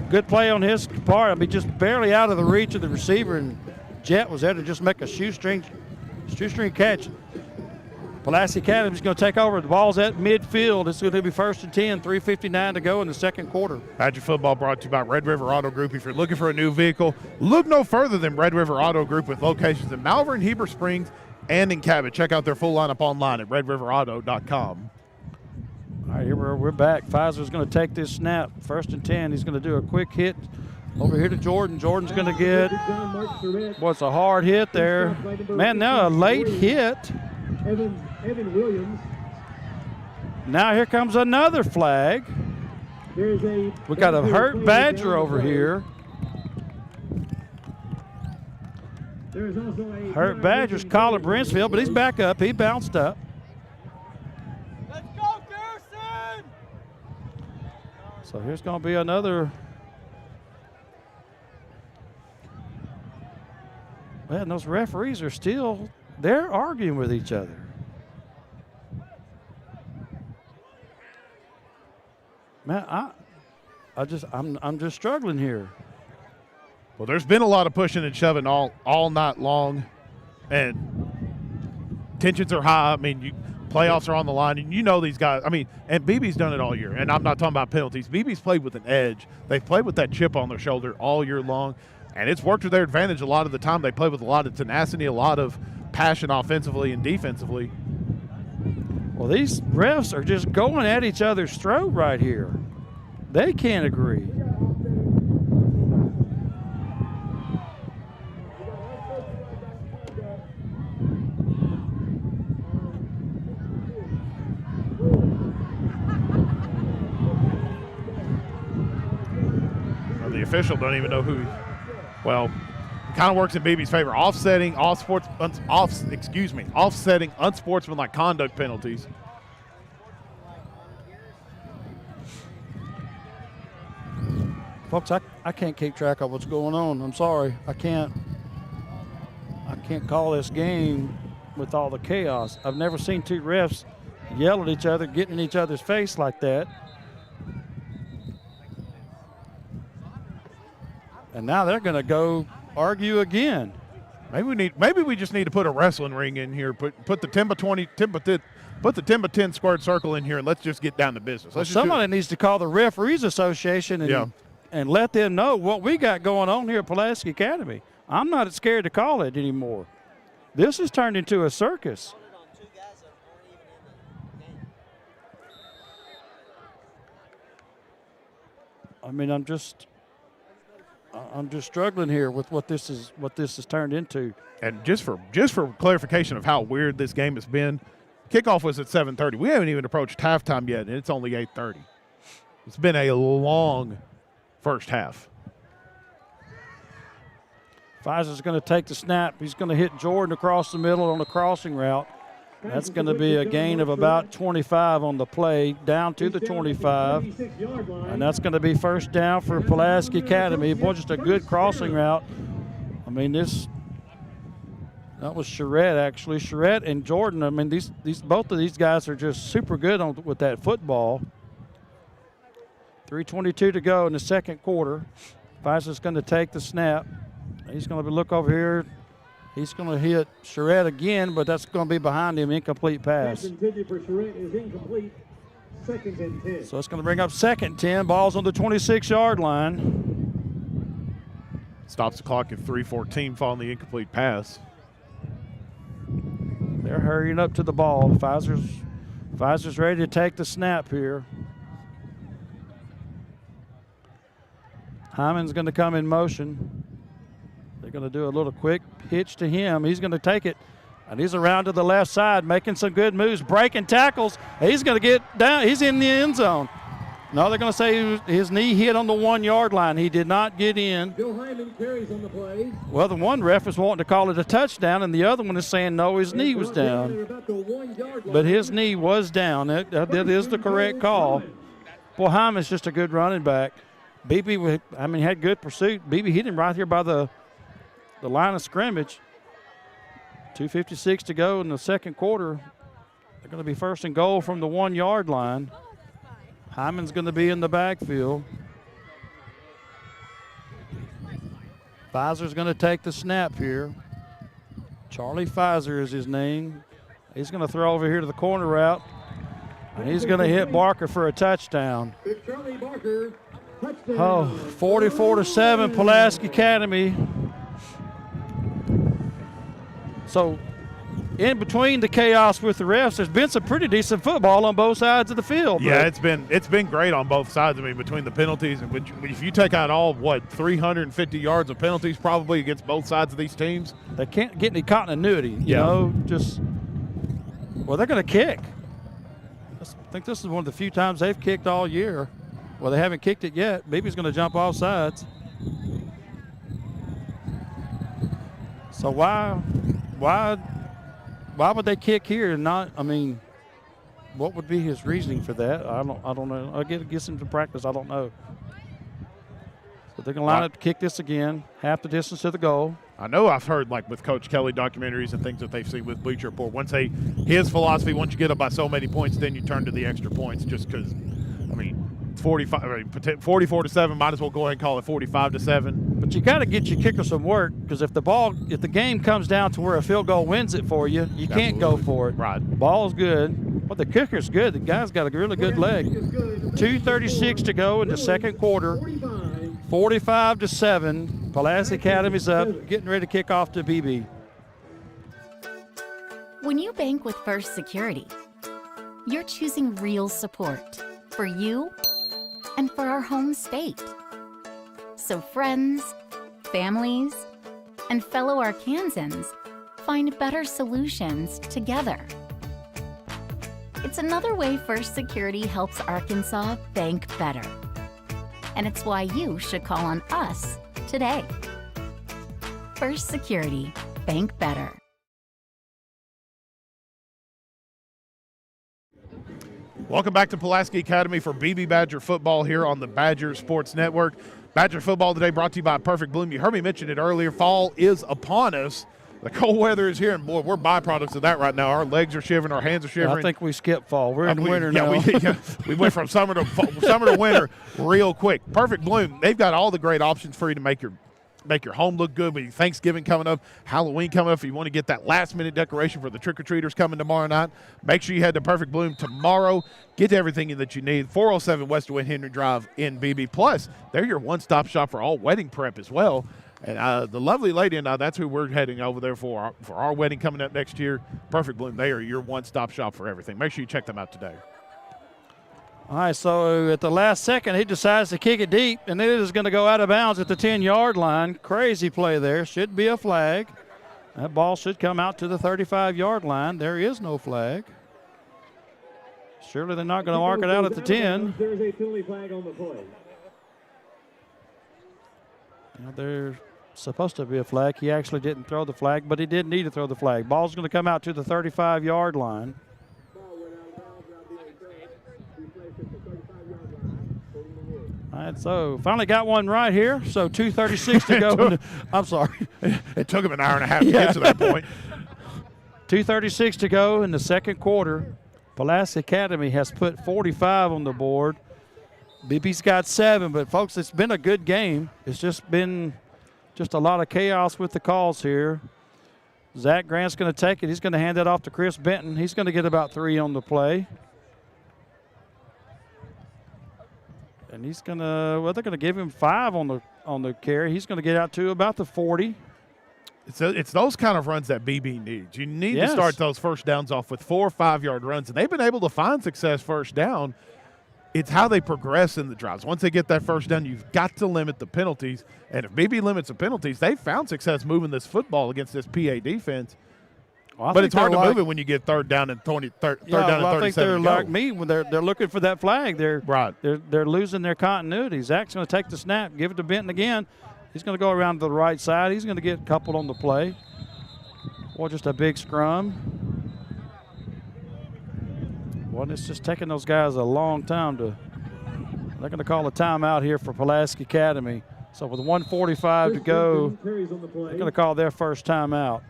Good play on his part. I mean, just barely out of the reach of the receiver, and Jet was there to just make a shoestring catch. Pulaski Academy is going to take over. The ball's at midfield. It's going to be 1st and 10, 3:59 to go in the second quarter. Badger football brought to you by Red River Auto Group. If you're looking for a new vehicle, look no further than Red River Auto Group with locations in Malvern, Heber Springs, and in Cabot. Check out their full lineup online at redriverauto.com. All right, here we're back. Pfizer's going to take this snap. 1st and 10. He's going to do a quick hit over here to Jordan. Jordan's going to get, what's a hard hit there. Man, now a late hit. Evan Williams. Now here comes another flag. We got a hurt Badger over here. Hurt Badger's Colin Brinsfield, but he's back up. He bounced up. Let's go, Garrison! So here's going to be another. Man, those referees are still, they're arguing with each other. Man, I'm just struggling here. Well, there's been a lot of pushing and shoving all night long, and tensions are high. I mean, playoffs are on the line, and you know these guys. I mean, and Beebe's done it all year, and I'm not talking about penalties. Beebe's played with an edge. They've played with that chip on their shoulder all year long, and it's worked to their advantage a lot of the time. They play with a lot of tenacity, a lot of passion offensively and defensively. Well, these refs are just going at each other's throat right here. They can't agree. Well, the official don't even know who. Well, it kind of works in Beebe's favor. Offsetting unsportsmanlike conduct penalties. Folks, I can't keep track of what's going on. I'm sorry. I can't call this game with all the chaos. I've never seen two refs yell at each other, get in each other's face like that. And now they're going to go argue again. Maybe we just need to put a wrestling ring in here. Put the 10 by 20, put the 10 by 10 squared circle in here, and let's just get down to business. Somebody needs to call the Referees Association and let them know what we got going on here at Pulaski Academy. I'm not scared to call it anymore. This has turned into a circus. I mean, I'm just struggling here with what this has turned into. And just for clarification of how weird this game has been, kickoff was at 7:30. We haven't even approached halftime yet, and it's only 8:30. It's been a long first half. Pfizer's going to take the snap. He's going to hit Jordan across the middle on the crossing route. That's going to be a gain of about 25 on the play, down to the 25. And that's going to be first down for Pulaski Academy. Boy, just a good crossing route. I mean, that was Charette, actually. Charette and Jordan, I mean, both of these guys are just super good with that football. 3:22 to go in the second quarter. Pfizer's going to take the snap. He's going to look over here. He's going to hit Charette again, but that's going to be behind him, incomplete pass. Intended for Charette is incomplete. Second and 10. So it's going to bring up second 10. Ball's on the 26-yard line. Stops the clock at 3:14 following the incomplete pass. They're hurrying up to the ball. Pfizer's ready to take the snap here. Hyman's going to come in motion. They're going to do a little quick hitch to him. He's going to take it, and he's around to the left side, making some good moves, breaking tackles. He's going to get down. He's in the end zone. No, they're going to say his knee hit on the 1-yard line. He did not get in. Bill Hyman carries on the play. Well, the one ref is wanting to call it a touchdown, and the other one is saying no, his knee was down. But his knee was down. That is the correct call. Boy, Hyman's just a good running back. Beebe, had good pursuit. Beebe hit him right here by the line of scrimmage. 2:56 to go in the second quarter. They're going to be first and goal from the 1-yard line. Hyman's going to be in the backfield. Pfizer's going to take the snap here. Charlie Pfizer is his name. He's going to throw over here to the corner route, and he's going to hit Barker for a touchdown. Charlie Barker, touchdown. Oh, 44-7 Pulaski Academy. So in between the chaos with the refs, there's been some pretty decent football on both sides of the field. Yeah, it's been great on both sides. I mean, between the penalties and if you take out all 350 yards of penalties probably against both sides of these teams, they can't get any continuity. You know, they're going to kick. I think this is one of the few times they've kicked all year. Well, they haven't kicked it yet. Beebe's going to jump off sides. So why would they kick here and not? I mean, what would be his reasoning for that? I don't know. I guess him to practice. I don't know. So they're gonna line up to kick this again, half the distance to the goal. I know I've heard with Coach Kelly documentaries and things that they've seen with Bleacher Report. His philosophy, once you get up by so many points, then you turn to the extra points. Just because, 44-7, might as well go ahead and call it 45-7. But you got to get your kicker some work, because if the game comes down to where a field goal wins it for you, you can't go for it. Right. Ball's good. But the kicker's good. The guy's got a really good leg. 2:36 to go in the second quarter. 45-7. Pulaski Academy's up, getting ready to kick off to Beebe. When you bank with First Security, you're choosing real support for you and for our home state. So friends, families, and fellow Arkansans find better solutions together. It's another way First Security helps Arkansas bank better. And it's why you should call on us today. First Security, bank better. Welcome back to Pulaski Academy for Beebe Badger football here on the Badger Sports Network. Badger football today brought to you by Perfect Bloom. You heard me mention it earlier. Fall is upon us. The cold weather is here, and boy, we're byproducts of that right now. Our legs are shivering, our hands are shivering. I think we skipped fall. We're in winter now. We went from summer to winter real quick. Perfect Bloom, they've got all the great options for you to make your home look good with Thanksgiving coming up, Halloween coming up. If you want to get that last-minute decoration for the trick-or-treaters coming tomorrow night, make sure you head to Perfect Bloom tomorrow. Get everything that you need. 407 West Win Henry Drive in Beebe. Plus, they're your one-stop shop for all wedding prep as well. And the lovely lady, and that's who we're heading over there for our wedding coming up next year. Perfect Bloom, they are your one-stop shop for everything. Make sure you check them out today. All right, so at the last second, he decides to kick it deep, and it is going to go out of bounds at the 10-yard line. Crazy play there. Should be a flag. That ball should come out to the 35-yard line. There is no flag. Surely they're not going to mark it out at the 10. There's a penalty flag on the play. Now, there's supposed to be a flag. He actually didn't throw the flag, but he did need to throw the flag. Ball's going to come out to the 35-yard line. All right, so finally got one right here. So 2:36 to go. I'm sorry. It took him an hour and a half to get to that point. 2:36 to go in the second quarter. Pulaski Academy has put 45 on the board. Beebe's got 7, but folks, it's been a good game. It's just been a lot of chaos with the calls here. Zach Grant's going to take it. He's going to hand it off to Chris Benton. He's going to get about 3 on the play. And he's going to, well, they're going to give him 5 on the carry. He's going to get out to about the 40. It's those kind of runs that BB needs. You need to start those first downs off with 4 or 5 yard runs, and they've been able to find success first down. It's how they progress in the drives. Once they get that first down, you've got to limit the penalties. And if BB limits the penalties, they've found success moving this football against this PA defense. Well, but it's hard to move it when you get third down and 20. Third down and 37. I think they're like me when they're looking for that flag. They're losing their continuity. Zach's going to take the snap, give it to Benton again. He's going to go around to the right side. He's going to get a couple on the play. Or just a big scrum. Well, it's just taking those guys a long time to – they're going to call a timeout here for Pulaski Academy. So with 1:45 to go, they're going to call their first timeout.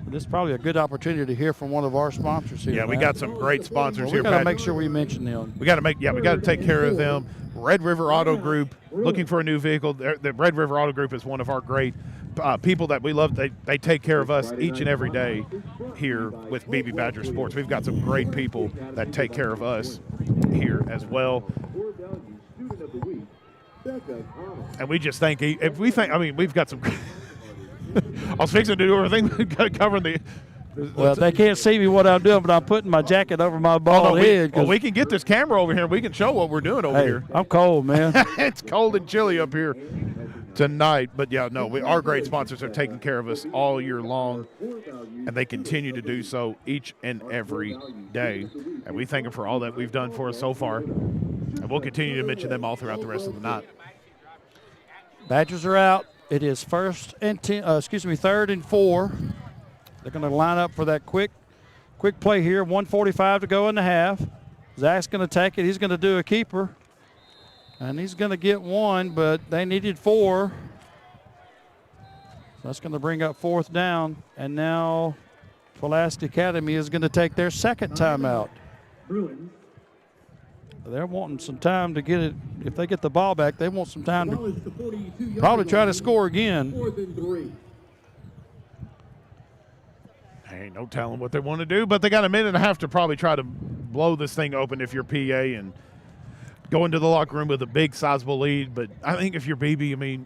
This is probably a good opportunity to hear from one of our sponsors here. Yeah, we got some great sponsors here. We got to make sure we mention them. We got to take care of them. Red River Auto Group, looking for a new vehicle. The Red River Auto Group is one of our great people that we love. They take care of us each and every day here with Beebe Badger Sports. We've got some great people that take care of us here as well. And we just think, we've got some. I was fixing to do everything covering the. Well, they can't see me what I'm doing, but I'm putting my jacket over my bald head. We can get this camera over here. We can show what we're doing over here. I'm cold, man. It's cold and chilly up here tonight. But, our great sponsors are taking care of us all year long, and they continue to do so each and every day. And we thank them for all that we've done for us so far, and we'll continue to mention them all throughout the rest of the night. Badgers are out. It is third and 4. They're going to line up for that quick play here. 1:45 to go in the half. Zach's going to take it. He's going to do a keeper. And he's going to get 1, but they needed 4. So that's going to bring up 4th down. And now Pulaski Academy is going to take their second timeout. They're wanting some time to get it. If they get the ball back, they want some time to probably try to score again. Ain't no telling what they want to do, but they got a minute and a half to probably try to blow this thing open if you're PA and go into the locker room with a big, sizable lead. But I think if you're BB,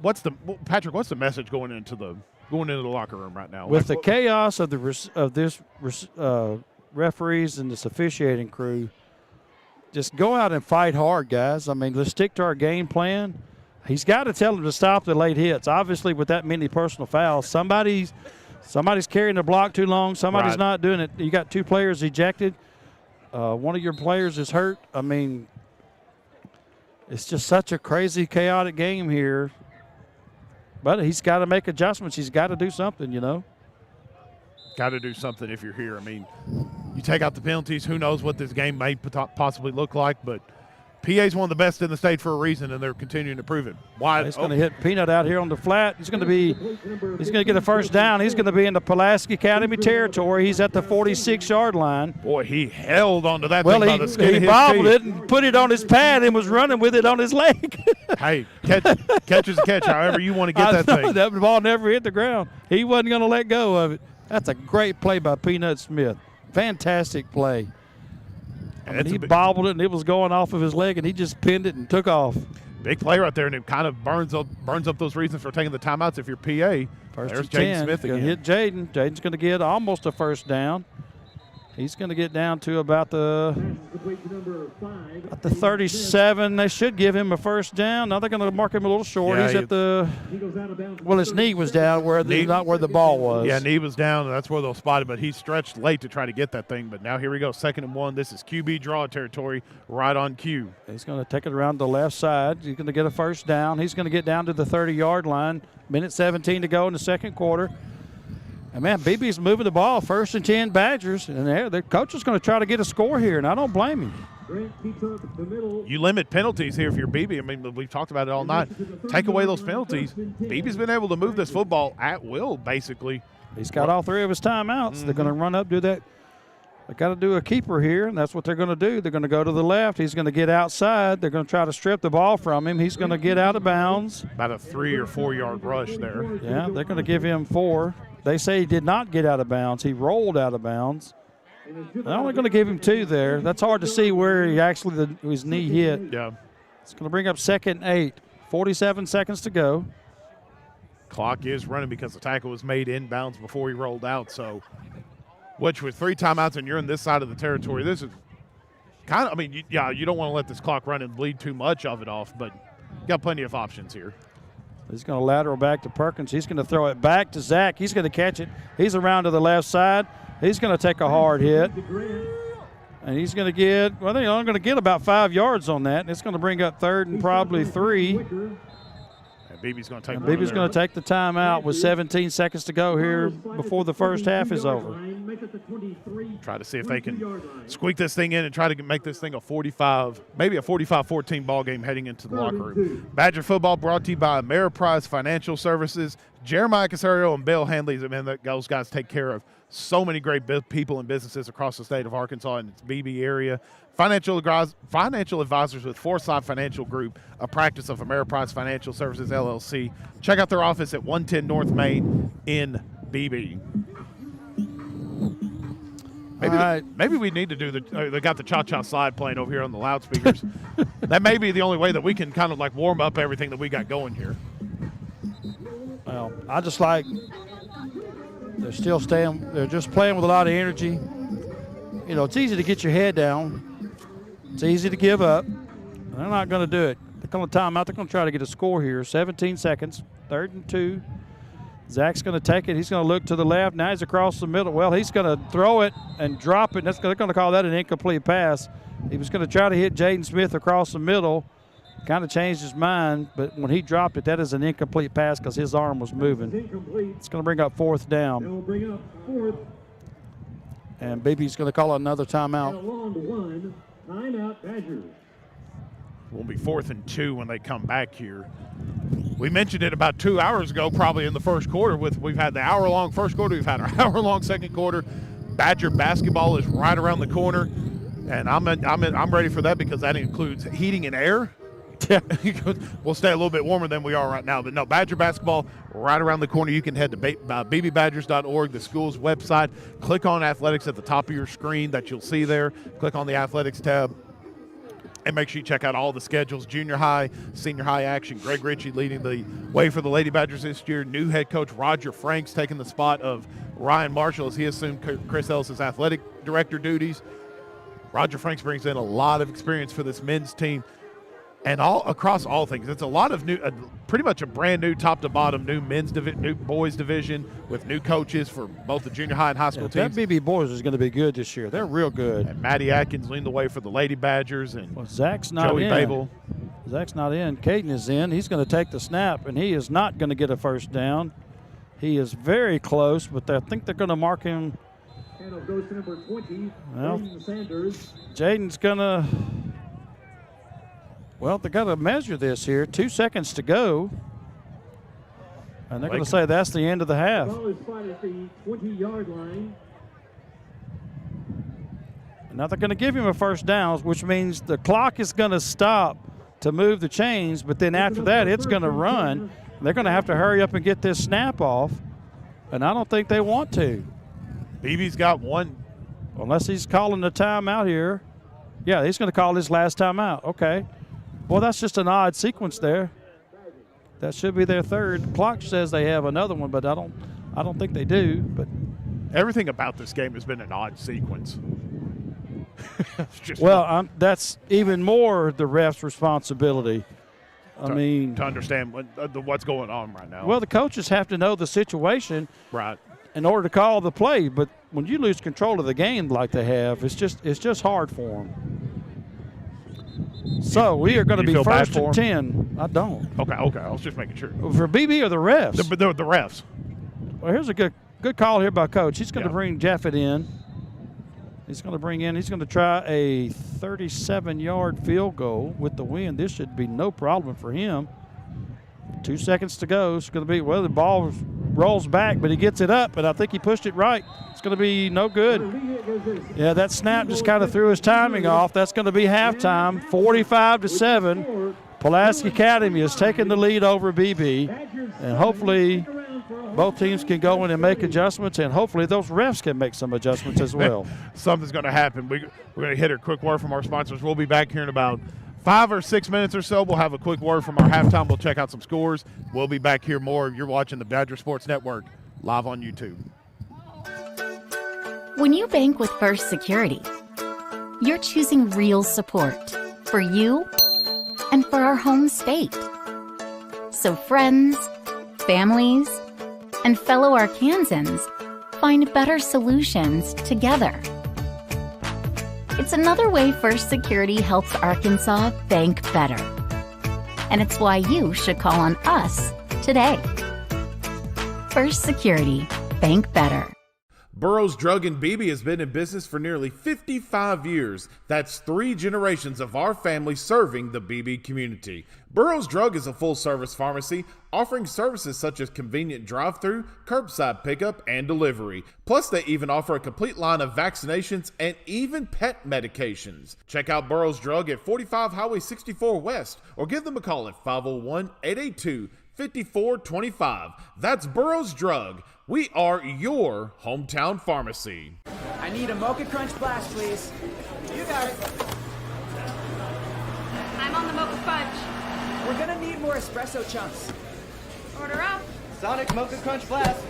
what's the message going into the locker room right now? With the chaos of this referees and this officiating crew, just go out and fight hard, guys. Let's stick to our game plan. He's got to tell them to stop the late hits. Obviously, with that many personal fouls, somebody's carrying the block too long. Somebody's not doing it. You got 2 players ejected. One of your players is hurt. It's just such a crazy, chaotic game here. But he's got to make adjustments. He's got to do something, Got to do something if you're here. You take out the penalties, who knows what this game may possibly look like, but PA's one of the best in the state for a reason, and they're continuing to prove it. He's going to hit Peanut out here on the flat. He's going to get a first down. He's going to be in the Pulaski Academy territory. He's at the 46-yard line. Boy, he held onto that thing by the skin of his teeth. He bobbled it and put it on his pad and was running with it on his leg. Hey, catch is a catch, however you want to get that thing. That ball never hit the ground. He wasn't going to let go of it. That's a great play by Peanut Smith. Fantastic play. He bobbled it, and it was going off of his leg, and he just pinned it and took off. Big play right there, and it kind of burns up those reasons for taking the timeouts if you're PA. First There's and 10. Jaden Smith again. Hit Jaden. Jaden's going to get almost a first down. He's going to get down to about the 37. They should give him a first down. Now they're going to mark him a little short. Yeah, he's at the his knee was down not where the ball was. Yeah, knee was down, and that's where they'll spot it. But he stretched late to try to get that thing. But now here we go, 2nd and 1. This is QB draw territory, right on cue. He's going to take it around the left side. He's going to get a first down. He's going to get down to the 30-yard line. Minute 17 to go in the second quarter. And, man, Beebe's moving the ball, 1st and 10 Badgers, and the coach is going to try to get a score here, and I don't blame him. You limit penalties here if you're Beebe. I mean, we've talked about it all night. Take away those penalties. Beebe's been able to move this football at will, basically. He's got all 3 of his timeouts. They're going to run up, do that. They got to do a keeper here, and that's what they're going to do. They're going to go to the left. He's going to get outside. They're going to try to strip the ball from him. He's going to get out of bounds. About a 3 or 4 yard rush there. Yeah, they're going to give him 4. They say he did not get out of bounds. He rolled out of bounds. They're only going to give him 2 there. That's hard to see where he actually his knee hit. Yeah. It's going to bring up 2nd and 8. 47 seconds to go. Clock is running because the tackle was made inbounds before he rolled out. So, which with 3 timeouts and you're on this side of the territory, this is kind of, I mean, you don't want to let this clock run and bleed too much of it off, but you got plenty of options here. He's going to lateral back to Perkins. He's going to throw it back to Zach. He's going to catch it. He's around to the left side. He's going to take a hard hit. And he's going to get, well, they're only going to get about 5 yards on that. And it's going to bring up 3rd and probably 3. And Beebe's going to take Beebe's going to take the timeout with 17 seconds to go here before the first half is over. Try to see if they can squeak this thing in and try to make this thing a 45, maybe a 45-14 ball game heading into the locker room. Badger football brought to you by Ameriprise Financial Services. Jeremiah Casario and Bill Handley, those guys take care of so many great people and businesses across the state of Arkansas and its Beebe area. Financial advisors with Foresight Financial Group, a practice of Ameriprise Financial Services, LLC. Check out their office at 110 North Main in Beebe. Maybe we need to do they got the cha-cha slide playing over here on the loudspeakers. That may be the only way that we can kind of like warm up everything that we got going here. Well, I just like they're still staying. They're just playing with a lot of energy. You know, it's easy to get your head down. It's easy to give up. They're not going to do it. They're going to time out. They're going to try to get a score here. 17 seconds, 3rd and 2. Zach's going to take it. He's going to look to the left. Now he's across the middle. Well, he's going to throw it and drop it. They're going to call that an incomplete pass. He was going to try to hit Jaden Smith across the middle. Kind of changed his mind, but when he dropped it, that is an incomplete pass because his arm was moving. It's going to bring up 4th down. It'll bring up 4th. And Beebe's going to call another timeout. Along to 1, timeout Badgers. Will be 4th and 2 when they come back here. We mentioned it about 2 hours ago, probably in the first quarter. We've had the hour-long first quarter, we've had our hour-long second quarter. Badger basketball is right around the corner, and I'm ready for that because that includes heating and air. Yeah, we'll stay a little bit warmer than we are right now. But no, Badger basketball right around the corner. You can head to beebebadgers.org, the school's website. Click on athletics at the top of your screen that you'll see there. Click on the athletics tab. And make sure you check out all the schedules, junior high, senior high action. Greg Ritchie leading the way for the Lady Badgers this year. New head coach Roger Franks taking the spot of Ryan Marshall as he assumed Chris Ellis's athletic director duties. Roger Franks brings in a lot of experience for this men's team. And all across all things, it's a lot of new, pretty much a brand new top to bottom, new new boys division with new coaches for both the junior high and high school teams. That BB boys is going to be good this year. They're real good. And Maddie Atkins leading the way for the Lady Badgers, and Zach's not Joey in. Babel. Zach's not in. Caden is in. He's going to take the snap, and he is not going to get a first down. He is very close, but I think they're going to mark him. And it goes to number 20, well, Jaden Sanders. Jaden's going to. Well, they got to measure this here. 2 seconds to go. And they're going to say that's the end of the half. The ball is spotted at the 20-yard line. Now they're going to give him a first down, which means the clock is going to stop to move the chains, but then after that it's going to run. They're going to have to hurry up and get this snap off, and I don't think they want to. Beebe's got one. Unless he's calling the timeout here. Yeah, he's going to call his last timeout. Okay. Well, that's just an odd sequence there. That should be their third. The clock says they have another one, but I don't think they do. But everything about this game has been an odd sequence. That's even more the ref's responsibility. To understand what's going on right now. Well, the coaches have to know the situation, right, in order to call the play. But when you lose control of the game like they have, it's just hard for them. So we are going to be first and 10. I don't. Okay. I was just making sure. For Beebe or the refs? The refs. Well, here's a good call here by Coach. He's going to bring Jaffet in. He's going to try a 37-yard field goal with the wind. This should be no problem for him. 2 seconds to go. It's going to be, the ball rolls back, but he gets it up, and I think he pushed it right. It's going to be no good. Yeah, that snap just kind of threw his timing off. That's going to be halftime, 45-7. Pulaski Academy has taken the lead over Beebe, and hopefully both teams can go in and make adjustments, and hopefully those refs can make some adjustments as well. Something's going to happen. We're going to hit a quick word from our sponsors. We'll be back here in about 5 or 6 minutes or so. We'll have a quick word from our halftime. We'll check out some scores. We'll be back here more. You're watching the Badger Sports Network live on YouTube. When you bank with First Security, you're choosing real support for you and for our home state. So friends, families, and fellow Arkansans find better solutions together. It's another way First Security helps Arkansas bank better. And it's why you should call on us today. First Security, bank better. Burroughs Drug in Beebe has been in business for nearly 55 years. That's 3 generations of our family serving the Beebe community. Burroughs Drug is a full-service pharmacy offering services such as convenient drive-through, curbside pickup, and delivery. Plus, they even offer a complete line of vaccinations and even pet medications. Check out Burroughs Drug at 45 Highway 64 West or give them a call at 501-882-5425. That's Burroughs Drug. We are your hometown pharmacy. I need a Mocha Crunch Blast, please. You got it. I'm on the Mocha Fudge. We're gonna need more espresso chunks. Order up. Sonic Mocha Crunch Blast.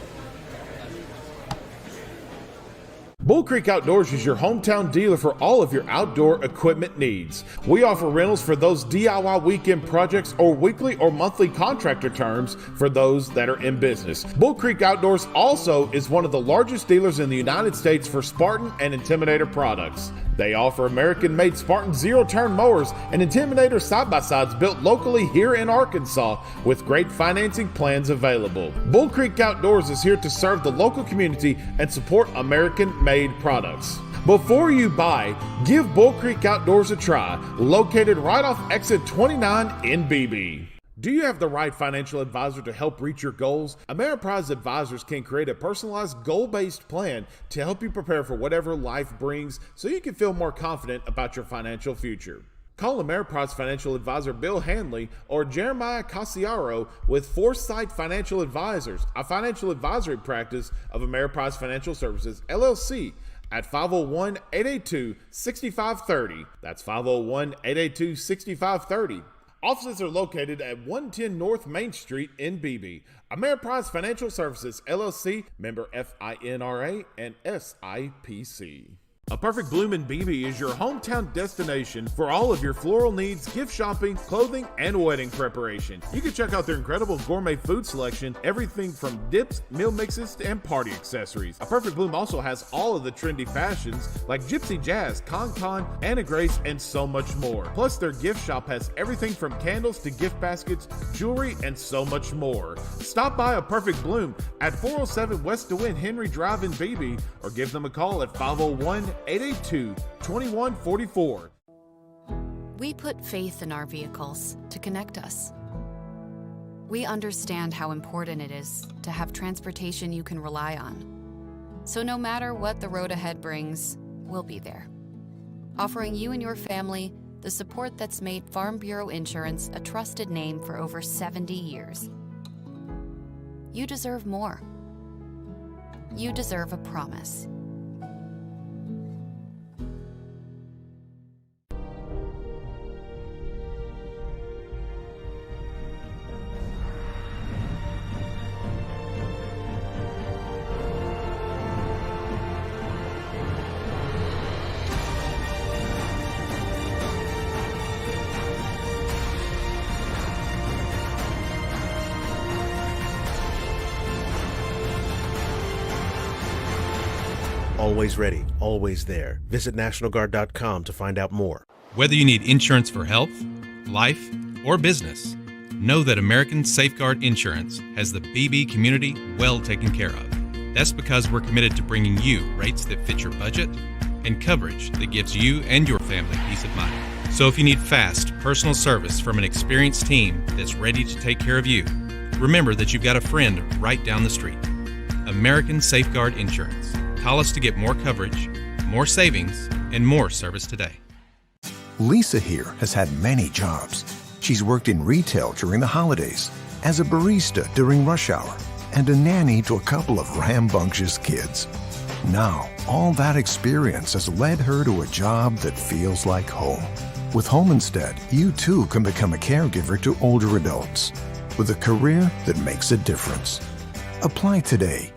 Bull Creek Outdoors is your hometown dealer for all of your outdoor equipment needs. We offer rentals for those DIY weekend projects or weekly or monthly contractor terms for those that are in business. Bull Creek Outdoors also is one of the largest dealers in the United States for Spartan and Intimidator products. They offer American-made Spartan zero-turn mowers and Intimidator side-by-sides built locally here in Arkansas with great financing plans available. Bull Creek Outdoors is here to serve the local community and support American-made products. Before you buy, give Bull Creek Outdoors a try, located right off exit 29 in Beebe. Do you have the right financial advisor to help reach your goals? Ameriprise Advisors can create a personalized, goal-based plan to help you prepare for whatever life brings so you can feel more confident about your financial future. Call Ameriprise Financial Advisor Bill Hanley or Jeremiah Casiaro with Foresight Financial Advisors, a financial advisory practice of Ameriprise Financial Services, LLC, at 501-882-6530. That's 501-882-6530. Offices are located at 110 North Main Street in Beebe. Ameriprise Financial Services, LLC, member FINRA and SIPC. A Perfect Bloom in Beebe is your hometown destination for all of your floral needs, gift shopping, clothing, and wedding preparation. You can check out their incredible gourmet food selection, everything from dips, meal mixes, and party accessories. A Perfect Bloom also has all of the trendy fashions like Gypsy Jazz, Con, Anna Grace, and so much more. Plus, their gift shop has everything from candles to gift baskets, jewelry, and so much more. Stop by A Perfect Bloom at 407 West DeWitt Henry Drive in Beebe or give them a call at 501-882-2144. We put faith in our vehicles to connect us. We understand how important it is to have transportation you can rely on. So no matter what the road ahead brings, we'll be there, offering you and your family the support that's made Farm Bureau Insurance a trusted name for over 70 years. You deserve more. You deserve a promise. Always ready, always there. Visit NationalGuard.com to find out more. Whether you need insurance for health, life, or business, know that American Safeguard Insurance has the Beebe community well taken care of. That's because we're committed to bringing you rates that fit your budget and coverage that gives you and your family peace of mind. So if you need fast, personal service from an experienced team that's ready to take care of you, remember that you've got a friend right down the street. American Safeguard Insurance. Call us to get more coverage, more savings, and more service today. Lisa here has had many jobs. She's worked in retail during the holidays, as a barista during rush hour, and a nanny to a couple of rambunctious kids. Now, all that experience has led her to a job that feels like home. With Home Instead, you too can become a caregiver to older adults with a career that makes a difference. Apply today.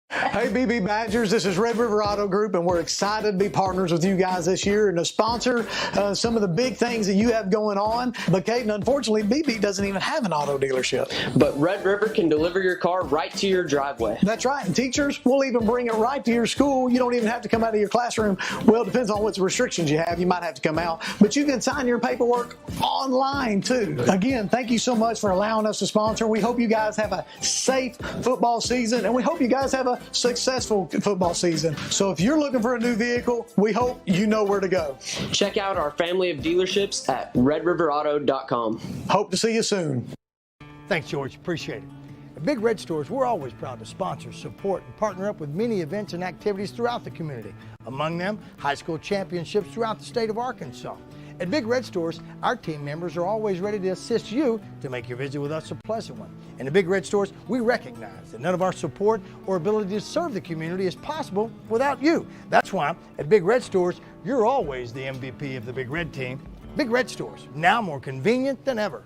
Hey, Beebe Badgers, this is Red River Auto Group, and we're excited to be partners with you guys this year and to sponsor some of the big things that you have going on. But, Caden, unfortunately, Beebe doesn't even have an auto dealership. But Red River can deliver your car right to your driveway. That's right, and teachers, we'll even bring it right to your school. You don't even have to come out of your classroom. Well, it depends on what restrictions you have. You might have to come out, but you can sign your paperwork online, too. Again, thank you so much for allowing us to sponsor. We hope you guys have a safe football season, and we hope you guys have a successful football season. So if you're looking for a new vehicle, we hope you know where to go. Check out our family of dealerships at redriverauto.com. Hope to see you soon. Thanks, George. Appreciate it. At Big Red Stores, we're always proud to sponsor, support, and partner up with many events and activities throughout the community. Among them, high school championships throughout the state of Arkansas. At Big Red Stores, our team members are always ready to assist you to make your visit with us a pleasant one. And at Big Red Stores, we recognize that none of our support or ability to serve the community is possible without you. That's why at Big Red Stores, you're always the MVP of the Big Red team. Big Red Stores, now more convenient than ever.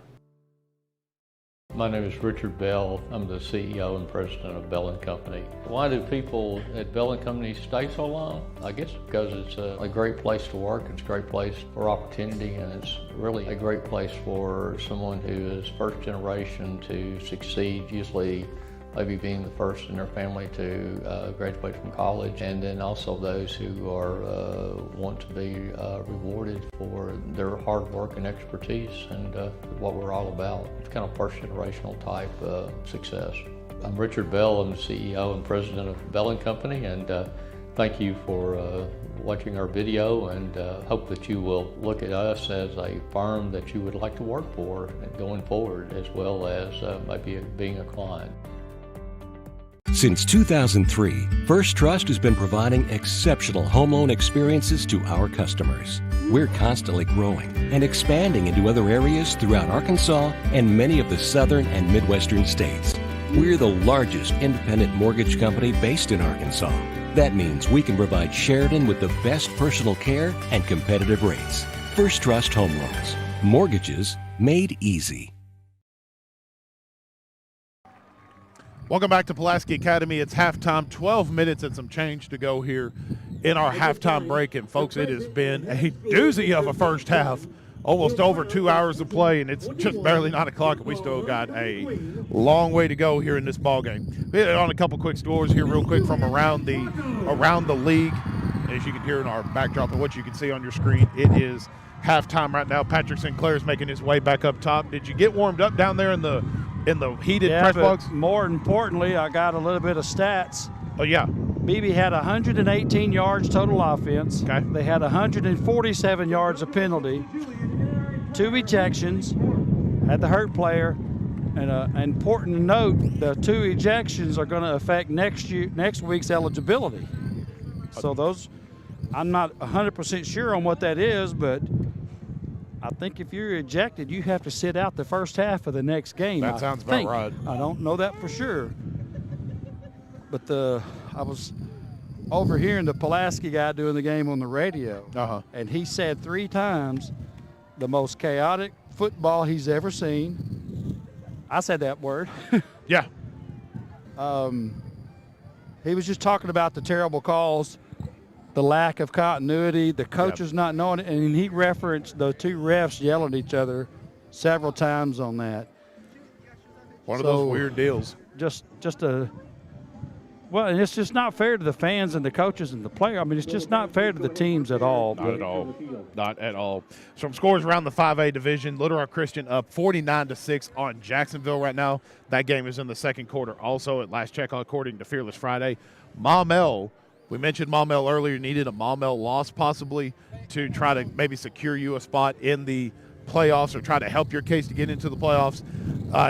My name is Richard Bell. I'm the CEO and president of Bell & Company. Why do people at Bell & Company stay so long? I guess because it's a great place to work, it's a great place for opportunity, and it's really a great place for someone who is first generation to succeed, usually maybe being the first in their family to graduate from college, and then also those who are want to be rewarded for their hard work and expertise and what we're all about. It's kind of first generational type success. I'm Richard Bell. I'm the CEO and president of Bell & Company, and thank you for watching our video, and hope that you will look at us as a firm that you would like to work for going forward, as well as maybe being a client. Since 2003, First Trust has been providing exceptional home loan experiences to our customers. We're constantly growing and expanding into other areas throughout Arkansas and many of the southern and midwestern states. We're the largest independent mortgage company based in Arkansas. That means we can provide Sheridan with the best personal care and competitive rates. First Trust Home Loans. Mortgages made easy. Welcome back to Pulaski Academy. It's halftime, 12 minutes and some change to go here in our halftime break. And, folks, it has been a doozy of a first half, almost over 2 hours of play, and it's just barely 9 o'clock, and we still got a long way to go here in this ball game. We hit on a couple quick scores here real quick from around the league. As you can hear in our backdrop and what you can see on your screen, it is halftime right now. Patrick Sinclair is making his way back up top. Did you get warmed up down there in the heated press box? More importantly, I got a little bit of stats. Oh, yeah. Beebe had 118 yards total offense. Okay. They had 147 yards of penalty, 2 ejections, had the hurt player, and important to note, the 2 ejections are going to affect next week's eligibility. So those, I'm not 100% sure on what that is, but I think if you're ejected, you have to sit out the first half of the next game. That sounds about right. I don't know that for sure. But I was overhearing the Pulaski guy doing the game on the radio, and he said 3 times the most chaotic football he's ever seen. I said that word. Yeah. He was just talking about the terrible calls, the lack of continuity, the coaches not knowing it, and he referenced the 2 refs yelling at each other several times on that. One of those weird deals. Just a Well, and it's just not fair to the fans and the coaches and the player. I mean, it's just not fair to the teams at all. Not at all. Not at all. Some scores around the 5A division. Little Rock Christian up 49-6 on Jacksonville right now. That game is in the second quarter also at last check, according to Fearless Friday. Maumelle, we mentioned Maumelle earlier, needed a Maumelle loss possibly to try to maybe secure you a spot in the playoffs or try to help your case to get into the playoffs.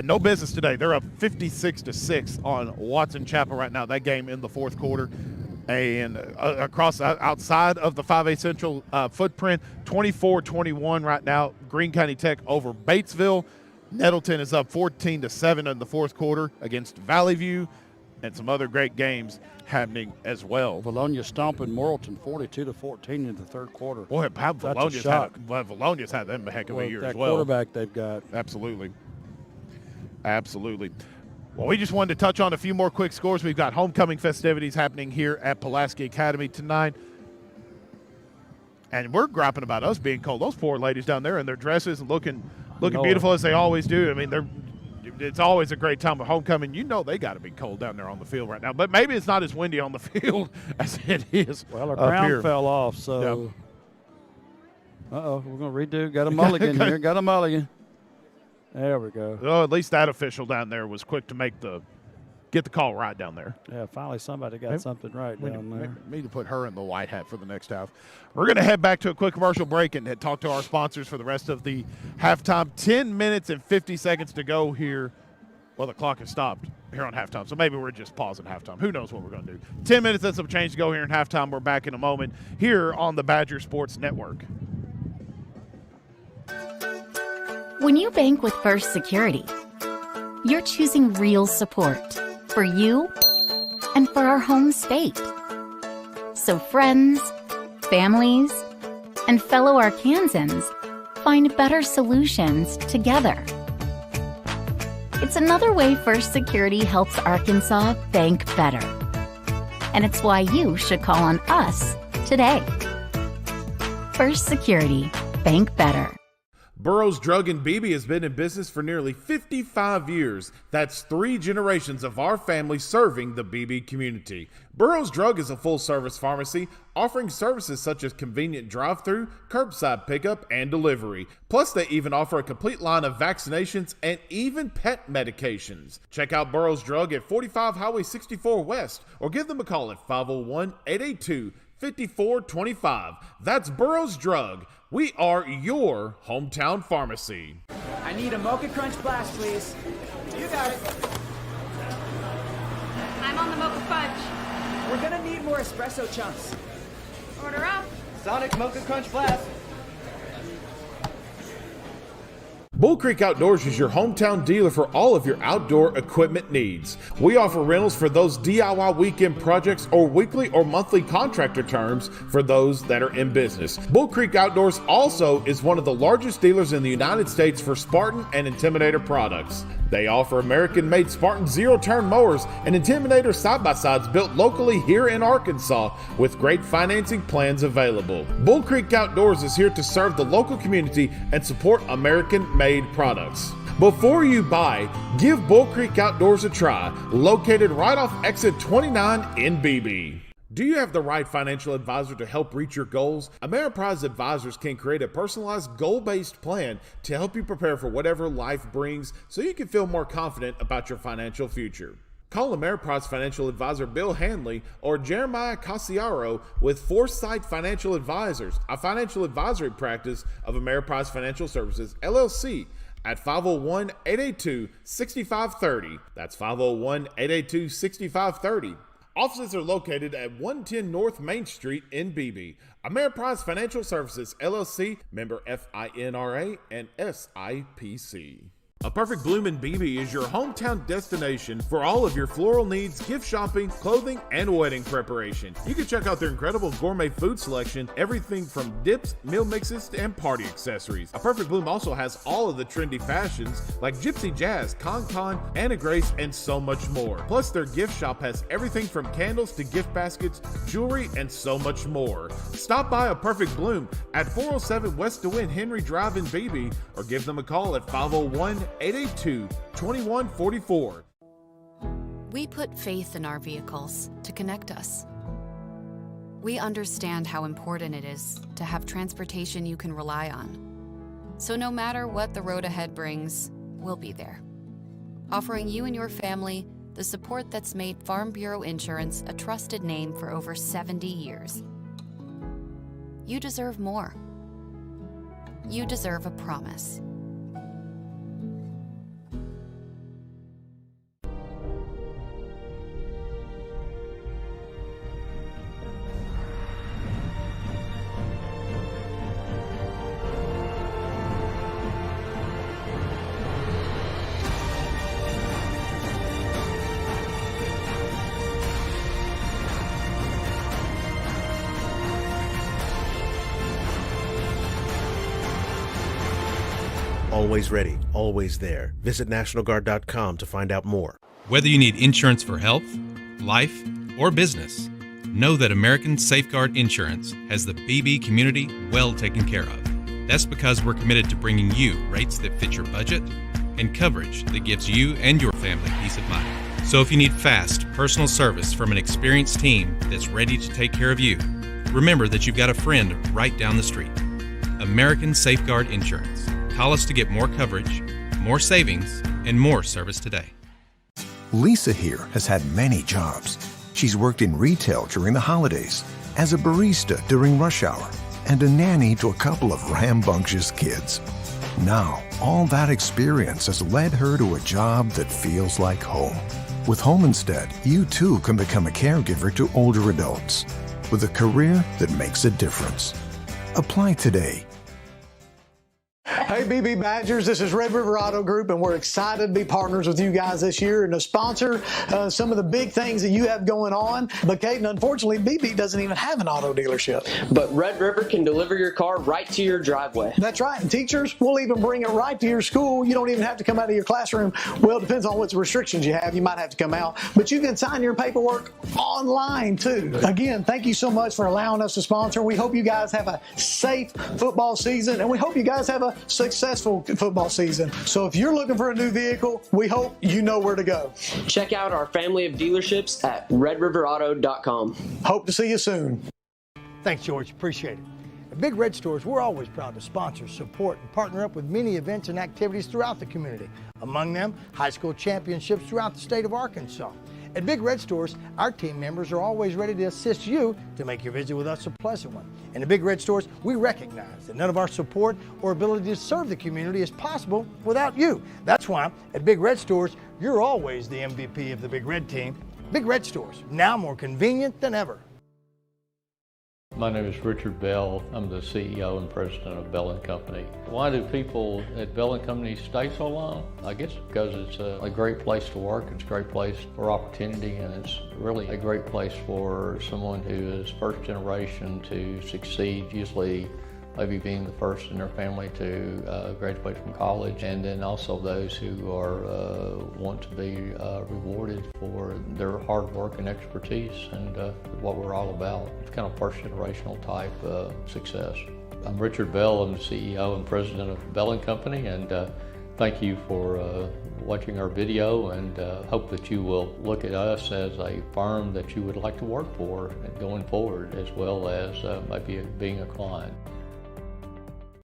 No business today. They're up 56-6 on Watson Chapel right now. That game in the fourth quarter. And outside of the 5A Central footprint, 24-21 right now. Greene County Tech over Batesville. Nettleton is up 14-7 in the fourth quarter against Valley View, and some other great games happening as well. Bologna stomping Morrilton 42-14 in the third quarter. Boy, Bologna's had them a heck of a year as well. That quarterback they've got. Absolutely. Absolutely. Well, we just wanted to touch on a few more quick scores. We've got homecoming festivities happening here at Pulaski Academy tonight. And we're griping about us being cold. Those poor ladies down there in their dresses and looking beautiful as they always do. I mean, it's always a great time of homecoming. You know they got to be cold down there on the field right now. But maybe it's not as windy on the field as it is. Well, our crown fell off, so. Yep. Uh-oh, we're going to redo. Got a mulligan here. Got a mulligan. There we go. Oh, at least that official down there was quick to get the call right down there. Yeah, finally somebody got something right down there. Need to put her in the white hat for the next half. We're going to head back to a quick commercial break and talk to our sponsors for the rest of the halftime. 10 minutes and 50 seconds to go here. Well, the clock has stopped here on halftime, so maybe we're just pausing halftime. Who knows what we're going to do. 10 minutes and some change to go here in halftime. We're back in a moment here on the Badger Sports Network. When you bank with First Security, you're choosing real support for you and for our home state. So friends, families, and fellow Arkansans find better solutions together. It's another way First Security helps Arkansas bank better. And it's why you should call on us today. First Security, bank better. Burroughs Drug in Beebe has been in business for nearly 55 years. That's 3 generations of our family serving the Beebe community. Burroughs Drug is a full-service pharmacy offering services such as convenient drive-through, curbside pickup, and delivery. Plus, they even offer a complete line of vaccinations and even pet medications. Check out Burroughs Drug at 45 Highway 64 West or give them a call at 501-882-5425. That's Burroughs Drug. We are your hometown pharmacy. I need a Mocha Crunch Blast, please. You got it. I'm on the Mocha Fudge. We're gonna need more espresso chunks. Order up. Sonic Mocha Crunch Blast. Bull Creek Outdoors is your hometown dealer for all of your outdoor equipment needs. We offer rentals for those DIY weekend projects or weekly or monthly contractor terms for those that are in business. Bull Creek Outdoors also is one of the largest dealers in the United States for Spartan and Intimidator products. They offer American-made Spartan zero-turn mowers and Intimidator side-by-sides built locally here in Arkansas with great financing plans available. Bull Creek Outdoors is here to serve the local community and support American-made products. Before you buy, give Bull Creek Outdoors a try, located right off exit 29 in Beebe. Do you have the right financial advisor to help reach your goals? Ameriprise Advisors can create a personalized, goal-based plan to help you prepare for whatever life brings so you can feel more confident about your financial future. Call Ameriprise Financial Advisor Bill Hanley or Jeremiah Casiaro with Foresight Financial Advisors, a financial advisory practice of Ameriprise Financial Services, LLC, at 501-882-6530. That's 501-882-6530. Offices are located at 110 North Main Street in Beebe. Ameriprise Financial Services, LLC, member FINRA and SIPC. A Perfect Bloom in Beebe is your hometown destination for all of your floral needs, gift shopping, clothing, and wedding preparation. You can check out their incredible gourmet food selection, everything from dips, meal mixes, and party accessories. A Perfect Bloom also has all of the trendy fashions like Gypsy Jazz, Con, Anna Grace, and so much more. Plus, their gift shop has everything from candles to gift baskets, jewelry, and so much more. Stop by A Perfect Bloom at 407 West DeWitt Henry Drive in Beebe or give them a call at 501-882-2144. We put faith in our vehicles to connect us. We understand how important it is to have transportation you can rely on. So no matter what the road ahead brings, we'll be there, offering you and your family the support that's made Farm Bureau Insurance a trusted name for over 70 years. You deserve more. You deserve a promise. Always ready, always there. Visit NationalGuard.com to find out more. Whether you need insurance for health, life, or business, know that American Safeguard Insurance has the Beebe community well taken care of. That's because we're committed to bringing you rates that fit your budget and coverage that gives you and your family peace of mind. So if you need fast, personal service from an experienced team that's ready to take care of you, remember that you've got a friend right down the street. American Safeguard Insurance. Call us to get more coverage, more savings, and more service today. Lisa here has had many jobs. She's worked in retail during the holidays, as a barista during rush hour, and a nanny to a couple of rambunctious kids. Now, all that experience has led her to a job that feels like home. With Home Instead, you too can become a caregiver to older adults with a career that makes a difference. Apply today. Hey, Beebe Badgers, this is Red River Auto Group, and we're excited to be partners with you guys this year and to sponsor some of the big things that you have going on. But, Caden, unfortunately, Beebe doesn't even have an auto dealership. But Red River can deliver your car right to your driveway. That's right, and teachers, we'll even bring it right to your school. You don't even have to come out of your classroom. Well, it depends on what restrictions you have. You might have to come out, but you can sign your paperwork online, too. Again, thank you so much for allowing us to sponsor. We hope you guys have a safe football season, and we hope you guys have a successful football season. So if you're looking for a new vehicle, we hope you know where to go. Check out our family of dealerships at redriverauto.com. Hope to see you soon. Thanks, George. Appreciate it. At Big Red Stores, we're always proud to sponsor, support, and partner up with many events and activities throughout the community. Among them, high school championships throughout the state of Arkansas. At Big Red Stores, our team members are always ready to assist you to make your visit with us a pleasant one. And at Big Red Stores, we recognize that none of our support or ability to serve the community is possible without you. That's why at Big Red Stores, you're always the MVP of the Big Red team. Big Red Stores, now more convenient than ever. My name is Richard Bell. I'm the CEO and president of Bell & Company. Why do people at Bell & Company stay so long? I guess because it's a great place to work, it's a great place for opportunity, and it's really a great place for someone who is first generation to succeed, usually maybe being the first in their family to graduate from college, and then also those who are want to be rewarded for their hard work and expertise and what we're all about. It's kind of first generational type success. I'm Richard Bell. I'm the CEO and president of Bell & Company, and thank you for watching our video, and hope that you will look at us as a firm that you would like to work for going forward, as well as maybe being a client.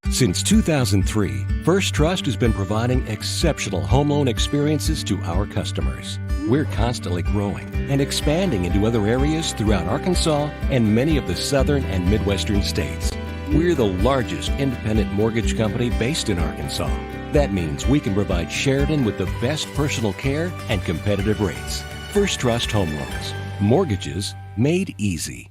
Since 2003, First Trust has been providing exceptional home loan experiences to our customers. We're constantly growing and expanding into other areas throughout Arkansas and many of the southern and midwestern states. We're the largest independent mortgage company based in Arkansas. That means we can provide Sheridan with the best personal care and competitive rates. First Trust Home Loans. Mortgages made easy.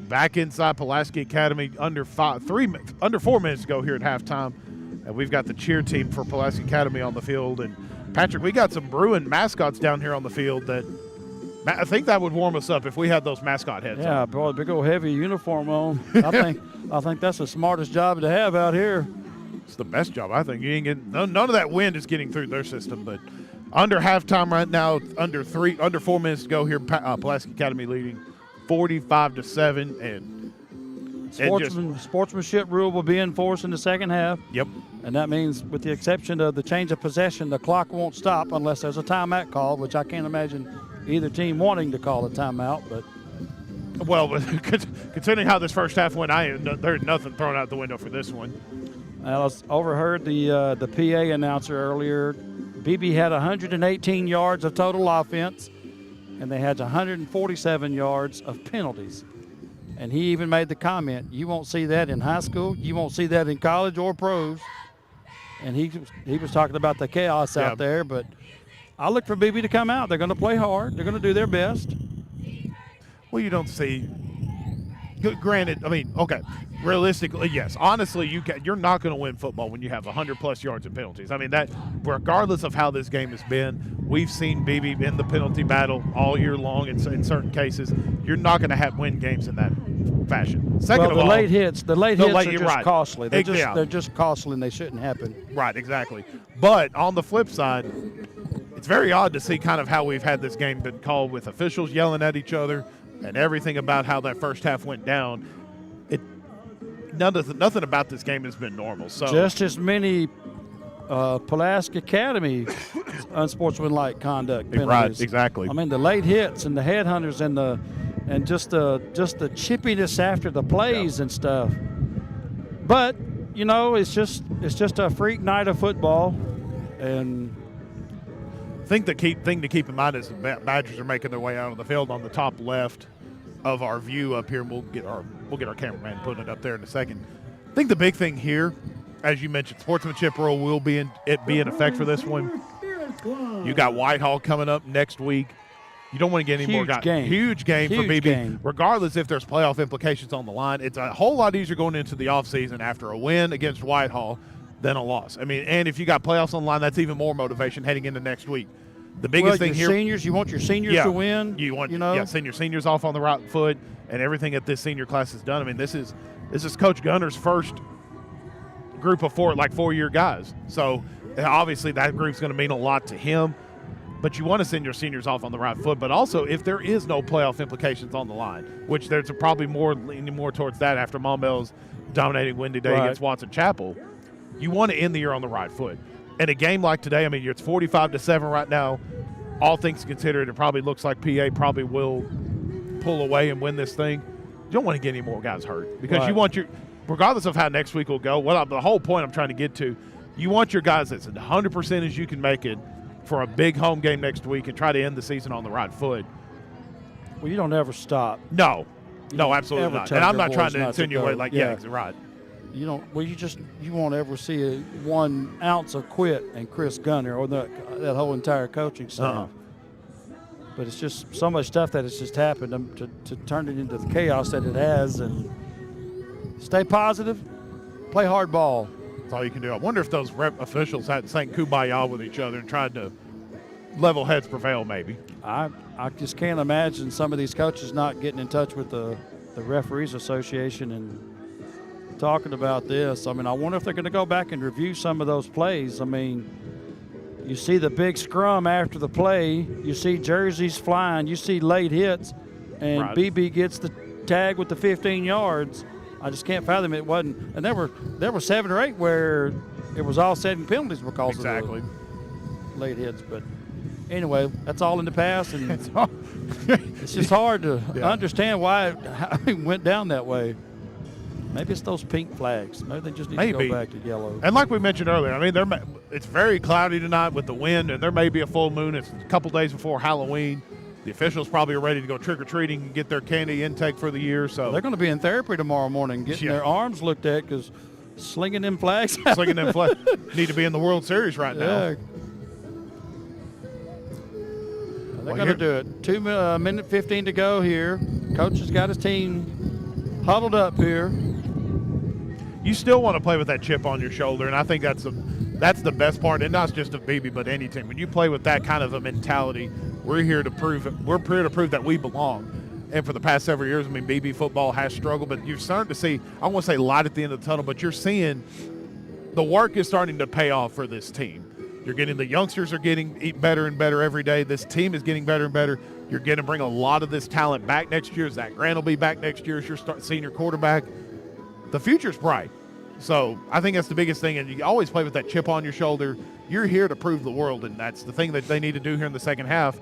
Back inside Pulaski Academy under 4 minutes ago here at halftime. And we've got the cheer team for Pulaski Academy on the field. And Patrick, we got some Bruin mascots down here on the field that I think that would warm us up if we had those mascot heads on. Yeah, boy, big old heavy uniform on. I think that's the smartest job to have out here. It's the best job, I think. You ain't getting, none of that wind is getting through their system. But under halftime right now, under 4 minutes to go here, Pulaski Academy leading 45-7, and Sportsmanship rule will be enforced in the second half. Yep. And that means, with the exception of the change of possession, the clock won't stop unless there's a timeout call, which I can't imagine either team wanting to call a timeout. But well, considering how this first half went, there's nothing thrown out the window for this one. I overheard the PA announcer earlier. Beebe had 118 yards of total offense, and they had 147 yards of penalties. And he even made the comment, you won't see that in high school, you won't see that in college or pros. And he was talking about the chaos out there, but I look for Beebe to come out. They're going to play hard. They're going to do their best. Well, you don't see – granted, I mean, okay, realistically, yes. Honestly, you're not going to win football when you have 100-plus yards in penalties. I mean, that regardless of how this game has been, we've seen Beebe in the penalty battle all year long in certain cases. You're not going to win games in that fashion. Second of all, late hits are just costly. They're just costly, and they shouldn't happen. Right, exactly. But on the flip side, it's very odd to see kind of how we've had this game been called with officials yelling at each other and everything about how that first half went down. Nothing about this game has been normal. So just as many Pulaski Academy unsportsmanlike conduct penalties. Right, exactly. I mean, the late hits and the headhunters and just the chippiness after the plays and stuff. But it's just a freak night of football, and I think the key thing to keep in mind is the Badgers are making their way out of the field on the top left of our view up here, and we'll get our cameraman putting it up there in a second. I think the big thing here, as you mentioned, sportsmanship rule will be in effect for this one. You got Whitehall coming up next week. You don't want to get any more guys. Huge game for Beebe. Regardless if there's playoff implications on the line, it's a whole lot easier going into the offseason after a win against Whitehall than a loss. I mean, and if you got playoffs on the line, that's even more motivation heading into next week. The biggest thing here, seniors, you want your seniors to win. You want seniors off on the right foot, and everything that this senior class has done. I mean, this is Coach Gunner's first group of 4-year guys. So obviously that group's going to mean a lot to him. But you want to send your seniors off on the right foot. But also, if there is no playoff implications on the line, which there's probably leaning more towards that after Maumell's dominating Windy Day against Watson Chapel, you want to end the year on the right foot. And a game like today, I mean, it's 45-7 right now. All things considered, it probably looks like PA probably will pull away and win this thing. You don't want to get any more guys hurt because you want regardless of how next week will go, the whole point I'm trying to get to, you want your guys as 100% as you can make it for a big home game next week and try to end the season on the right foot. Well, you don't ever stop. No, absolutely not. And I'm not trying to insinuate right. You don't. Well, you won't ever see 1 ounce of quit in Chris Gunner or that whole entire coaching staff. But it's just so much stuff that has just happened to turn it into the chaos that it has. And stay positive, play hard ball. That's all you can do. I wonder if those rep officials had sang kumbaya with each other and tried to level heads prevail. Maybe. I just can't imagine some of these coaches not getting in touch with the Referees Association and talking about this. I mean, I wonder if they're going to go back and review some of those plays. I mean, you see the big scrum after the play, you see jerseys flying, you see late hits, and Beebe gets the tag with the 15 yards. I just can't fathom it wasn't. And there were 7 or 8 where it was all setting penalties because of the late hits. But anyway, that's all in the past, and it's just hard to understand how it went down that way. Maybe it's those pink flags. Maybe they just need to go back to yellow. And like we mentioned earlier, I mean, it's very cloudy tonight with the wind, and there may be a full moon. It's a couple days before Halloween. The officials probably are ready to go trick-or-treating and get their candy intake for the year. So they're going to be in therapy tomorrow morning getting their arms looked at because slinging them flags. Slinging them flags. Need to be in the World Series right now. They're going to do it. 2 minute 15 to go here. Coach has got his team huddled up here. You still want to play with that chip on your shoulder, and I think that's the best part, and not just of Beebe, but any team. When you play with that kind of a mentality, we're here to prove that we belong. And for the past several years, I mean, Beebe football has struggled, but you're starting to see, I won't say light at the end of the tunnel, but you're seeing the work is starting to pay off for this team. You're getting the youngsters are getting better and better every day. This team is getting better and better. You're going to bring a lot of this talent back next year. Zach Grant will be back next year as your senior quarterback. the future's bright. So I think that's the biggest thing, and you always play with that chip on your shoulder. You're here to prove the world, and that's the thing that they need to do here in the second half,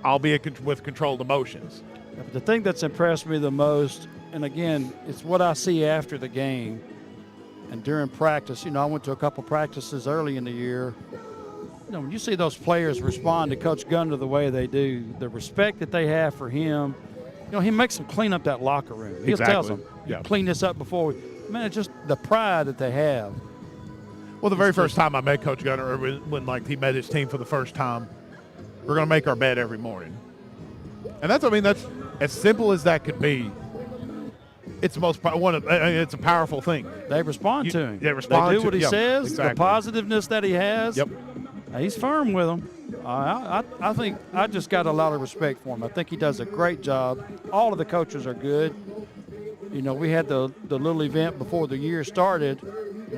albeit with controlled emotions. The thing that's impressed me the most, and again, it's what I see after the game and during practice. I went to a couple practices early in the year. When you see those players respond to Coach Gunter the way they do, the respect that they have for him, he makes them clean up that locker room. He tells them, clean this up before man, it's just the pride that they have. Well, the very first time I met Coach Gunter, when he met his team for the first time, we're going to make our bed every morning. And that's as simple as that could be. It's it's a powerful thing. They respond to him. They respond. They do what he says. Exactly. The positiveness that he has. Yep. He's firm with them. I think I just got a lot of respect for him. I think he does a great job. All of the coaches are good. We had the little event before the year started.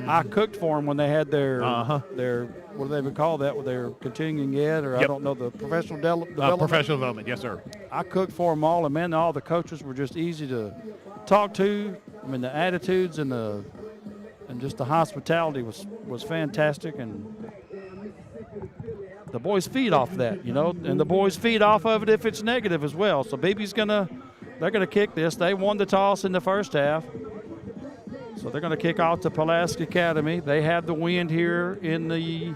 I cooked for them when they had their what do they even call that? With their continuing ed, or I don't know, the professional development. Professional development, yes, sir. I cooked for them all, and man, all the coaches were just easy to talk to. The attitudes and just the hospitality was fantastic, and the boys feed off that, and the boys feed off of it if it's negative as well. So Beebe's they're gonna kick this. They won the toss in the first half, so they're gonna kick off to Pulaski Academy. They have the wind here in the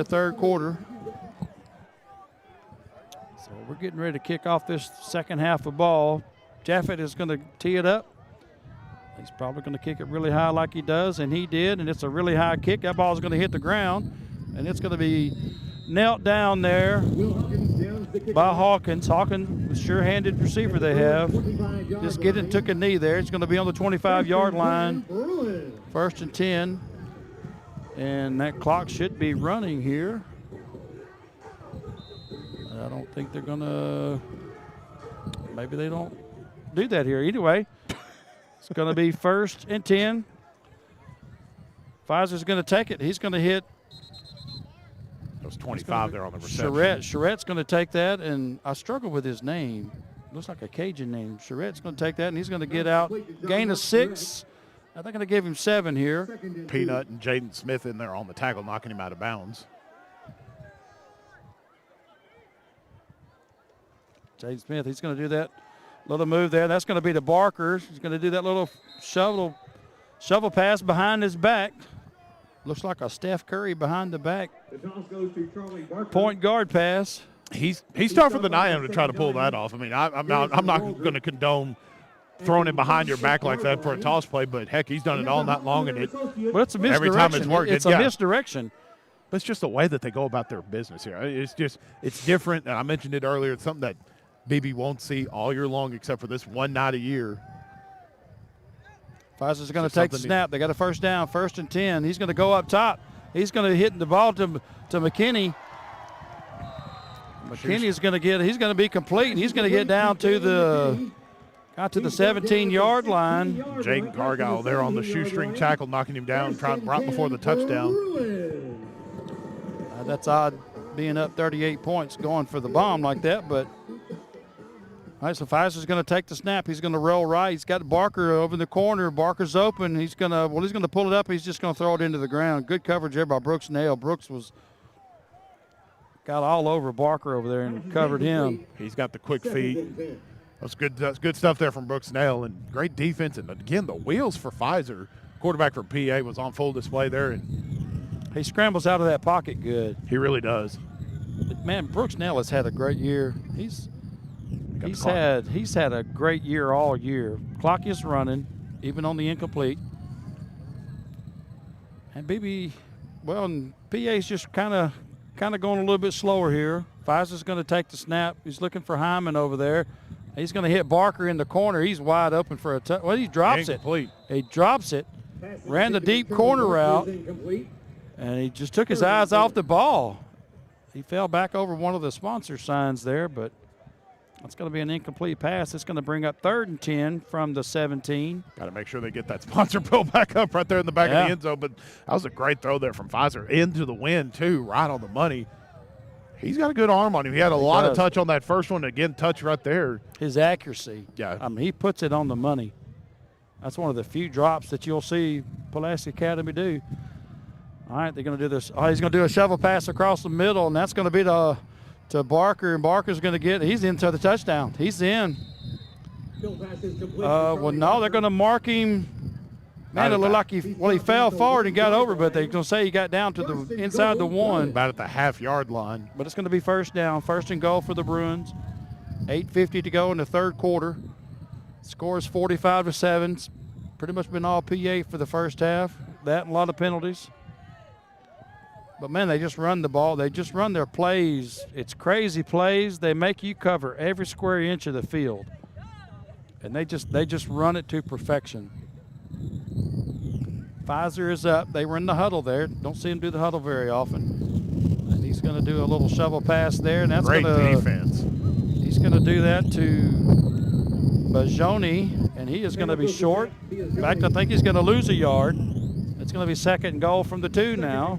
third quarter. So we're getting ready to kick off this second half of ball. Jaffet is gonna tee it up. He's probably gonna kick it really high like he does, and he did, and it's a really high kick. That ball's gonna hit the ground, and it's gonna be knelt down there by Hawkins. Hawkins, the sure-handed receiver they have, just took a knee there. It's going to be on the 25-yard line, 1st and 10. And that clock should be running here. I don't think they're going to – maybe they don't do that here. Anyway, it's going to be 1st and 10. Pfizer's going to take it. He's going to hit – Those 25 there on the reception. Charrette's going to take that, and I struggle with his name. Looks like a Cajun name. Charrette's going to take that, and he's going to get out. Gain of 6. I think I'm going to give him 7 here. Peanut and Jaden Smith in there on the tackle, knocking him out of bounds. Jaden Smith, he's going to do that little move there. That's going to be to Barker. He's going to do that little shovel pass behind his back. Looks like a Steph Curry behind the back. Point guard pass. He's tougher than I am to try to pull that off. I'm not going to condone throwing him behind your back like that for a toss play, but heck, he's done it all night long, and Well, it's a misdirection. Every time it's worked. It's a misdirection. But it's just the way that they go about their business here. It's different. And I mentioned it earlier. It's something that Beebe won't see all year long, except for this one night a year. Pfizer's going to take the snap. They got a first down, 1st and 10. He's going to go up top. He's going to hit the ball to McKinney. McKinney's going to get. He's going to be complete. He's going to get down to the 17-yard line. Jaden Cargile there on the shoestring tackle, knocking him down, right before the touchdown. That's odd, being up 38 points, going for the bomb like that, but. All right, so Pfizer's going to take the snap. He's going to roll right. He's got Barker over in the corner. Barker's open. He's going to pull it up. He's just going to throw it into the ground. Good coverage there by Brooks Nail. Brooks got all over Barker over there and covered him. He's got the quick feet. That's good stuff there from Brooks Nail, and great defense. And again, the wheels for Pfizer. Quarterback from PA was on full display there, and he scrambles out of that pocket good. He really does. But man, Brooks Nail has had a great year. He's had a great year all year. Clock is running, even on the incomplete. And Beebe, and PA's just kind of going a little bit slower here. Pfizer's going to take the snap. He's looking for Hyman over there. He's going to hit Barker in the corner. He's wide open for a touch. Well, he drops it. He drops it. Ran the deep corner route, and he just took his eyes off the ball. He fell back over one of the sponsor signs there, but that's going to be an incomplete pass. It's going to bring up 3rd and 10 from the 17. Got to make sure they get that sponsor bill back up right there in the back of the end zone. But that was a great throw there from Pfizer into the wind, too, right on the money. He's got a good arm on him. He had a lot of touch on that first one. Again, touch right there. His accuracy. Yeah. He puts it on the money. That's one of the few drops that you'll see Pulaski Academy do. All right, they're going to do this. Oh, he's going to do a shovel pass across the middle, and that's going to be to Barker, and Barker's going to get – he's into the touchdown. He's in. Well, no, they're going to mark him. Man, it looked like he fell forward and got over, but they're going to say he got down to the inside the 1. About at the half-yard line. But it's going to be first down, first and goal for the Bruins. 8:50 to go in the third quarter. Score is 45-7. It's pretty much been all PA for the first half. That and a lot of penalties. But, man, they just run the ball. They just run their plays. It's crazy plays. They make you cover every square inch of the field. And they just run it to perfection. Pfizer is up. They were in the huddle there. Don't see him do the huddle very often. And he's going to do a little shovel pass there. And that's great defense. He's going to do that to Bajoni, and he is going to be short. In fact, I think he's going to lose a yard. It's going to be second and goal from the 2 now.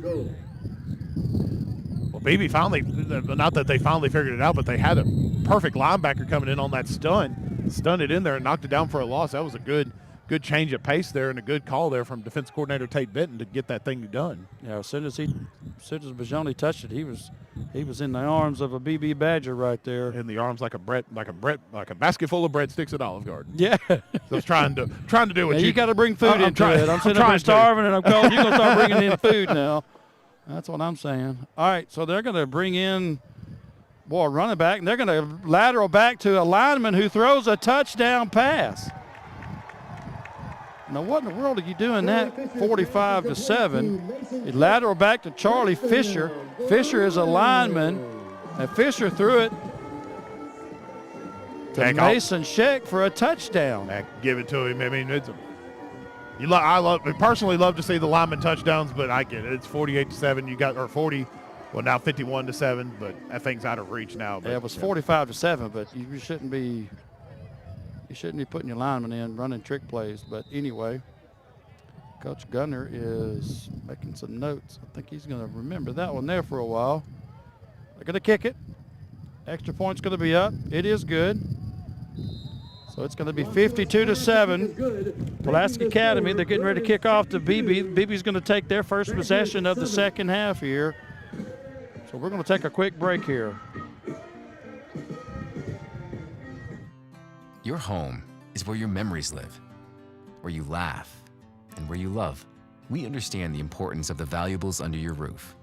Well, Beebe finally, not that they finally figured it out, but they had a perfect linebacker coming in on that stun. Stunned it in there and knocked it down for a loss. That was a good change of pace there and a good call there from defense coordinator Tate Benton to get that thing done. Yeah, as soon as Bajoni touched it, he was in the arms of a BB Badger right there. In the arms like a basket full of breadsticks at Olive Garden. Yeah. So I was trying to do what you got to bring food into it. I'm sitting up here starving, and I'm calling. You're going to start bringing in food now. That's what I'm saying. All right, so they're going to bring in, a running back, and they're going to lateral back to a lineman who throws a touchdown pass. Now, what in the world are you doing that 45-7? You lateral back to Charlie Fisher. Fisher is a lineman, and Fisher threw it to Mason Scheck for a touchdown. Give it to him. I mean, I personally love to see the lineman touchdowns, but I get it. It's 48-7. You got, or 40. Well, now 51-7, but that thing's out of reach now. But, yeah, it was 45-7, but you shouldn't be putting your lineman in running trick plays. But anyway, Coach Gunner is making some notes. I think he's going to remember that one there for a while. They're going to kick it. Extra point's going to be up. It is good. So it's going to be 52-7. Pulaski Academy, they're getting ready to kick off to Beebe. Beebe's going to take their first possession of the second half here. So we're going to take a quick break here. Your home is where your memories live, where you laugh, and where you love. We understand the importance of the valuables under your roof,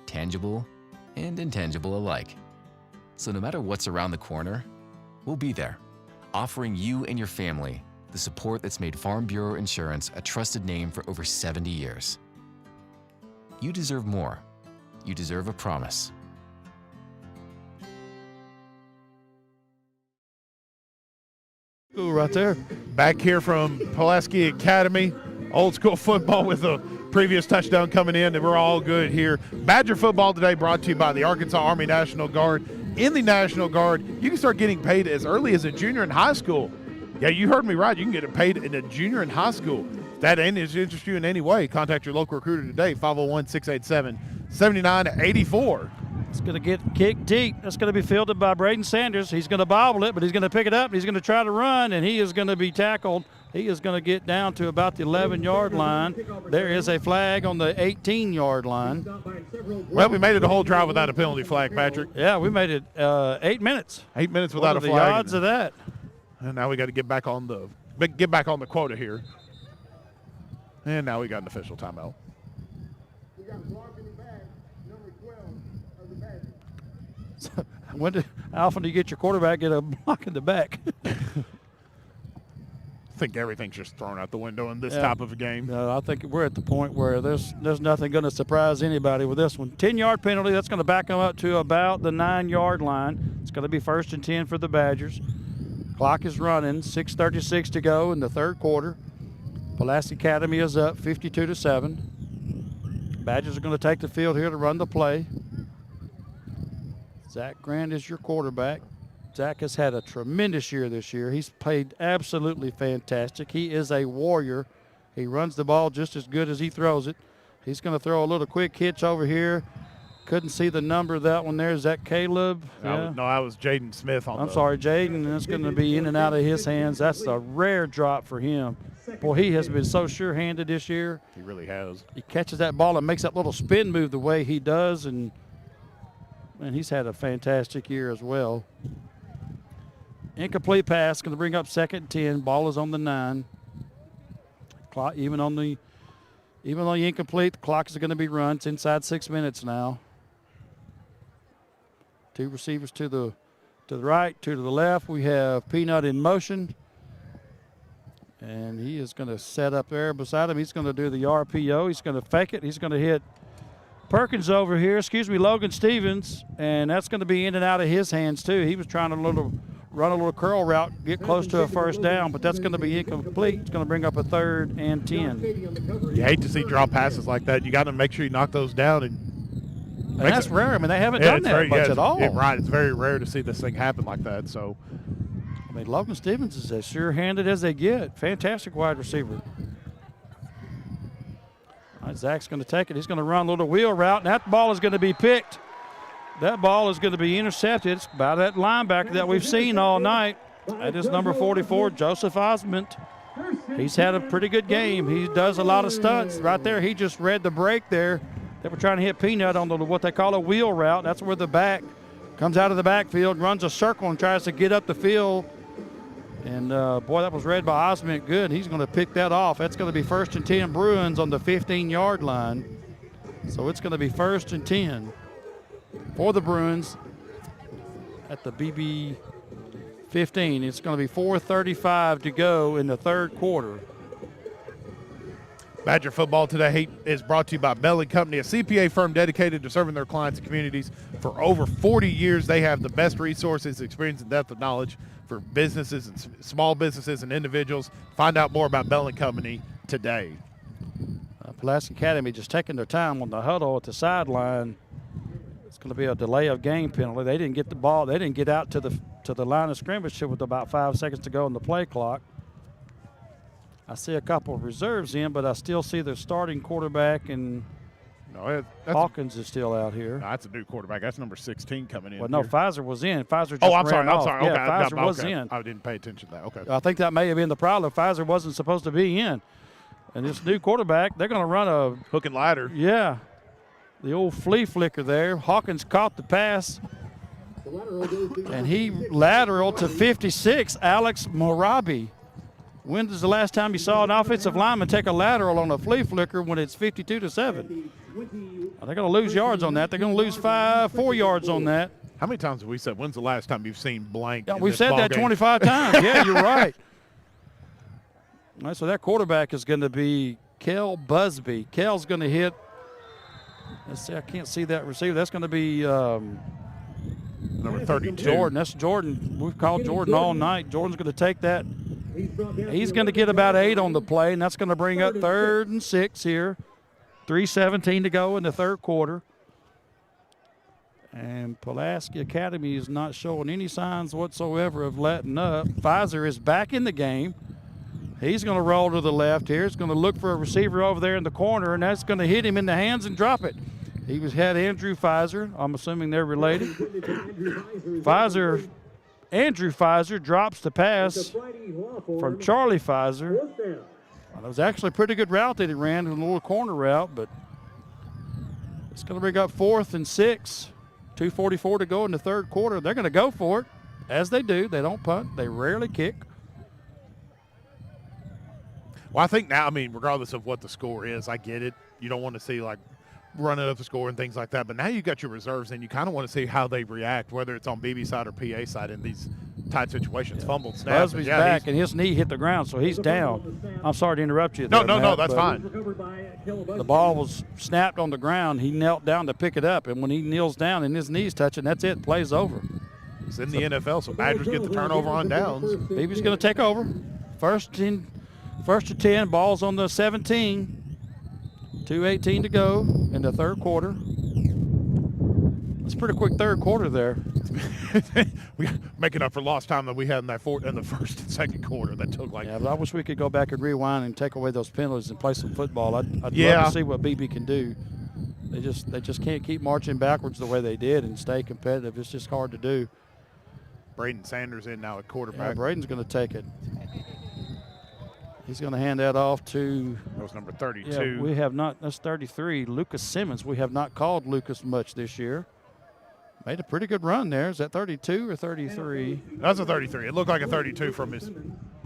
tangible and intangible alike. So no matter what's around the corner, we'll be there, offering you and your family the support that's made Farm Bureau Insurance a trusted name for over 70 years. You deserve more. You deserve a promise. Right there. Back here from Pulaski Academy. Old school football with a previous touchdown coming in, and we're all good here. Badger football today brought to you by the Arkansas Army National Guard. In the National Guard, you can start getting paid as early as a junior in high school. Yeah, you heard me right. You can get it paid in a junior in high school. If that interests you in any way, contact your local recruiter today, 501-687-7984. It's going to get kicked deep. That's going to be fielded by Braden Sanders. He's going to bobble it, but he's going to pick it up. He's going to try to run, and he is going to be tackled. He is going to get down to about the 11-yard line. There is a flag on the 18-yard line. Well, we made it a whole drive without a penalty flag, Patrick. Yeah, we made it 8 minutes. 8 minutes without a flag. What are the odds of that? And now we got to get back on the quota here. And now we got an official timeout. How often do you get your quarterback get a block in the back? I think everything's just thrown out the window in this type of a game. I think we're at the point where there's nothing going to surprise anybody with this one. 10-yard penalty. That's going to back them up to about the 9-yard line. It's going to be 1st and 10 for the Badgers. Clock is running. 6:36 to go in the third quarter. Pulaski Academy is up 52-7. Badgers are going to take the field here to run the play. Zach Grant is your quarterback. Zach has had a tremendous year this year. He's played absolutely fantastic. He is a warrior. He runs the ball just as good as he throws it. He's going to throw a little quick hitch over here. couldn't see the number of that one there. Is that Caleb? No, that was Jaden Smith. I'm sorry, Jaden. That's going to be in and out of his hands. That's a rare drop for him. Boy, he has been so sure-handed this year. He really has. He catches that ball and makes that little spin move the way he does, and he's had a fantastic year as well. Incomplete pass, going to bring up 2nd and 10. Ball is on the 9. Clock, even on the incomplete, the clock is going to be run. It's inside 6 minutes now. 2 receivers to the right, 2 to the left. We have Peanut in motion. And he is going to set up there beside him. He's going to do the RPO. He's going to fake it. He's going to hit Perkins over here. Logan Stevens. And that's going to be in and out of his hands, too. He was trying to run a little curl route, get close to a first down, but that's going to be incomplete. It's going to bring up a 3rd and 10. You hate to see drop passes like that. You got to make sure you knock those down. And that's rare. I mean, they haven't done that much at all. Right. It's very rare to see this thing happen like that. So, I mean, Logan Stevens is as sure-handed as they get. Fantastic wide receiver. All right, Zach's going to take it. He's going to run a little wheel route, and that ball is going to be picked. That ball is going to be intercepted. It's by that linebacker that we've seen all night. That is number 44, Joseph Osmond. He's had a pretty good game. He does a lot of stunts. Right there, he just read the break there. They were trying to hit Peanut on what they call a wheel route. That's where the back comes out of the backfield, runs a circle, and tries to get up the field. And, boy, that was read by Osmond good. He's going to pick that off. That's going to be 1st and 10 Bruins on the 15-yard line. So it's going to be 1st and 10 for the Bruins at the Beebe 15. It's going to be 4:35 to go in the 3rd quarter. Badger Football Today is brought to you by Bell & Company, a CPA firm dedicated to serving their clients and communities. For over 40 years, they have the best resources, experience, and depth of knowledge for businesses and small businesses and individuals. Find out more about Bell & Company today. Pulaski Academy just taking their time on the huddle at the sideline. It's going to be a delay of game penalty. They didn't get the ball. They didn't get out to the line of scrimmage with about 5 seconds to go on the play clock. I see a couple of reserves in, but I still see their starting quarterback, and Hawkins is still out here. No, that's a new quarterback. That's number 16 coming in. Well, no, here. Pfizer was in. Pfizer just I'm ran off. sorry. Yeah, Okay, Pfizer was in. I didn't pay attention to that. Okay. I think that may have been the problem. Pfizer wasn't supposed to be in. And this new quarterback, they're going to run a hook and ladder. Yeah, the old flea flicker there. Hawkins caught the pass, and he lateraled to 56, Alex Morabi. When was the last time you saw an offensive lineman take a lateral on a flea flicker when it's 52-7? They're going to lose yards on that. They're going to lose 4 yards on that. How many times have we said, when's the last time you've seen blank? Yeah, we've said that 25 times. Yeah, you're right. All right, so that quarterback is going to be Kel Busby. Kel's going to hit. Let's see, I can't see that receiver. That's going to be number 32. Jordan. That's Jordan. We've called Jordan all night. Jordan's going to take that. He's going to get about 8 on the play, and that's going to bring up 3rd and 6 here. 3:17 to go in the 3rd quarter. And Pulaski Academy is not showing any signs whatsoever of letting up. Pfizer is back in the game. He's going to roll to the left here. He's going to look for a receiver over there in the corner, and that's going to hit him in the hands and drop it. He had Andrew Pfizer. I'm assuming they're related. Andrew Pfizer drops the pass from Charlie Pfizer. Well, that was actually a pretty good route that he ran, a little corner route, but it's going to bring up 4th and 6. 2:44 to go in the 3rd quarter. They're going to go for it, as they do. They don't punt. They rarely kick. Well, I think now, regardless of what the score is, I get it. You don't want to see, running up the score and things like that. But now you got your reserves, and you kind of want to see how they react, whether it's on Beebe side or PA side in these tight situations. Fumbled snap. Busby's back, and his knee hit the ground, so he's down. I'm sorry to interrupt you. No, Matt, that's fine. The ball was snapped on the ground. He knelt down to pick it up, and when he kneels down and his knee's touching, that's it. Play's over. It's in the NFL, so Badgers get the turnover on downs. Beebe's going to take over. First and 10, ball's on the 17. 2:18 to go in the 3rd quarter. It's a pretty quick 3rd quarter there. We making up for lost time that we had in the 1st and 2nd quarter. That took Yeah, but I wish we could go back and rewind and take away those penalties and play some football. I'd love to see what Beebe can do. They just can't keep marching backwards the way they did and stay competitive. It's just hard to do. Braden Sanders in now at quarterback. Yeah, Braden's going to take it. He's going to hand that off to. That was number 32. Yeah, we have not. That's 33. Lucas Simmons. We have not called Lucas much this year. Made a pretty good run there. Is that 32 or 33? That's a 33. It looked like a 32 from his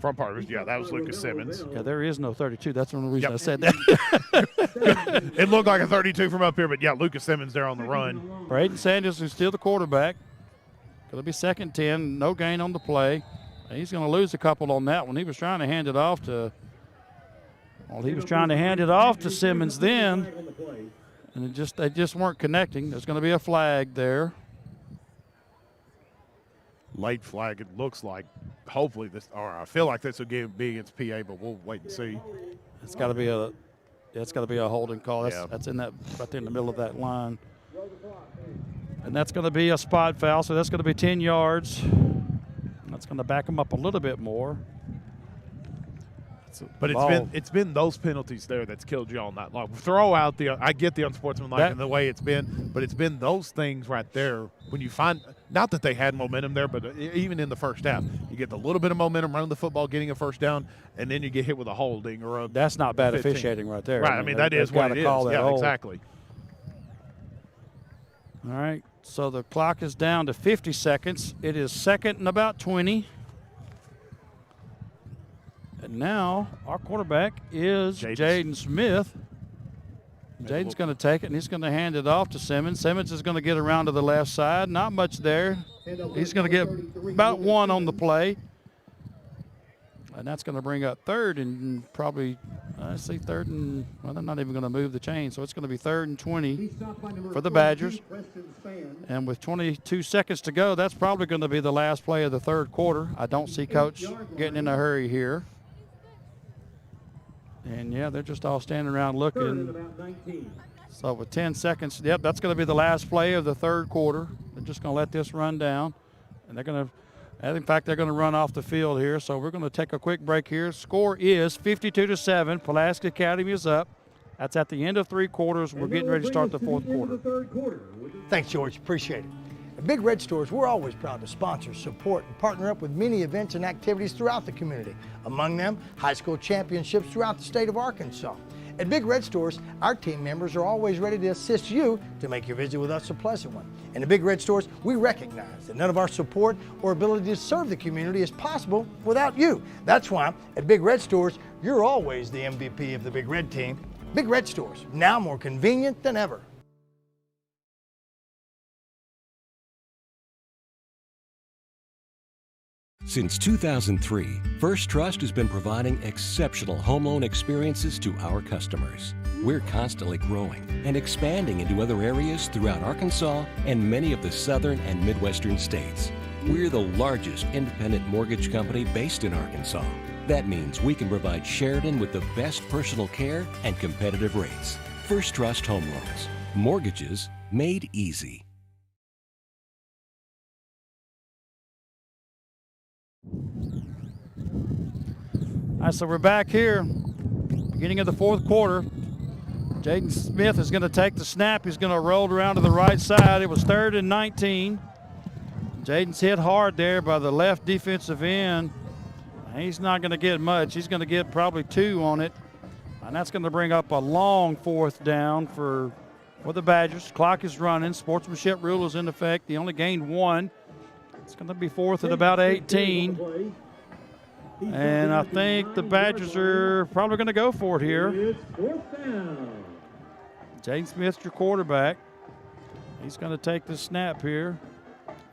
front part of his. Yeah, that was Lucas Simmons. Yeah, there is no 32. That's one of the reasons I said that. It looked like a 32 from up here, but yeah, Lucas Simmons there on the run. Braden Sanders is still the quarterback. Going to be 2nd 10. No gain on the play. He's going to lose a couple on that one. He was trying to hand it off to. Well, he was trying to hand it off to Simmons then, and they just weren't connecting. There's going to be a flag there. Late flag, it looks like. Hopefully this, or I feel like this will be against PA, but we'll wait and see. It's got to be a holding call. That's in that right there in the middle of that line, and that's going to be a spot foul. So that's going to be 10 yards. That's going to back them up a little bit more. But it's been those penalties there that's killed you all night long. Throw out I get the unsportsmanlike and the way it's been, but it's been those things right there when you find, not that they had momentum there, but even in the first half, you get a little bit of momentum running the football, getting a first down, and then you get hit with a holding or a. That's not bad 15. officiating right there. Right, I mean that is what it is. Yeah, exactly. All right, so the clock is down to 50 seconds. It is 2nd and about 20. And now our quarterback is Jaden Smith. Jaden's going to take it, and he's going to hand it off to Simmons. Simmons is going to get around to the left side. Not much there. He's going to get about 1 on the play. And that's going to bring up 3rd and probably, I see 3rd and, well, they're not even going to move the chain. So it's going to be 3rd and 20 for the Badgers. And with 22 seconds to go, that's probably going to be the last play of the 3rd quarter. I don't see Coach getting in a hurry here. And, yeah, they're just all standing around looking. So with 10 seconds, yep, that's going to be the last play of the 3rd quarter. They're just going to let this run down. And they're going to, in fact, they're going to run off the field here. So we're going to take a quick break here. Score is 52-7. Pulaski Academy is up. That's at the end of 3 quarters. We're getting ready to start the 4th quarter. Thanks, George. Appreciate it. At Big Red Stores, we're always proud to sponsor, support, and partner up with many events and activities throughout the community. Among them, high school championships throughout the state of Arkansas. At Big Red Stores, our team members are always ready to assist you to make your visit with us a pleasant one. And at Big Red Stores, we recognize that none of our support or ability to serve the community is possible without you. That's why at Big Red Stores, you're always the MVP of the Big Red team. Big Red Stores, now more convenient than ever. Since 2003, First Trust has been providing exceptional home loan experiences to our customers. We're constantly growing and expanding into other areas throughout Arkansas and many of the southern and midwestern states. We're the largest independent mortgage company based in Arkansas. That means we can provide Sheridan with the best personal care and competitive rates. First Trust Home Loans. Mortgages made easy. All right, so we're back here, beginning of the 4th quarter. Jaden Smith is going to take the snap. He's going to roll around to the right side. It was 3rd and 19. Jaden's hit hard there by the left defensive end. He's not going to get much. He's going to get probably 2 on it. And that's going to bring up a long 4th down for the Badgers. Clock is running. Sportsmanship rule is in effect. He only gained 1. It's going to be 4th and about 18. And I think the Badgers are probably going to go for it here. Jaden Smith, your quarterback. He's going to take the snap here.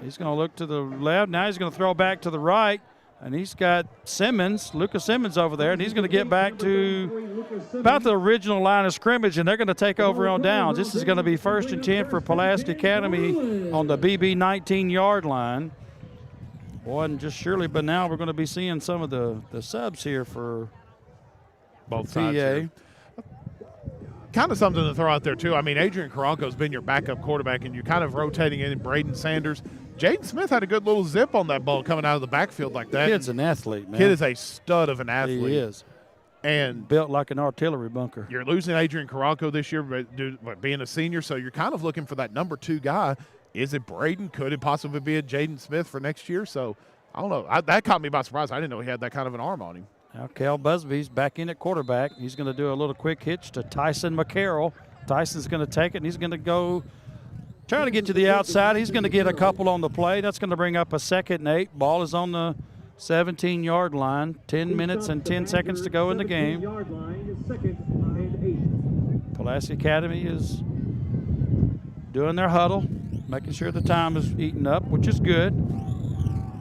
He's going to look to the left. Now he's going to throw back to the right. And he's got Simmons, Lucas Simmons over there, and he's going to get back to about the original line of scrimmage, and they're going to take over on downs. This is going to be 1st and 10 for Pulaski Academy on the Beebe 19-yard line. Boy, and just surely, but now we're going to be seeing some of the subs here for both PA. sides here. Kind of something to throw out there, too. I mean, Adrian Karanko's been your backup quarterback, and you're kind of rotating in Braden Sanders. Jaden Smith had a good little zip on that ball coming out of the backfield like that. Kid's an athlete, man. Kid is a stud of an athlete. He is. And built like an artillery bunker. You're losing Adrian Caranco this year, but being a senior, so you're kind of looking for that number 2 guy. Is it Braden? Could it possibly be a Jaden Smith for next year? So I don't know. That caught me by surprise. I didn't know he had that kind of an arm on him. Now Cal Busby's back in at quarterback. He's going to do a little quick hitch to Tyson McCarroll. Tyson's going to take it, and he's going to go try to get to the outside. He's going to get a couple on the play. That's going to bring up a 2nd and 8. Ball is on the 17-yard line. 10 minutes and 10 seconds to go in the game. Pulaski Academy is doing their huddle, making sure the time is eaten up, which is good.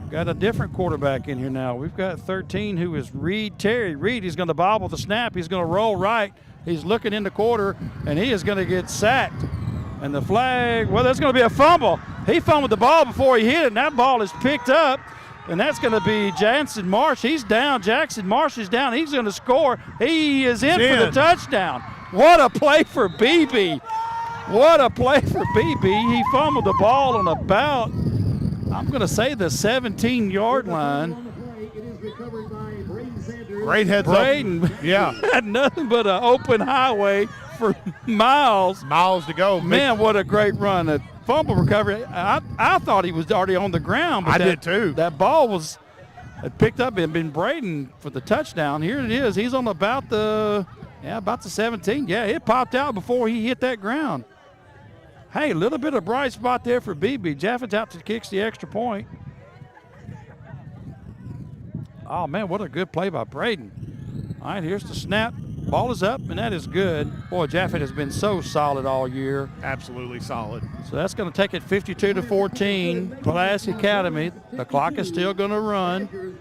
Got a different quarterback in here now. We've got 13, who is Reed Terry. Reed, he's going to bobble the snap. He's going to roll right. He's looking in the quarter, and he is going to get sacked. And the flag, well, there's going to be a fumble. He fumbled the ball before he hit it, and that ball is picked up. And that's going to be Jackson Marsh. He's down. Jackson Marsh is down. He's going to score. He is in for the touchdown. What a play for Beebe. What a play for Beebe. He fumbled the ball on about, I'm going to say, the 17-yard line. Great heads Braden up. Yeah. had nothing but an open highway for miles. Miles to go. Man, what a great run. A fumble recovery. I thought he was already on the ground. But I did too. That ball was picked up and been Braden for the touchdown. Here it is. He's on about the 17. Yeah, it popped out before he hit that ground. Hey, a little bit of bright spot there for Beebe. Jaffe's out to kicks the extra point. Oh, man, what a good play by Braden. All right, here's the snap. Ball is up, and that is good. Boy, Jaffe has been so solid all year. Absolutely solid. So that's going to take it 52-14. Pulaski Academy. The clock is still going to run.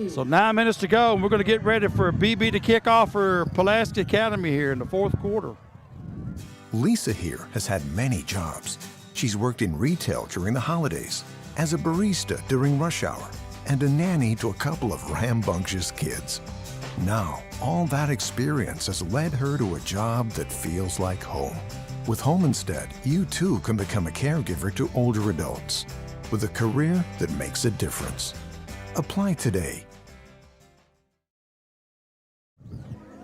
So 9 minutes to go, and we're going to get ready for Beebe to kick off for Pulaski Academy here in the 4th quarter. Lisa here has had many jobs. She's worked in retail during the holidays, as a barista during rush hour, and a nanny to a couple of rambunctious kids. Now, all that experience has led her to a job that feels like home. With Home Instead, you too can become a caregiver to older adults with a career that makes a difference. Apply today.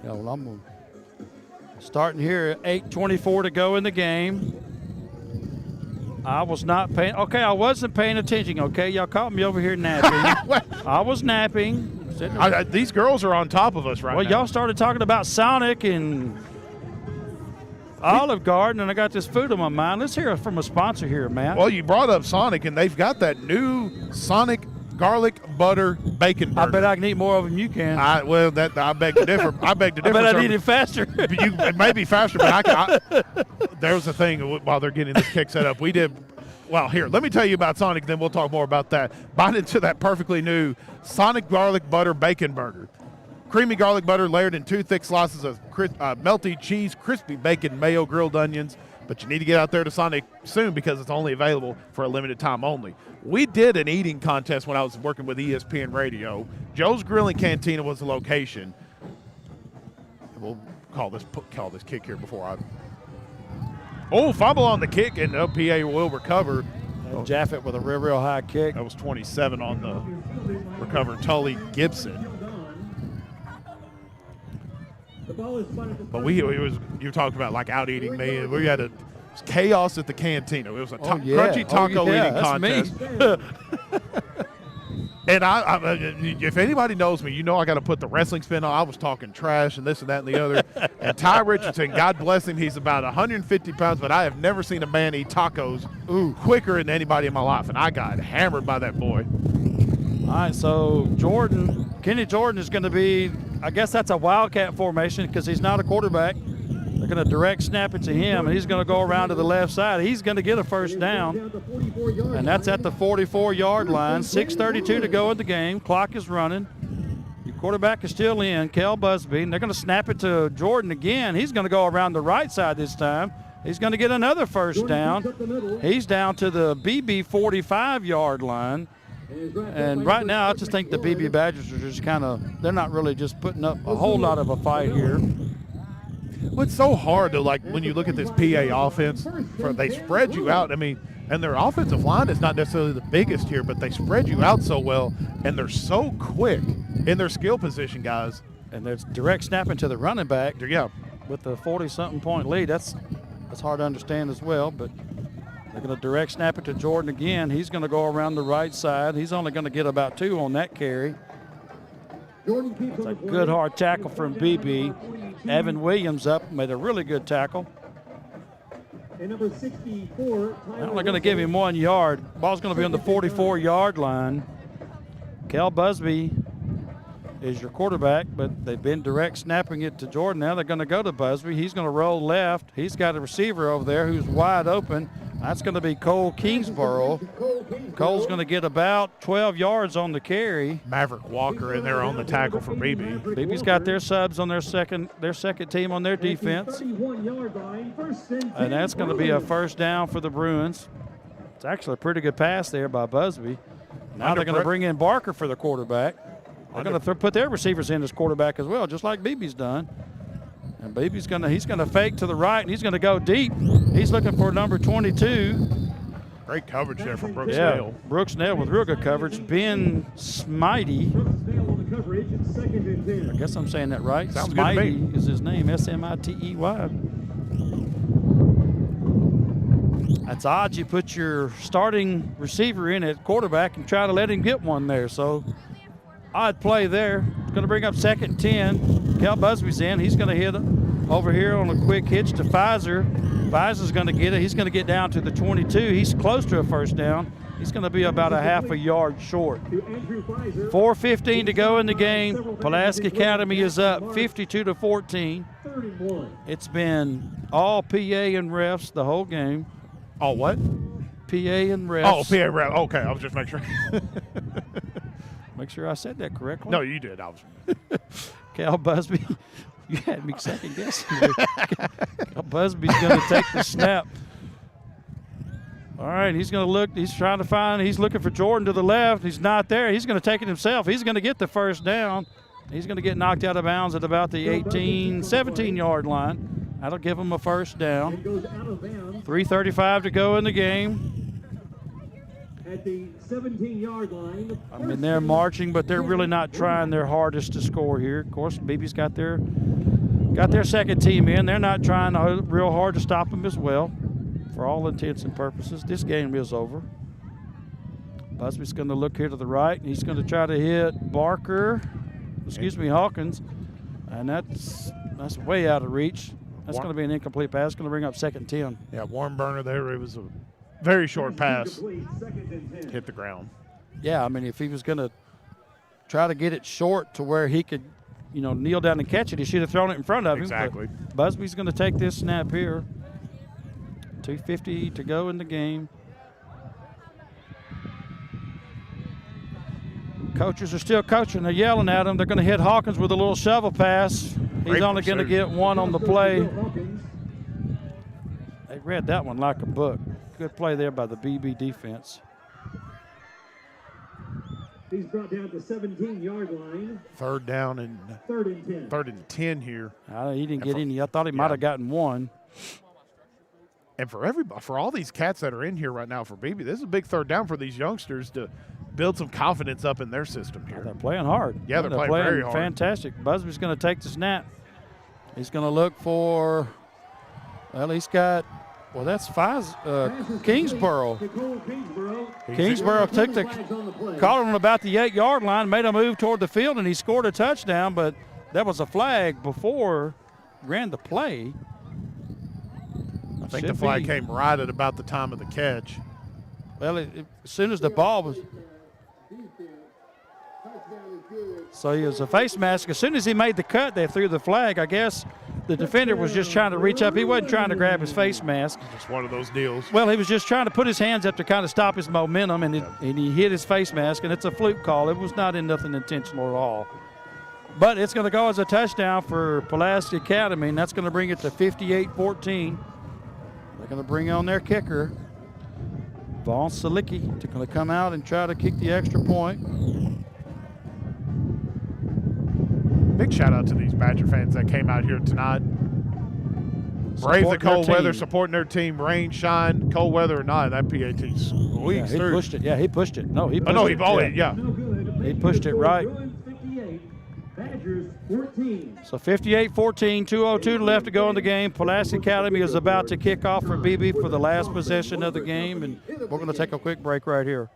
Yeah, well, I'm starting here at 8:24 to go in the game. I was not paying. Okay, I wasn't paying attention. Okay, y'all caught me over here napping. I was napping. These girls are on top of us right now. Well, y'all started talking about Sonic and Olive Garden, and I got this food on my mind. Let's hear from a sponsor here, Matt. Well, you brought up Sonic, and they've got that new Sonic garlic butter bacon burger. I bet I can eat more of them than you can. I beg to differ. I beg to differ. I bet I eat it faster. It may be faster, but there was a thing while they're getting this kick set up. We did. Well, here, let me tell you about Sonic, then we'll talk more about that. Bite into that perfectly new Sonic garlic butter bacon burger. Creamy garlic butter layered in 2 thick slices of melty cheese, crispy bacon, mayo, grilled onions. But you need to get out there to Sonic soon because it's only available for a limited time only. We did an eating contest when I was working with ESPN Radio. Joe's Grilling Cantina was the location. We'll call this kick here before I... Oh, fumble on the kick, and the PA will recover. Jaffe with a real high kick. That was 27 on the recover. Tully Gibson. But you talked about like out eating me. We had chaos at the cantina. It was a crunchy taco eating contest. And if anybody knows me, you know I got to put the wrestling spin on. I was talking trash and this and that and the other. And Ty Richardson, God bless him, he's about 150 pounds, but I have never seen a man eat tacos quicker than anybody in my life. And I got hammered by that boy. All right, so Kenny Jordan is going to be, I guess that's a wildcat formation because he's not a quarterback. They're going to direct snap it to him, and he's going to go around to the left side. He's going to get a first down, and that's at the 44-yard line. 6:32 to go in the game. Clock is running. Your quarterback is still in, Kel Busby, and they're going to snap it to Jordan again. He's going to go around the right side this time. He's going to get another first down. He's down to the Beebe 45-yard line. And right now, I just think the Beebe Badgers are just they're not really just putting up a whole lot of a fight here. Well, it's so hard to, when you look at this PA offense, they spread you out. I mean, and their offensive line is not necessarily the biggest here, but they spread you out so well, and they're so quick in their skill position, guys. And there's direct snapping to the running back. Yeah. With the 40-something point lead. That's hard to understand as well, but they're going to direct snap it to Jordan again. He's going to go around the right side. He's only going to get about 2 on that carry. It's a good hard tackle from Beebe. Evan Williams up, made a really good tackle. And number 64, They're only going to give him 1 yard. Ball's going to be on the 44-yard line. Cal Busby is your quarterback, but they've been direct snapping it to Jordan. Now they're going to go to Busby. He's going to roll left. He's got a receiver over there who's wide open. That's going to be Cole Kingsborough. Cole's going to get about 12 yards on the carry. Maverick Walker in there on the tackle for Beebe. Beebe's got their subs on their second team on their defense. And that's going to be a first down for the Bruins. It's actually a pretty good pass there by Busby. Now they're going to bring in Barker for the quarterback. They're going to put their receivers in as quarterback as well, just like Beebe's done. And Beebe's he's going to fake to the right, and he's going to go deep. He's looking for number 22. Great coverage there from Brooks Nail. Brooks Nail with real good coverage. Ben Smitey. I guess I'm saying that right. Sounds good to me. Smitey is his name, Smitey. That's odd. You put your starting receiver in at quarterback and try to let him get one there. So odd play there. It's going to bring up 2nd and 10. Cal Busby's in. He's going to hit over here on a quick hitch to Pfizer. Pfizer's going to get it. He's going to get down to the 22. He's close to a first down. He's going to be about a half a yard short. 4:15 to go in the game. Pulaski Academy is up 52-14. It's been all PA and refs the whole game. All what? PA and refs. Oh, PA and refs. Okay, I was just making sure. Make sure I said that correctly. No, you did. I was. Cal Busby, you had me second guessing. Cal Busby's going to take the snap. All right, he's going to look. He's trying to find. He's looking for Jordan to the left. He's not there. He's going to take it himself. He's going to get the first down. He's going to get knocked out of bounds at about the 17-yard line. That'll give him a first down. 3:35 to go in the game. At the 17-yard line. I mean, they're marching, but they're really not trying their hardest to score here. Of course, Beebe's got their second team in. They're not trying real hard to stop them as well. For all intents and purposes, this game is over. Busby's going to look here to the right, and he's going to try to hit Hawkins, and that's way out of reach. That's going to be an incomplete pass. It's going to bring up 2nd and 10. Yeah, Warren Burner there. It was a very short pass. Hit the ground. Yeah, I mean, if he was going to try to get it short to where he could, kneel down and catch it, he should have thrown it in front of him. Exactly. But Busby's going to take this snap here. 2:50 to go in the game. Coaches are still coaching. They're yelling at him. They're going to hit Hawkins with a little shovel pass. He's only going to get 1 on the play. They read that one like a book. Good play there by the BB defense. He's brought down to 17-yard line. Third down and 10. 3rd and 10 here. He didn't get any. I thought he might have gotten 1. And for all these cats that are in here right now for Beebe, this is a big third down for these youngsters to build some confidence up in their system here. They're playing hard. Yeah, they're playing very hard. Fantastic. Busby's going to take the snap. He's going to look for, he's got, that's Kingsborough. Kingsborough took caught him about the 8-yard line, made a move toward the field, and he scored a touchdown, but that was a flag before ran the play. I think the flag came right at about the time of the catch. Well, as soon as the ball was. So he was a face mask. As soon as he made the cut, they threw the flag. I guess the defender was just trying to reach up. He wasn't trying to grab his face mask. Just one of those deals. Well, he was just trying to put his hands up to kind of stop his momentum, and he hit his face mask, and it's a fluke call. It was not in nothing intentional at all. But it's going to go as a touchdown for Pulaski Academy, and that's going to bring it to 58-14. They're going to bring on their kicker, Vaughn Salicki, to going to come out and try to kick the extra point. Big shout out to these Badger fans that came out here tonight. Brave the cold weather, supporting their team, rain, shine, cold weather or not. That PAT squeaks through. He pushed it. Yeah, he pushed it. No, he pushed it. He pushed it right. So 58-14, 2:02 left to go in the game. Pulaski Academy is about to kick off for Beebe for the last possession of the game, and we're going to take a quick break right here.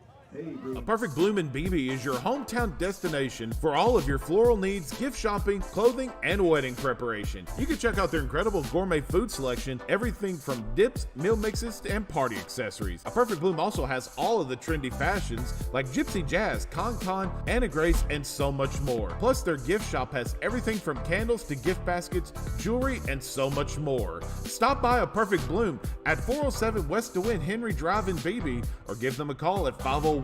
A Perfect Bloom in Beebe is your hometown destination for all of your floral needs, gift shopping, clothing, and wedding preparation. You can check out their incredible gourmet food selection, everything from dips, meal mixes, and party accessories. A Perfect Bloom also has all of the trendy fashions like Gypsy Jazz, Con, Anna Grace, and so much more. Plus, their gift shop has everything from candles to gift baskets, jewelry, and so much more. Stop by A Perfect Bloom at 407 West DeWitt Henry Drive in Beebe, or give them a call at 501-882-2144.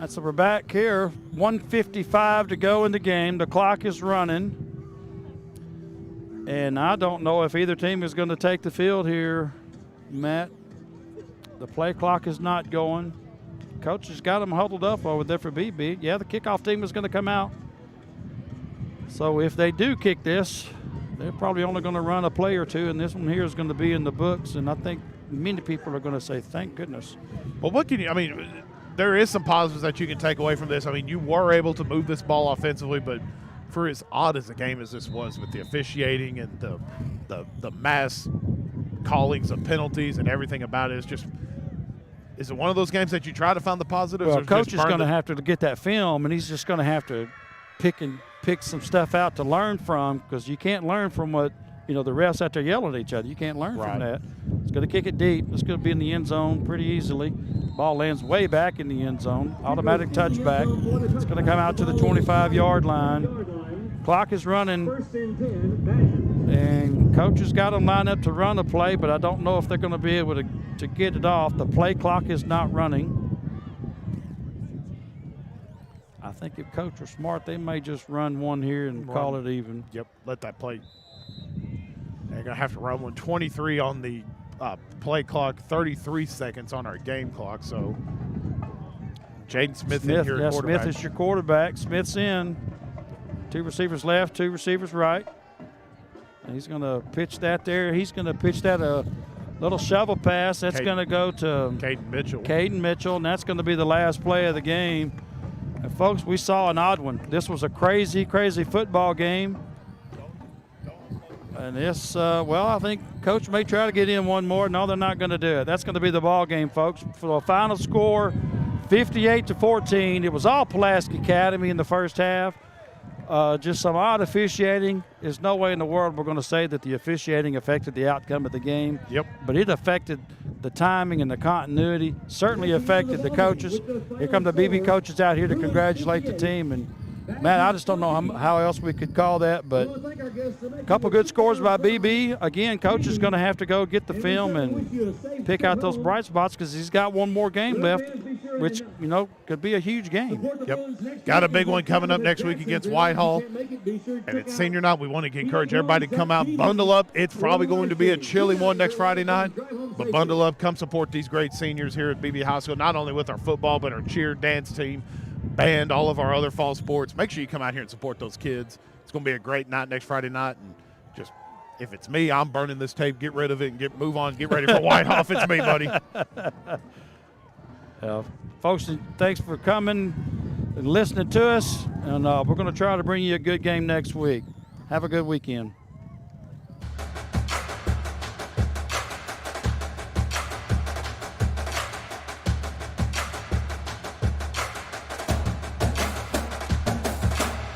So we're back here. 1:55 to go in the game. The clock is running. And I don't know if either team is going to take the field here, Matt. The play clock is not going. Coach has got them huddled up over there for BB. Yeah, the kickoff team is going to come out. So if they do kick this, they're probably only going to run a play or two, and this one here is going to be in the books, and I think many people are going to say, thank goodness. Well, what can you – I mean, there is some positives that you can take away from this. I mean, you were able to move this ball offensively, but for as odd as a game as this was with the officiating and the mass callings of penalties and everything about it, it's just – is it one of those games that you try to find the positives? Well, coach is going to have to get that film, and he's just going to have to pick some stuff out to learn from, because you can't learn from what, the refs out there yelling at each other. You can't learn from that. It's going to kick it deep. It's going to be in the end zone pretty easily. Ball lands way back in the end zone. Automatic touchback. It's going to come out to the 25-yard line. Clock is running, and coach has got them lined up to run a play, but I don't know if they're going to be able to get it off. The play clock is not running. I think if coach were smart, they may just run one here and call it even. Yep, let that play. They're going to have to run one. 23 on the play clock, 33 seconds on our game clock. So Jaden Smith in your quarterback. Smith is your quarterback. Smith's in. 2 receivers left, 2 receivers right. And he's going to pitch that there. He's going to pitch that a little shovel pass. That's going to go to Caden Mitchell, and that's going to be the last play of the game. And, folks, we saw an odd one. This was a crazy, crazy football game. And this, I think coach may try to get in one more. No, they're not going to do it. That's going to be the ball game, folks. For the final score, 58-14. It was all Pulaski Academy in the first half. Just some odd officiating. There's no way in the world we're going to say that the officiating affected the outcome of the game. Yep. But it affected the timing and the continuity. Certainly affected the coaches. Here come the BB coaches out here to congratulate the team. And, man, I just don't know how else we could call that. But a couple good scores by BB. Again, coach is going to have to go get the film and pick out those bright spots, because he's got one more game left, which, could be a huge game. Yep. Got a big one coming up next week against Whitehall. And it's senior night. We want to encourage everybody to come out, bundle up. It's probably going to be a chilly one next Friday night. But bundle up, come support these great seniors here at Beebe High School, not only with our football, but our cheer, dance team, band, all of our other fall sports. Make sure you come out here and support those kids. It's going to be a great night next Friday night. And just, if it's me, I'm burning this tape. Get rid of it and move on. Get ready for Whitehall if it's me, buddy. Folks, thanks for coming and listening to us. And we're going to try to bring you a good game next week. Have a good weekend.